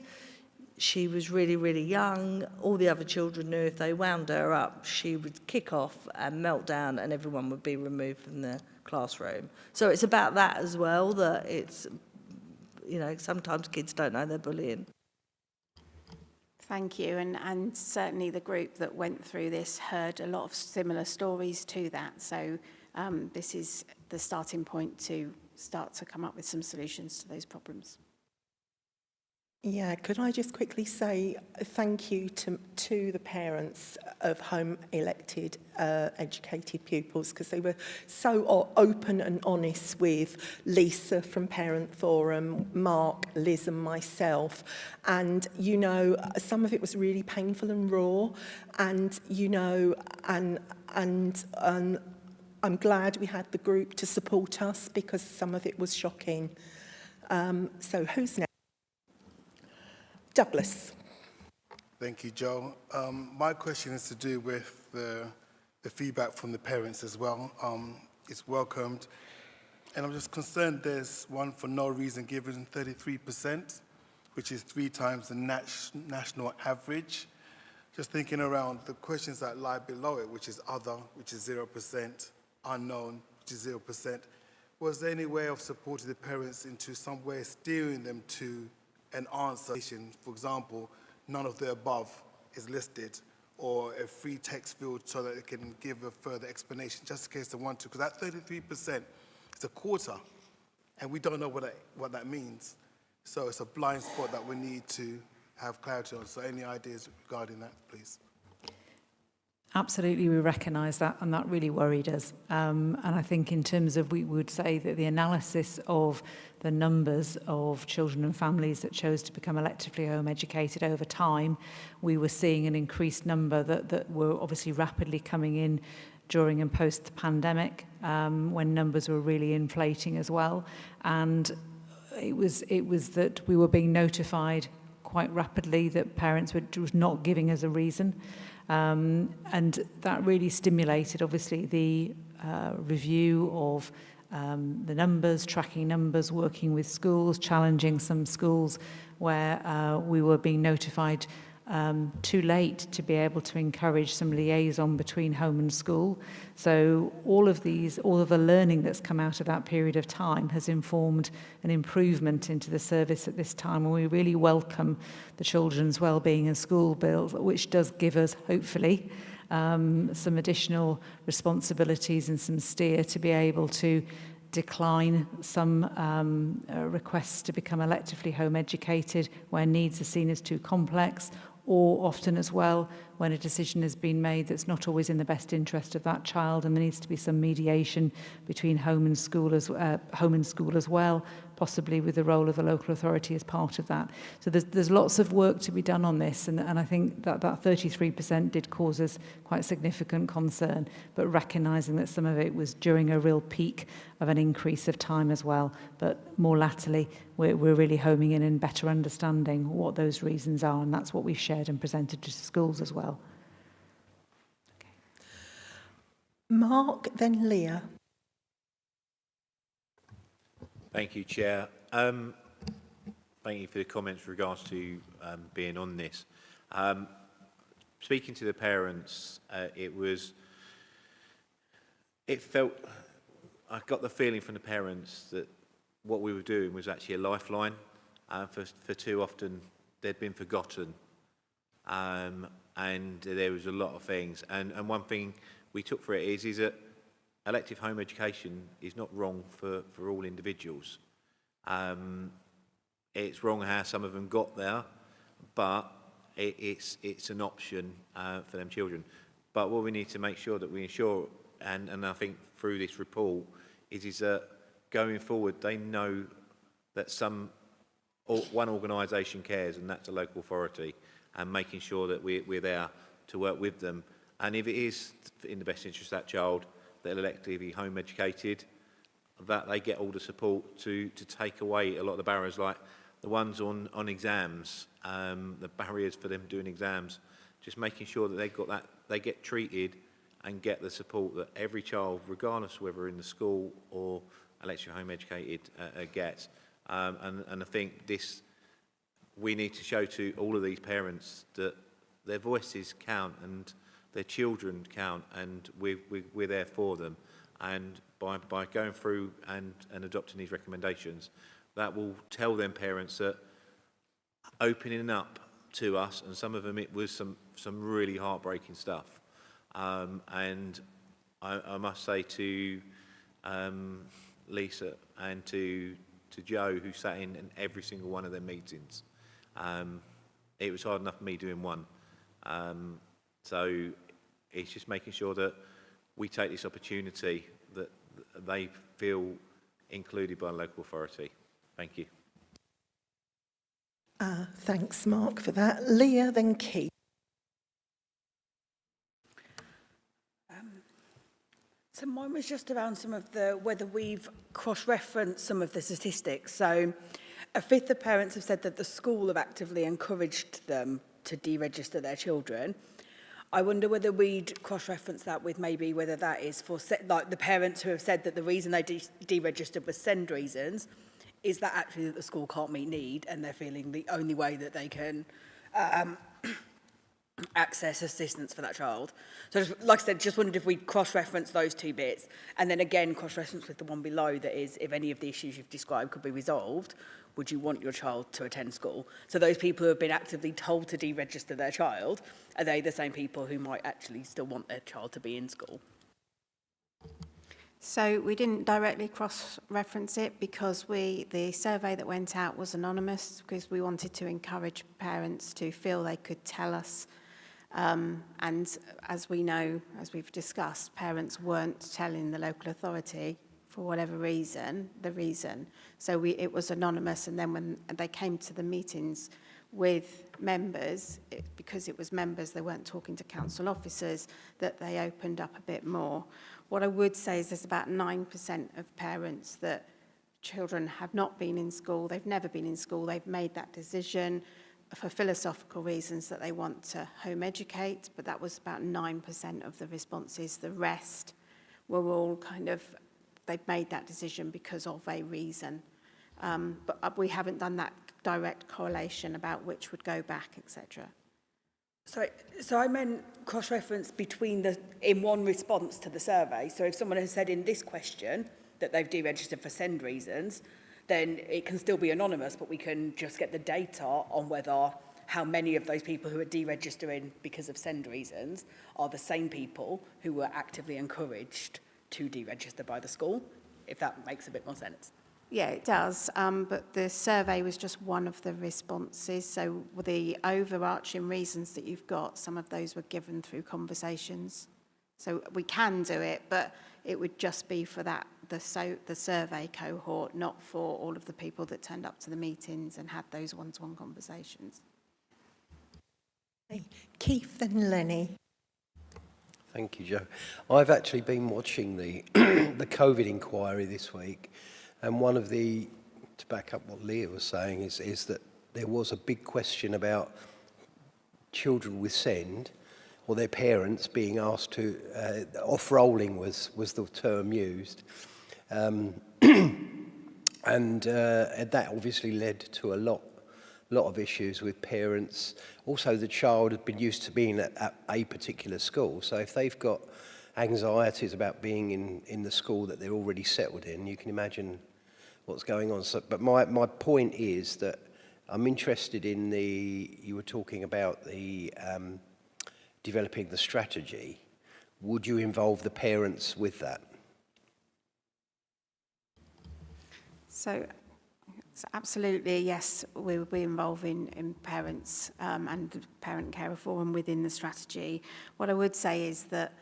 She was really, really young. All the other children knew if they wound her up, she would kick off and melt down, and everyone would be removed from the classroom. So it's about that as well. That it's, sometimes kids don't know they're bullying. Thank you, and certainly the group that went through this heard a lot of similar stories to that. So this is the starting point to start to come up with some solutions to those problems. Yeah, could I just quickly say thank you to the parents of home-elected educated pupils, because they were so open and honest with Lisa from Parent Forum, Mark, Liz and myself. And, some of it was really painful and raw. And, I'm glad we had the group to support us, because some of it was shocking. So who's next? Douglas. Thank you, Jo. My question is to do with the feedback from the parents as well. It's welcomed. And I'm just concerned there's one for no reason given 33%, which is 3 times the national average. Just thinking around the questions that lie below it, which is other, which is 0%, unknown, which is 0%. Was there any way of supporting the parents into some way steering them to an answer? For example, none of the above is listed, or a free text field so that they can give a further explanation, just in case they want to. Because that 33% is a quarter and we don't know what that means. So it's a blind spot that we need to have clarity on. So any ideas regarding that, please? Absolutely, we recognise that, and that really worried us. And I think in terms of, we would say that the analysis of the numbers of children and families that chose to become electively home educated over time, we were seeing an increased number that were obviously rapidly coming in during and post the pandemic, when numbers were really inflating as well. And it was that we were being notified quite rapidly that parents were not giving us a reason. And that really stimulated, obviously, the review of the numbers, tracking numbers, working with schools, challenging some schools where we were being notified too late to be able to encourage some liaison between home and school. So all of the learning that's come out of that period of time has informed an improvement into the service at this time, and we really welcome the children's wellbeing and school bill, which does give us, hopefully, some additional responsibilities and some steer to be able to decline some requests to become electively home educated where needs are seen as too complex, or often as well when a decision has been made that's not always in the best interest of that child, and there needs to be some mediation between home and school as well, possibly with the role of the local authority as part of that. So there's lots of work to be done on this, and I think that 33% did cause us quite significant concern, but recognising that some of it was during a real peak of an increase of time as well. But more latterly, we're really homing in and better understanding what those reasons are, and that's what we've shared and presented to schools as well. Okay. Mark, then Leah. Thank you, Chair. Thank you for the comments with regards to being on this. Speaking to the parents, I got the feeling from the parents that what we were doing was actually a lifeline. For too often, they'd been forgotten. And there was a lot of things. And one thing we took for it is that elective home education is not wrong for all individuals. It's wrong how some of them got there, but it's an option for them children. But what we need to make sure that we ensure, and I think through this report, is that going forward they know that one organisation cares, and that's a local authority, and making sure that we're there to work with them. And if it is in the best interest of that child, that are electively home educated, that they get all the support to take away a lot of the barriers, like the ones on exams, the barriers for them doing exams, just making sure that they've got that, they get treated and get the support that every child, regardless whether in the school or electively home educated, gets. And I think we need to show to all of these parents that their voices count and their children count, and we're there for them. And by going through and adopting these recommendations, that will tell them parents that opening up to us, and some of them it was some really heartbreaking stuff. And I must say to Lisa and to Joe, who sat in every single one of their meetings, it was hard enough for me doing one. So it's just making sure that we take this opportunity, that they feel included by a local authority. Thank you. Thanks, Mark, for that. Leah, then Keith. So mine was just around some of whether we've cross-referenced some of the statistics. So a fifth of parents have said that the school have actively encouraged them to deregister their children. I wonder whether we'd cross-reference that with maybe whether that is for like the parents who have said that the reason they deregistered was SEND reasons. Is that actually that the school can't meet need and they're feeling the only way that they can access assistance for that child? So just, like I said, just wondered if we cross-reference those two bits, and then again cross-reference with the one below, that is, if any of the issues you've described could be resolved, would you want your child to attend school? So those people who have been actively told to deregister their child, are they the same people who might actually still want their child to be in school? So we didn't directly cross-reference it because the survey that went out was anonymous because we wanted to encourage parents to feel they could tell us. And as we know, as we've discussed, parents weren't telling the local authority for whatever reason, So it was anonymous, and then when they came to the meetings with members, because it was members, they weren't talking to council officers, that they opened up a bit more. What I would say is there's about 9% of parents that children have not been in school, they've never been in school, they've made that decision for philosophical reasons that they want to home educate, but that was about 9% of the responses. The rest were all kind of, they've made that decision because of a reason. But we haven't done that direct correlation about which would go back, etc. So I meant cross-reference between in one response to the survey. So if someone has said in this question that they've deregistered for SEND reasons, then it can still be anonymous, but we can just get the data on whether how many of those people who are deregistering because of SEND reasons are the same people who were actively encouraged to deregister by the school, if that makes a bit more sense. Yeah, it does, but the survey was just one of the responses. So the overarching reasons that you've got, some of those were given through conversations. So we can do it, but it would just be for the survey cohort, not for all of the people that turned up to the meetings and had those one-to-one conversations. Keith and Lenny. Thank you, Jo. I've actually been watching the the COVID inquiry this week, and one of the, to back up what Leah was saying, is that there was a big question about children with SEND, or their parents being asked to, off-rolling was the term used. And that obviously led to a lot of issues with parents. Also, the child had been used to being at a particular school, so if they've got anxieties about being in the school that they're already settled in, you can imagine what's going on. So, but my point is that I'm interested in you were talking about the developing the strategy. Would you involve the parents with that? So absolutely, yes, we will be involving parents and the parent carer forum within the strategy. What I would say is that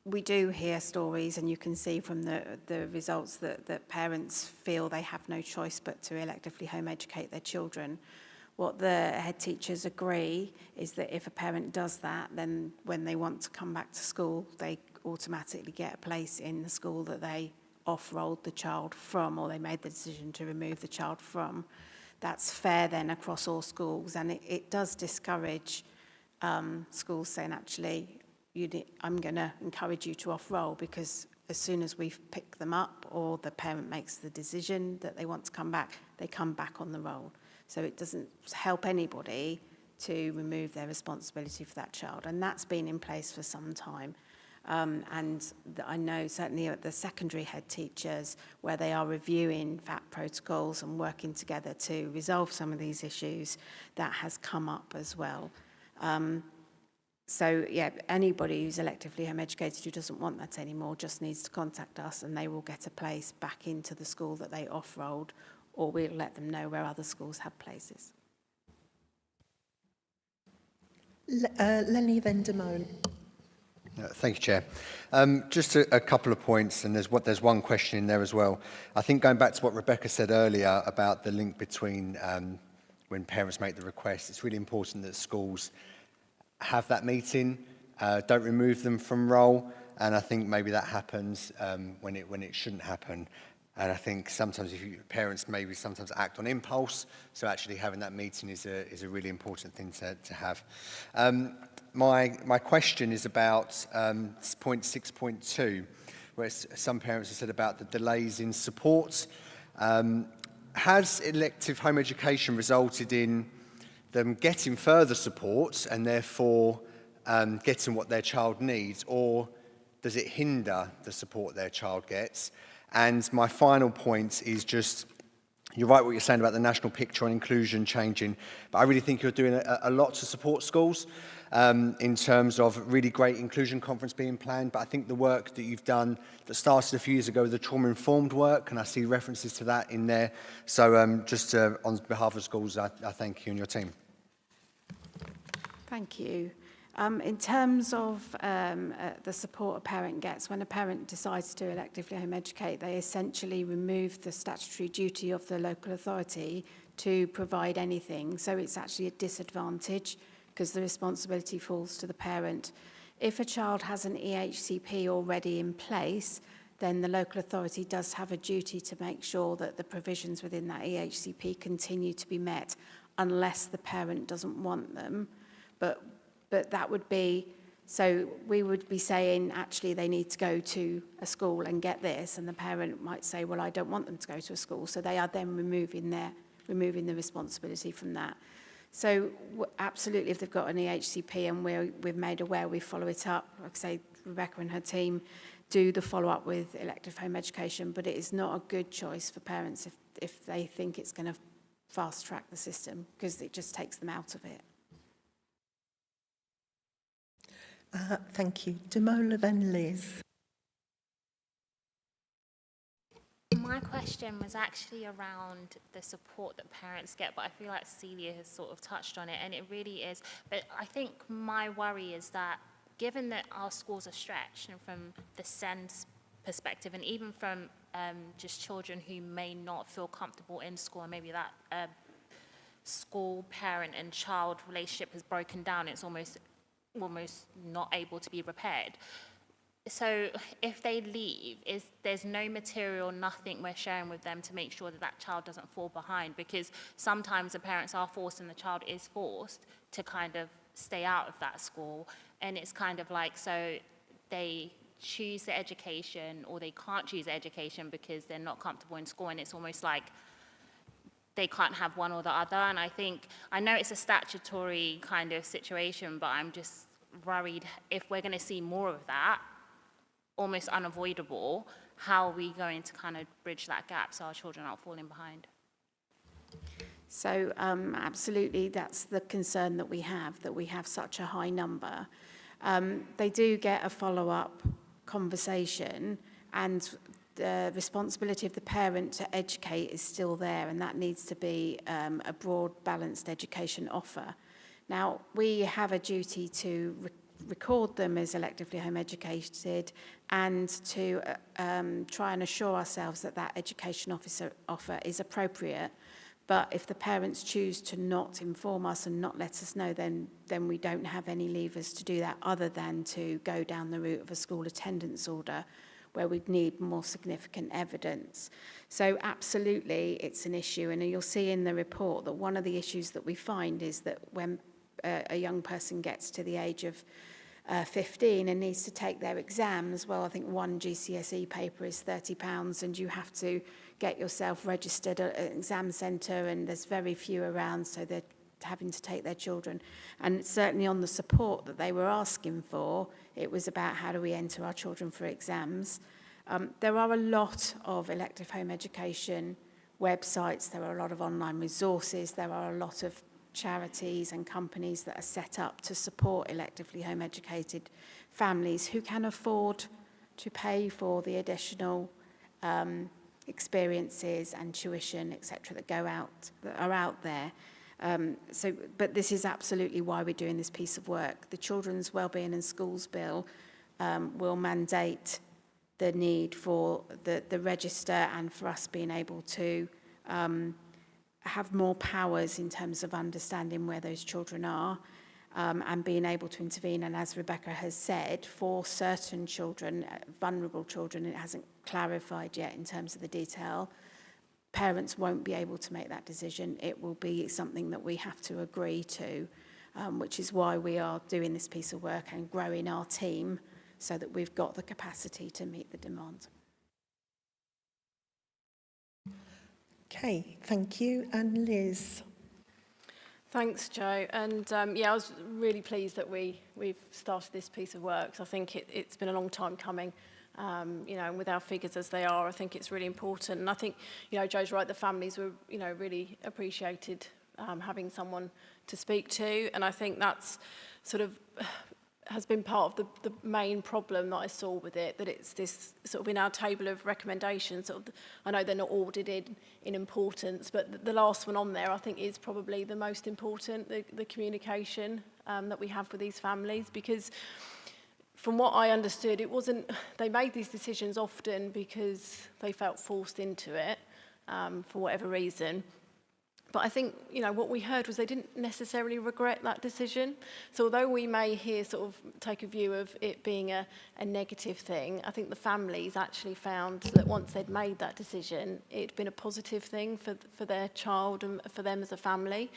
we do hear stories, and you can see from the results that parents feel they have no choice but to electively home educate their children. What the head teachers agree is that if a parent does that, then when they want to come back to school, they automatically get a place in the school that they off-rolled the child from, or they made the decision to remove the child from. That's fair then across all schools, and it does discourage schools saying, actually, I'm going to encourage you to off-roll, because as soon as we pick them up or the parent makes the decision that they want to come back, they come back on the roll. So it doesn't help anybody to remove their responsibility for that child, and that's been in place for some time. And I know certainly at the secondary head teachers, where they are reviewing FAT protocols and working together to resolve some of these issues, that has come up as well. So yeah, anybody who's electively home educated who doesn't want that anymore just needs to contact us, and they will get a place back into the school that they off-rolled, or we'll let them know where other schools have places. Lenny Vendemone. Thank you, Chair. Just a couple of points, and there's one question in there as well. I think going back to what Rebecca said earlier about the link between when parents make the request, it's really important that schools have that meeting, don't remove them from roll, and I think maybe that happens when it shouldn't happen. And I think sometimes parents maybe sometimes act on impulse, so actually having that meeting is a really important thing to have. My question is about point 6.2, where some parents have said about the delays in support. Has elective home education resulted in them getting further support and therefore getting what their child needs, or does it hinder the support their child gets? And my final point is just, You're right what you're saying about the national picture on inclusion changing, but I really think you're doing a lot to support schools in terms of really great inclusion conference being planned. But I think the work that you've done that started a few years ago, the trauma-informed work, and I see references to that in there. So on behalf of schools, I thank you and your team. Thank you. In terms of the support a parent gets, when a parent decides to electively home educate, they essentially remove the statutory duty of the local authority to provide anything. So it's actually a disadvantage because the responsibility falls to the parent. If a child has an EHCP already in place, then the local authority does have a duty to make sure that the provisions within that EHCP continue to be met unless the parent doesn't want them. But that would be, so we would be saying actually they need to go to a school and get this, and the parent might say, well, I don't want them to go to a school, so they are then removing the responsibility from that. So absolutely, if they've got an EHCP and we've made aware, we follow it up. Like I say, Rebecca and her team do the follow-up with elective home education, but it is not a good choice for parents if they think it's going to fast-track the system, because it just takes them out of it. Thank you. Demola, then Liz. My question was actually around the support that parents get, but I feel like Celia has sort of touched on it, and it really is. But I think my worry is that given that our schools are stretched, and from the SEND perspective, and even from just children who may not feel comfortable in school, and maybe that school parent and child relationship has broken down, it's almost not able to be repaired. So if they leave, there's no material, nothing we're sharing with them to make sure that that child doesn't fall behind, because sometimes the parents are forced and the child is forced to kind of stay out of that school, and it's kind of like, so they choose the education or they can't choose the education because they're not comfortable in school, and it's almost like they can't have one or the other. And I know it's a statutory kind of situation, but I'm just worried if we're going to see more of that, almost unavoidable, how are we going to kind of bridge that gap so our children aren't falling behind? So absolutely, that's the concern that we have such a high number. They do get a follow-up conversation, and the responsibility of the parent to educate is still there, and that needs to be a broad, balanced education offer. Now, we have a duty to record them as electively home educated and to try and assure ourselves that that education offer is appropriate. But if the parents choose to not inform us and not let us know, then we don't have any levers to do that other than to go down the route of a school attendance order, where we'd need more significant evidence. So absolutely, it's an issue. And you'll see in the report that one of the issues that we find is that when a young person gets to the age of 15 and needs to take their exams, well, I think one GCSE paper is £30, and you have to get yourself registered at an exam centre, and there's very few around, so they're having to take their children. And certainly on the support that they were asking for, it was about how do we enter our children for exams. There are a lot of elective home education websites, there are a lot of online resources, there are a lot of charities and companies that are set up to support electively home educated families who can afford to pay for the additional experiences and tuition, etc., that are out there. But this is absolutely why we're doing this piece of work. The Children's Wellbeing and Schools Bill will mandate the need for the register and for us being able to have more powers in terms of understanding where those children are and being able to intervene. And as Rebecca has said, for certain children, vulnerable children, it hasn't clarified yet in terms of the detail, parents won't be able to make that decision. It will be something that we have to agree to, which is why we are doing this piece of work and growing our team so that we've got the capacity to meet the demand. Okay, thank you. And Liz. Thanks, Jo. And yeah, I was really pleased that we've started this piece of work. So I think it's been a long time coming. You know, and with our figures as they are, I think it's really important. And I think, you know, Joe's right, the families were, you know, really appreciated having someone to speak to. And I think that's sort of has been part of the main problem that I saw with it, that it's this sort of in our table of recommendations, sort of, I know they're not ordered in importance, but the last one on there I think is probably the most important, the communication that we have with these families, because from what I understood, it wasn't, they made these decisions often because they felt forced into it for whatever reason. But I think, you know, what we heard was they didn't necessarily regret that decision. So although we may here sort of take a view of it being a negative thing, I think the families actually found that once they'd made that decision, it'd been a positive thing for their child and for them as a family.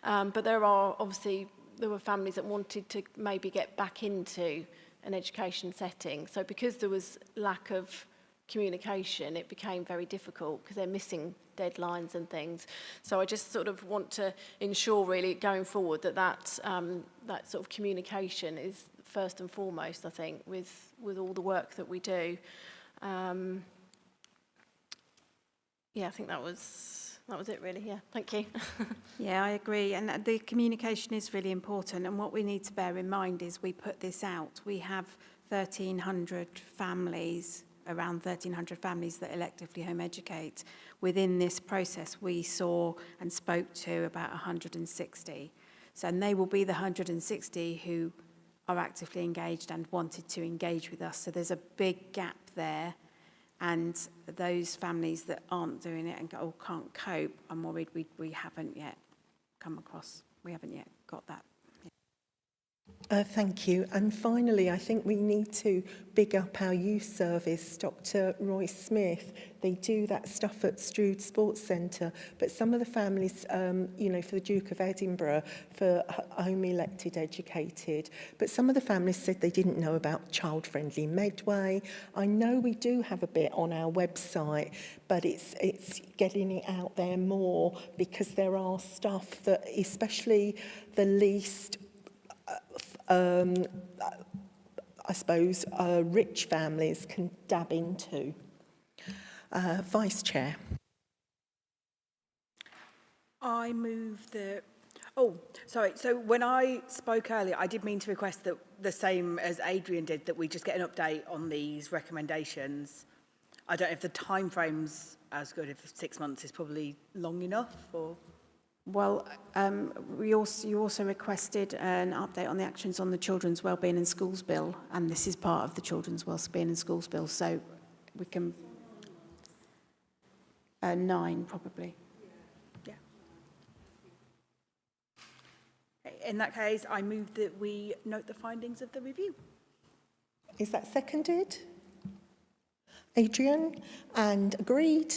But there were families that wanted to maybe get back into an education setting. So because there was lack of communication, it became very difficult because they're missing deadlines and things. So I just sort of want to ensure really going forward that sort of communication is first and foremost, I think, with all the work that we do. Yeah, I think that was it really. Yeah, thank you. Yeah, I agree. And the communication is really important. And what we need to bear in mind is we put this out. We have 1,300 families, around 1,300 families that electively home educate. Within this process, we saw and spoke to about 160. So, and they will be the 160 who are actively engaged and wanted to engage with us. So there's a big gap there. And those families that aren't doing it and go, oh, can't cope, I'm worried we haven't yet come across, we haven't yet got that. Thank you. And finally, I think we need to big up our youth service, Dr. Roy Smith. They do that stuff at Strood Sports Centre, but some of the families, you know, for the Duke of Edinburgh, for home elected educated, but some of the families said they didn't know about child-friendly Medway. I know we do have a bit on our website, but it's getting it out there more, because there are stuff that, especially the least I suppose rich families can dab into. Vice Chair. I move the... Oh, sorry. So when I spoke earlier, I did mean to request that the same as Adrian did, that we just get an update on these recommendations. I don't know if the time frame's as good, if 6 months is probably long enough, or... Well, you also requested an update on the actions on the Children's Wellbeing in Schools Bill, and this is part of the Children's Wellbeing in Schools Bill, so we can... 9, probably. Yeah. In that case, I move that we note the findings of the review. Is that seconded? Adrian? And agreed?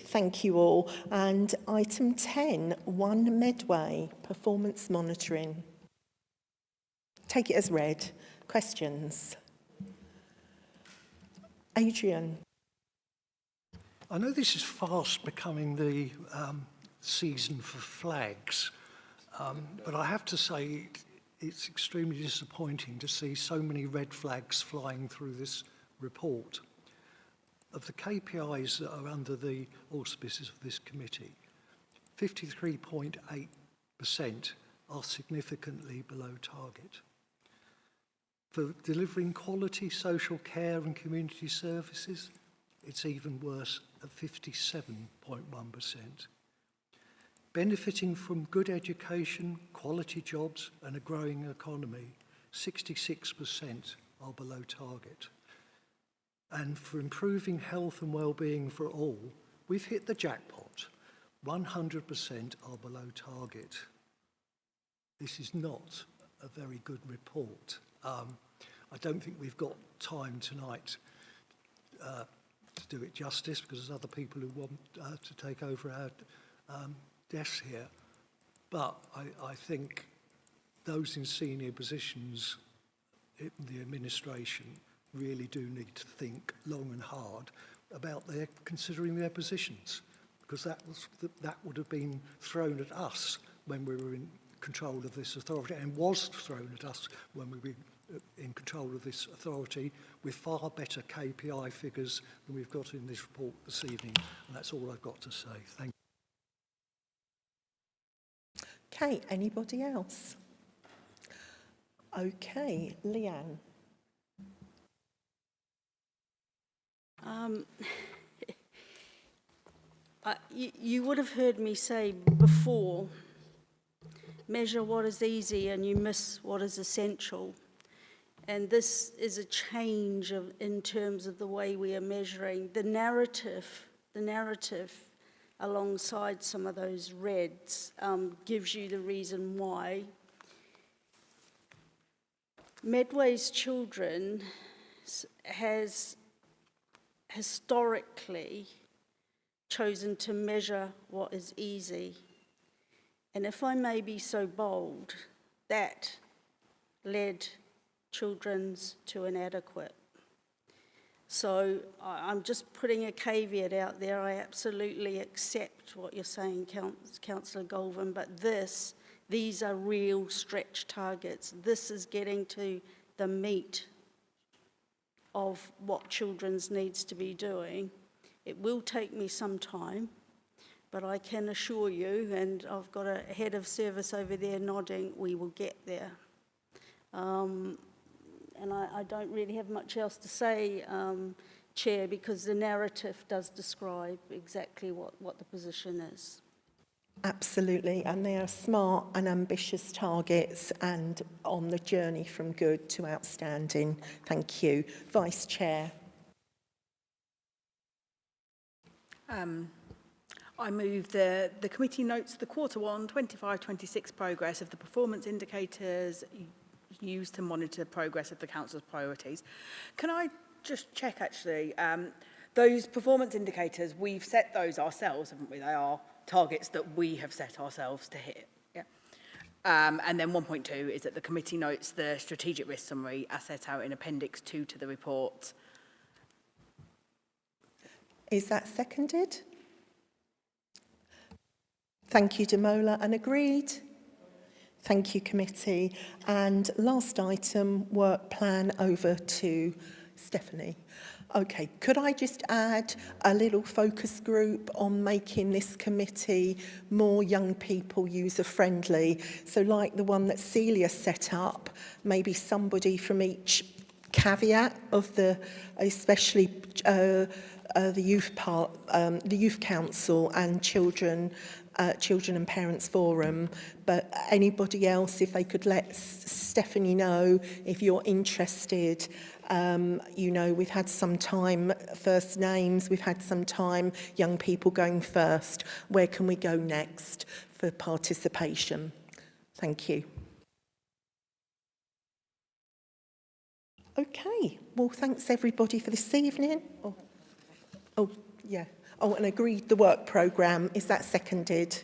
Thank you all. And item 10, 1 Medway, performance monitoring. Take it as read. Questions? Adrian. I know this is fast becoming the season for flags, but I have to say it's extremely disappointing to see so many red flags flying through this report. Of the KPIs that are under the auspices of this committee, 53.8% are significantly below target. For delivering quality social care and community services, it's even worse at 57.1%. Benefiting from good education, quality jobs and a growing economy, 66% are below target. And for improving health and well-being for all, we've hit the jackpot. 100% are below target. This is not a very good report. I don't think we've got time tonight to do it justice, because there's other people who want to take over our desks here. But I think those in senior positions in the administration really do need to think long and hard about considering their positions, because that would have been thrown at us when we were in control of this authority, and was thrown at us when we were in control of this authority with far better KPI figures than we've got in this report this evening. And that's all I've got to say. Thank you. Okay, anybody else? Okay, Leanne. You would have heard me say before, measure what is easy and you miss what is essential. And this is a change in terms of the way we are measuring. The narrative alongside some of those reds gives you the reason why. Medway's Children has historically chosen to measure what is easy. And if I may be so bold, that led Children's to inadequate. So I'm just putting a caveat out there. I absolutely accept what you're saying, Councillor Goulven, but these are real stretch targets. This is getting to the meat of what Children's needs to be doing. It will take me some time, but I can assure you, and I've got a head of service over there nodding, we will get there. And I don't really have much else to say, Chair, because the narrative does describe exactly what the position is. Absolutely, and they are smart and ambitious targets and on the journey from good to outstanding. Thank you. Vice Chair. I move the committee notes the Q1 25-26 progress of the performance indicators used to monitor progress of the Council's priorities. Can I just check, actually, those performance indicators, we've set those ourselves, haven't we? They are targets that we have set ourselves to hit. Yeah. And then 1.2 is that the committee notes the strategic risk summary as set out in Appendix 2 to the report. Is that seconded? Thank you, Damola, and agreed. Thank you, committee. And last item, work plan, over to Stephanie. Okay, could I just add a little focus group on making this committee more young people user-friendly? So like the one that Celia set up, maybe somebody from each caveat of the, especially the youth part, the youth council and children and Parents Forum, but anybody else, if they could let Stephanie know if you're interested. You know, we've had some time first names, we've had some time young people going first. Where can we go next for participation? Thank you. Okay, well, thanks everybody for this evening. Oh, yeah. Oh, and agreed the work programme. Is that seconded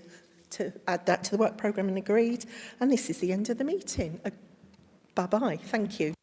to add that to the work programme and agreed? And this is the end of the meeting. Bye-bye. Thank you.